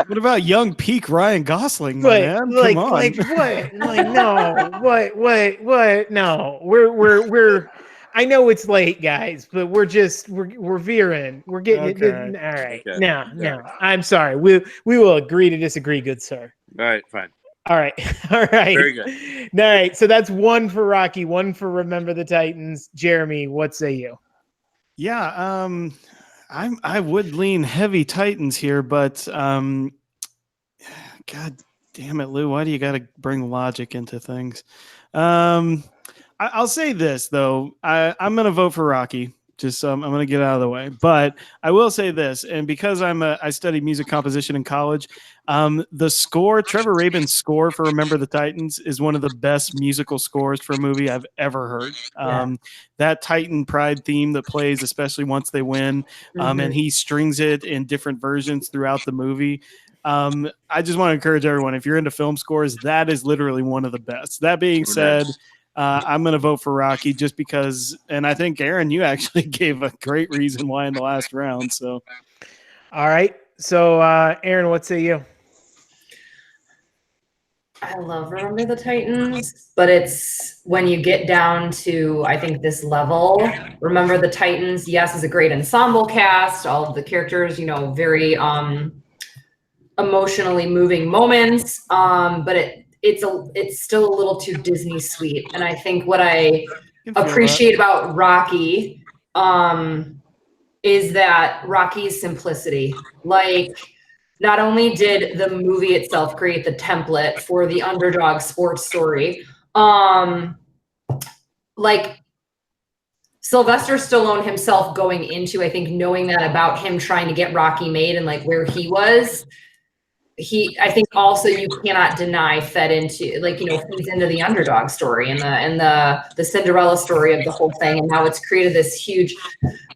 What about young peak Ryan Gosling, my man? Come on. Like what? Like no, what? No, we're. I know it's late, guys, but we're veering. We're getting it. Okay. All right. Okay. No. I'm sorry. We will agree to disagree, good sir. All right. Fine. All right. All right. Very good. All right. So that's one for Rocky, one for Remember the Titans. Jeremy, what say you? Yeah, I would lean heavy Titans here, but God damn it, Lou, why do you got to bring logic into things? I'll say this though, I'm going to vote for Rocky. Just I'm going to get out of the way, but I will say this, and because I studied music composition in college, the score, Trevor Rabin's score for Remember the Titans, is one of the best musical scores for a movie I've ever heard. That Titan Pride theme that plays, especially once they win, and he strings it in different versions throughout the movie. I just want to encourage everyone, if you're into film scores, that is literally one of the best. That being said, I'm going to vote for Rocky just because, and I think Aaron, you actually gave a great reason why in the last round. So, all right. So, Aaron, what say you? I love Remember the Titans, but it's when you get down to, I think, this level, Remember the Titans, yes, is a great ensemble cast. All of the characters, very emotionally moving moments, but it's still a little too Disney sweet. And I think what I appreciate about Rocky is that Rocky's simplicity. Like, not only did the movie itself create the template for the underdog sports story, like Sylvester Stallone himself going into, I think, knowing that about him trying to get Rocky made and like where he was, I think also you cannot deny fed into, like, you know, feeds into the underdog story and the Cinderella story of the whole thing, and how it's created this huge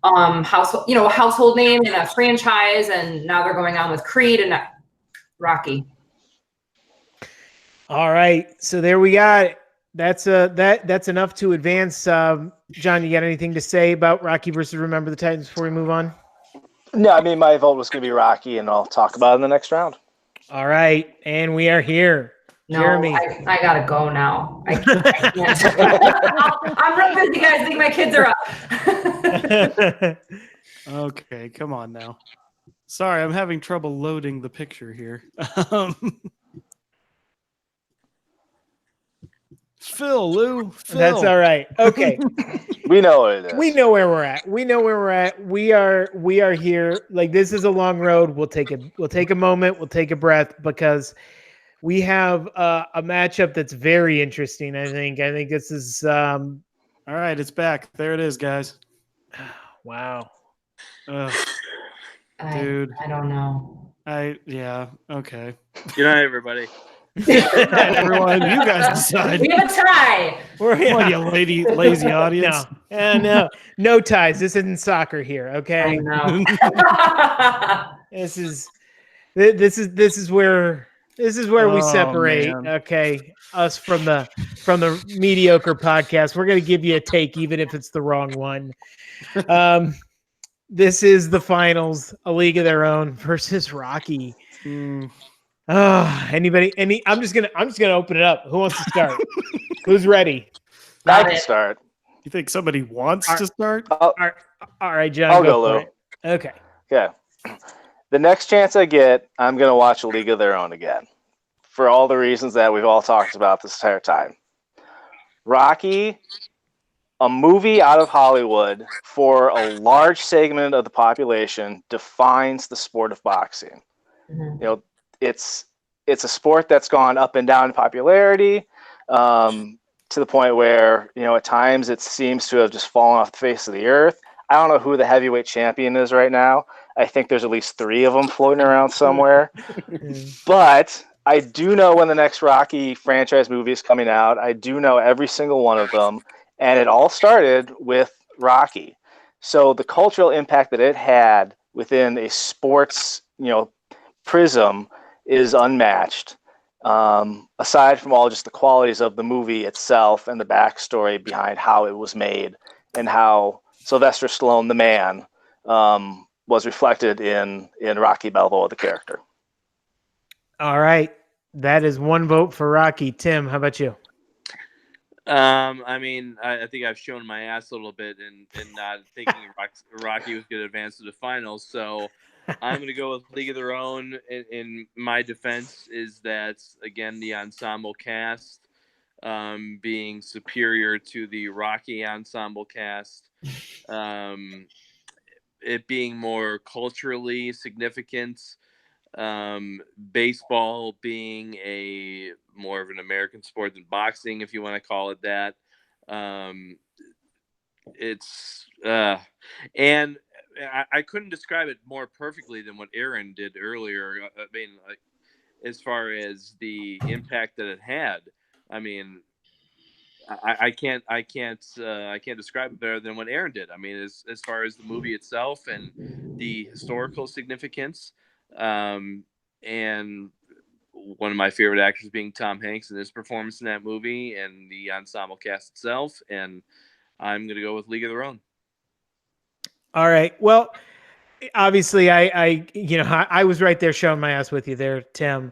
household name and a franchise, and now they're going on with Creed and Rocky. All right, so there we got it. That's enough to advance. John, you got anything to say about Rocky versus Remember the Titans before we move on? No, I mean, my vote was going to be Rocky, and I'll talk about it in the next round. All right, and we are here. No, Jeremy. I gotta go now. I can't. I'm really busy, guys. I think my kids are up. Okay, come on now. Sorry, I'm having trouble loading the picture here. Phil, Lou. Phil. That's all right. Okay. We know what it is. We know where we're at. We are here. Like, this is a long road. We'll take a moment. We'll take a breath, because we have a matchup that's very interesting. I think this is all right. It's back. There it is, guys. wow. Dude. I don't know. Yeah. Okay. Good night, everybody. Everyone, you guys decide. We have a tie. Come on, you lazy audience. No ties. This isn't soccer here. I Okay. know. This is where we Oh, separate. man. Okay, us from the mediocre podcast. We're gonna give you a take, even if it's the wrong one. This is the finals, A League of Their Own versus Rocky. Mm. I'm just gonna open it up. Who wants to start? Who's ready? I can start. You think somebody wants to start? All right, John. I'll go, for Lou. it. Okay. Okay. The next chance I get, I'm going to watch A League of Their Own again, for all the reasons that we've all talked about this entire time. Rocky, a movie out of Hollywood for a large segment of the population, defines the sport of boxing. Mhm. You know, it's a sport that's gone up and down in popularity, to the point where, you know, at times it seems to have just fallen off the face of the earth. I don't know who the heavyweight champion is right now. I think there's at least 3 of them floating around somewhere. But I do know when the next Rocky franchise movie is coming out. I do know every single one of them. And it all started with Rocky. So the cultural impact that it had within a sports, you know, prism is unmatched. Aside from all just the qualities of the movie itself and the backstory behind how it was made and how Sylvester Stallone, the man, was reflected in Rocky Balboa, the character. All right. That is 1 vote for Rocky. Tim, how about you? I mean, I think I've shown my ass a little bit in not thinking Rocky was going to advance to the finals. So I'm going to go with League of Their Own. In my defense is that, again, the ensemble cast being superior to the Rocky ensemble cast. It being more culturally significant. Baseball being a more of an American sport than boxing, if you want to call it that. And I couldn't describe it more perfectly than what Aaron did earlier. I mean, like, as far as the impact that it had, I mean, I can't describe it better than what Aaron did. I mean, as far as the movie itself and the historical significance, and one of my favorite actors being Tom Hanks and his performance in that movie and the ensemble cast itself. And I'm going to go with League of Their Own. All right. Well, obviously I was right there showing my ass with you there, Tim,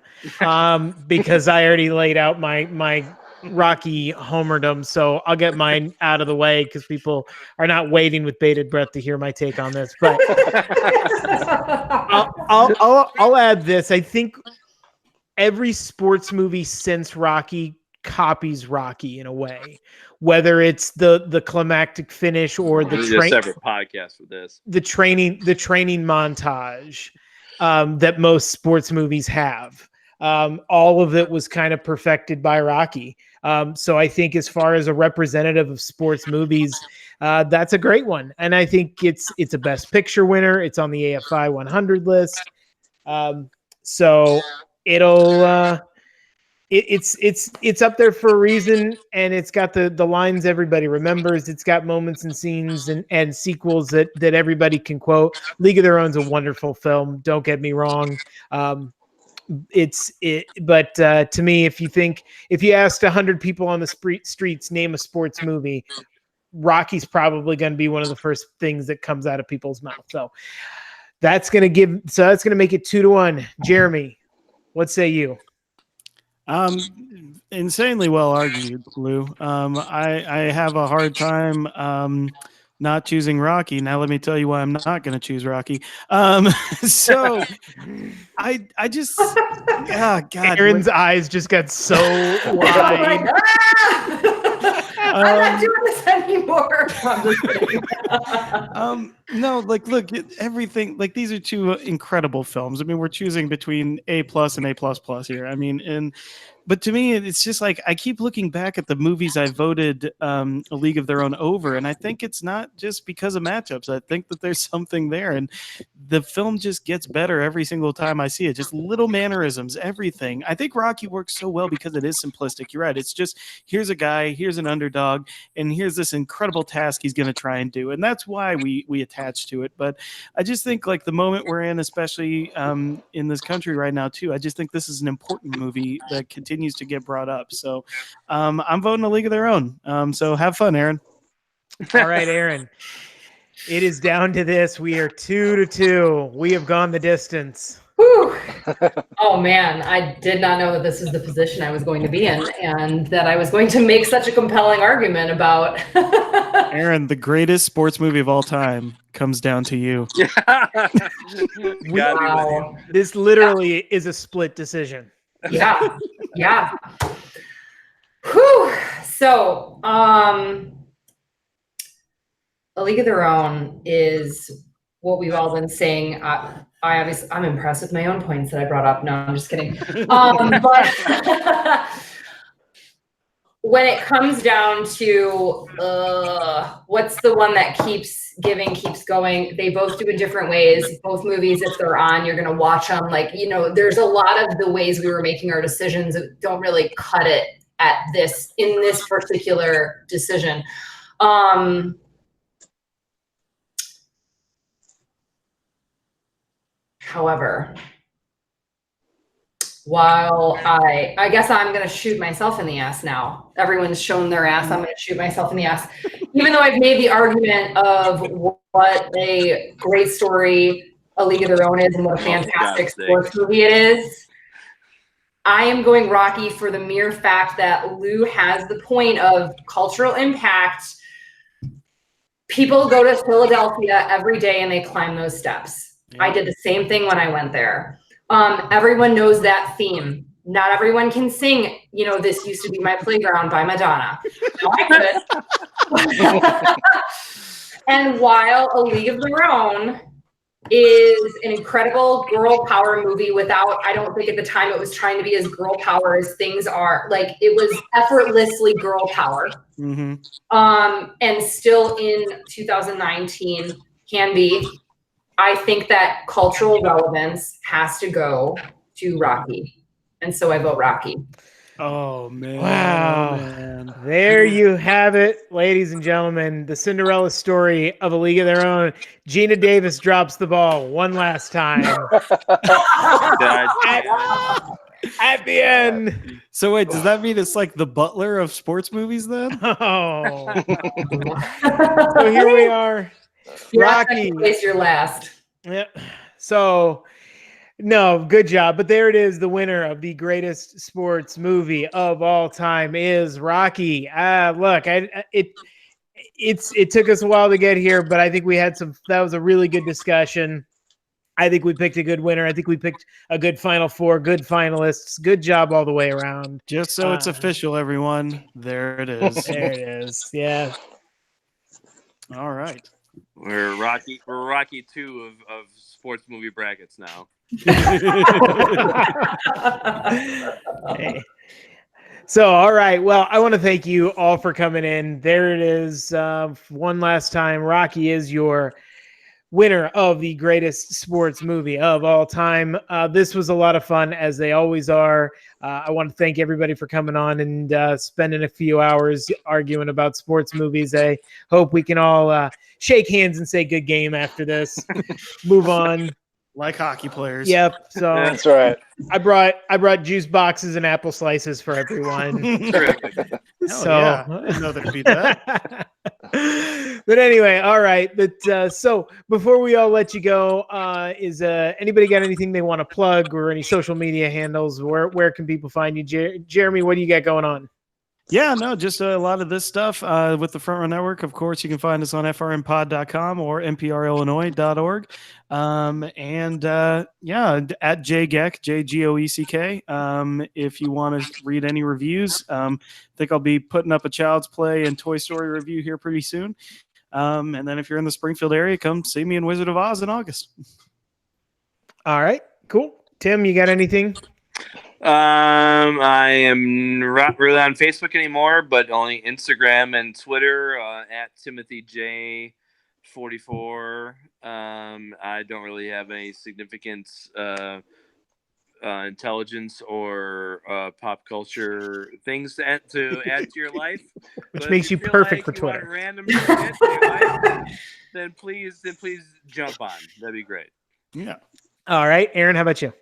because I already laid out my Rocky homerdom. So I'll get mine out of the way because people are not waiting with bated breath to hear my take on this. But I'll add this. I think every sports movie since Rocky copies Rocky in a way, whether it's the climactic finish or We need a separate podcast for this. the training montage that most sports movies have. All of it was kind of perfected by Rocky. So I think as far as a representative of sports movies, that's a great one. And I think it's a Best Picture winner. It's on the AFI 100 list. So it'll it's up there for a reason, and it's got the lines everybody remembers. It's got moments and scenes and sequels that everybody can quote. League of Their Own's a wonderful film. Don't get me wrong. But to me, if you asked 100 people on the streets, name a sports movie, Rocky's probably going to be one of the first things that comes out of people's mouth. So that's going to make it 2-1. Jeremy, what say you? Insanely well argued, Lou. I have a hard time not choosing Rocky. Now let me tell you why I'm not going to choose Rocky. So I just, God, Aaron's eyes just got so wide. I'm not doing this anymore. No, like, look, everything, like, these are two incredible films. I mean, we're choosing between A+ and A++ here. I mean, but to me, it's just like, I keep looking back at the movies I voted A League of Their Own over, and I think it's not just because of matchups. I think that there's something there, and the film just gets better every single time I see it. Just little mannerisms, everything. I think Rocky works so well because it is simplistic. You're right. It's just, here's a guy, here's an underdog, and here's this incredible task he's going to try and do, and that's why we attach to it. But I just think, like, the moment we're in, especially in this country right now too, I just think this is an important movie that continues to get brought up. So I'm voting A League of Their Own. So have fun, Aaron. All right, Aaron. It is down to this. We are 2-2. We have gone the distance. Whew. Oh man, I did not know that this is the position I was going to be in, and that I was going to make such a compelling argument about. Aaron, the greatest sports movie of all time comes down to you. Wow. This literally is a split decision. Yeah. Whew. So, A League of Their Own is what we've all been saying. I'm impressed with my own points that I brought up. No, I'm just kidding. But when it comes down to what's the one that keeps giving, keeps going, they both do it different ways. Both movies, if they're on, you're going to watch them. Like, there's a lot of the ways we were making our decisions that don't really cut it in this particular decision. However, while I guess I'm going to shoot myself in the ass now. Everyone's shown their ass. I'm going to shoot myself in the ass. Even though I've made the argument of what a great story A League of Their Own is and what a fantastic sports movie it is, I am going Rocky for the mere fact that Lou has the point of cultural impact. People go to Philadelphia every day and they climb those steps. I did the same thing when I went there. Everyone knows that theme. Not everyone can sing, This Used to Be My Playground by Madonna. No, I could. And while A League of Their Own is an incredible girl power movie I don't think at the time it was trying to be as girl power as things are. Like, it was effortlessly girl power. Mm-hmm. And still in 2019 can be. I think that cultural relevance has to go to Rocky. And so I vote Rocky. Oh, man. Wow. Oh, man. There you have it, ladies and gentlemen. The Cinderella story of A League of Their Own. Gina Davis drops the ball one last time. At the end. So wait, does that mean it's like the Butler of sports movies then? Oh. So here we are. Rocky. You're last. Yep. So, no, good job. But there it is. The winner of the greatest sports movie of all time is Rocky. Look, it took us a while to get here, but I think we had that was a really good discussion. I think we picked a good winner. I think we picked a good Final Four, good finalists. Good job all the way around. Just so it's official, everyone. There it is. There it is. Yeah. All right. We're Rocky 2 of sports movie brackets now. Hey. So, all right. Well, I want to thank you all for coming in. There it is. One last time. Rocky is your winner of the greatest sports movie of all time. This was a lot of fun, as they always are. I want to thank everybody for coming on and spending a few hours arguing about sports movies. I hope we can all shake hands and say good game after this. Move on. Like hockey players. Yep. So That's right. I brought juice boxes and apple slices for everyone. Terrific. Hell yeah. I didn't know there'd be that. But anyway, all right. But so before we all let you go, is anybody got anything they want to plug or any social media handles? Where can people find you? Jeremy, what do you got going on? Yeah, no, just a lot of this stuff with the Front Row Network. Of course, you can find us on frnpod.com or nprillinois.org. At JGECK, JGOECK. If you want to read any reviews, I think I'll be putting up a Child's Play and Toy Story review here pretty soon. And then if you're in the Springfield area, come see me in Wizard of Oz in August. All right, cool. Tim, you got anything? I am not really on Facebook anymore, but only Instagram and Twitter at TimothyJ44. I don't really have any significant intelligence or pop culture things to add to your life. Which But makes if you feel perfect like for you want Twitter. random shit in your life, then please jump on. That'd be great. Yeah. All right, Aaron, how about you?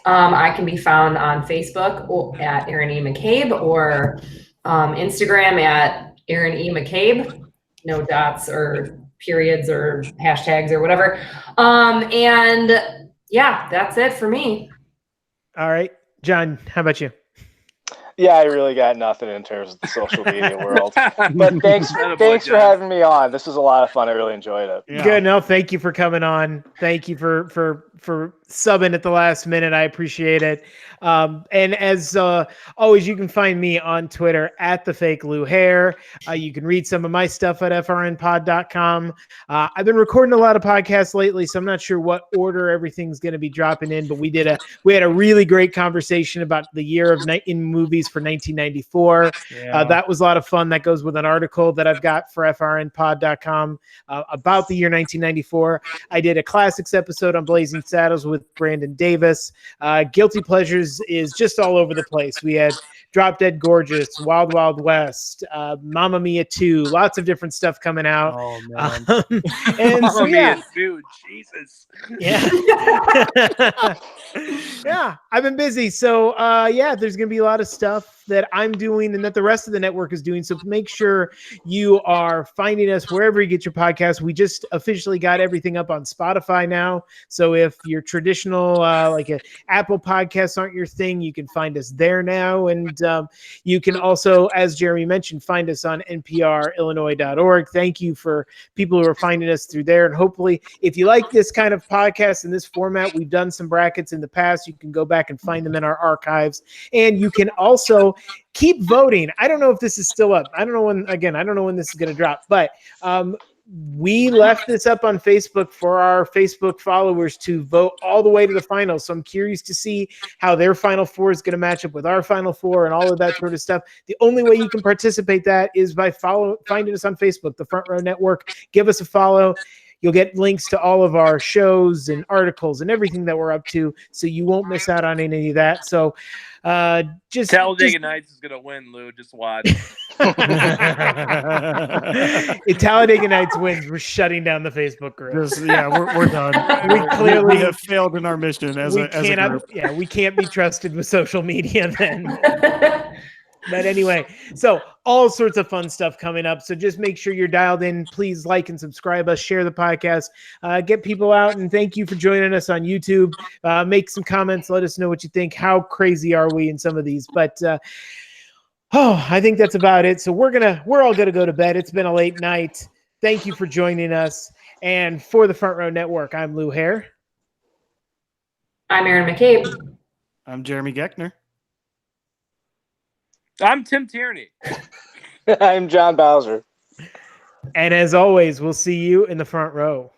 I can be found on Facebook at Aaron E. McCabe or Instagram at Aaron E. McCabe. No dots or periods or hashtags or whatever. And yeah, that's it for me. All right, John, how about you? Yeah, I really got nothing in terms of the social media world. But thanks Attaboy, for John. having me on. This was a lot of fun. I really enjoyed it. Yeah. Good. No, thank you for coming on. Thank you for subbing at the last minute. I appreciate it. And as always, you can find me on Twitter at @TheFakeLouHair. You can read some of my stuff at frnpod.com. I've been recording a lot of podcasts lately, so I'm not sure what order everything's going to be dropping in. But we had a really great conversation about the year of in movies for 1994. That was a lot of fun. That goes with an article that I've got for frnpod.com about the year 1994. I did a classics episode on Blazing Saddles with Brandon Davis. Guilty Pleasures is just all over the place. We had Drop Dead Gorgeous, Wild Wild West, Mamma Mia 2, lots of different stuff coming out. Oh, man. And so, Mamma yeah. Mia, dude, Jesus. Yeah. Yeah, I've been busy. So there's gonna be a lot of stuff that I'm doing and that the rest of the network is doing. So make sure you are finding us wherever you get your podcasts. We just officially got everything up on Spotify now. So if your traditional Apple podcasts aren't your thing, you can find us there now. And you can also, as Jeremy mentioned, find us on nprillinois.org. Thank you for people who are finding us through there. And hopefully, if you like this kind of podcast in this format, we've done some brackets in the past. You can go back and find them in our archives. And you can also keep voting. I don't know if this is still up. I don't know when this is going to drop, but we left this up on Facebook for our Facebook followers to vote all the way to the final. So I'm curious to see how their Final Four is going to match up with our Final Four and all of that sort of stuff. The only way you can participate that is by finding us on Facebook, the Front Row Network. Give us a follow. You'll get links to all of our shows and articles and everything that we're up to, so you won't miss out on any of that. So Talladega Nights is gonna win, Lou. Just watch. If Talladega Nights wins, we're shutting down the Facebook group. We're done. We clearly have failed in our mission as a group. Yeah, we can't be trusted with social media then. But anyway, so all sorts of fun stuff coming up. So just make sure you're dialed in. Please like and subscribe us, share the podcast, get people out. And thank you for joining us on YouTube. Make some comments. Let us know what you think. How crazy are we in some of these? But I think that's about it. So we're all going to go to bed. It's been a late night. Thank you for joining us. And for the Front Row Network, I'm Lou Hare. I'm Erin McCabe. I'm Jeremy Geckner. I'm Tim Tierney. I'm John Bowser. And as always, we'll see you in the front row.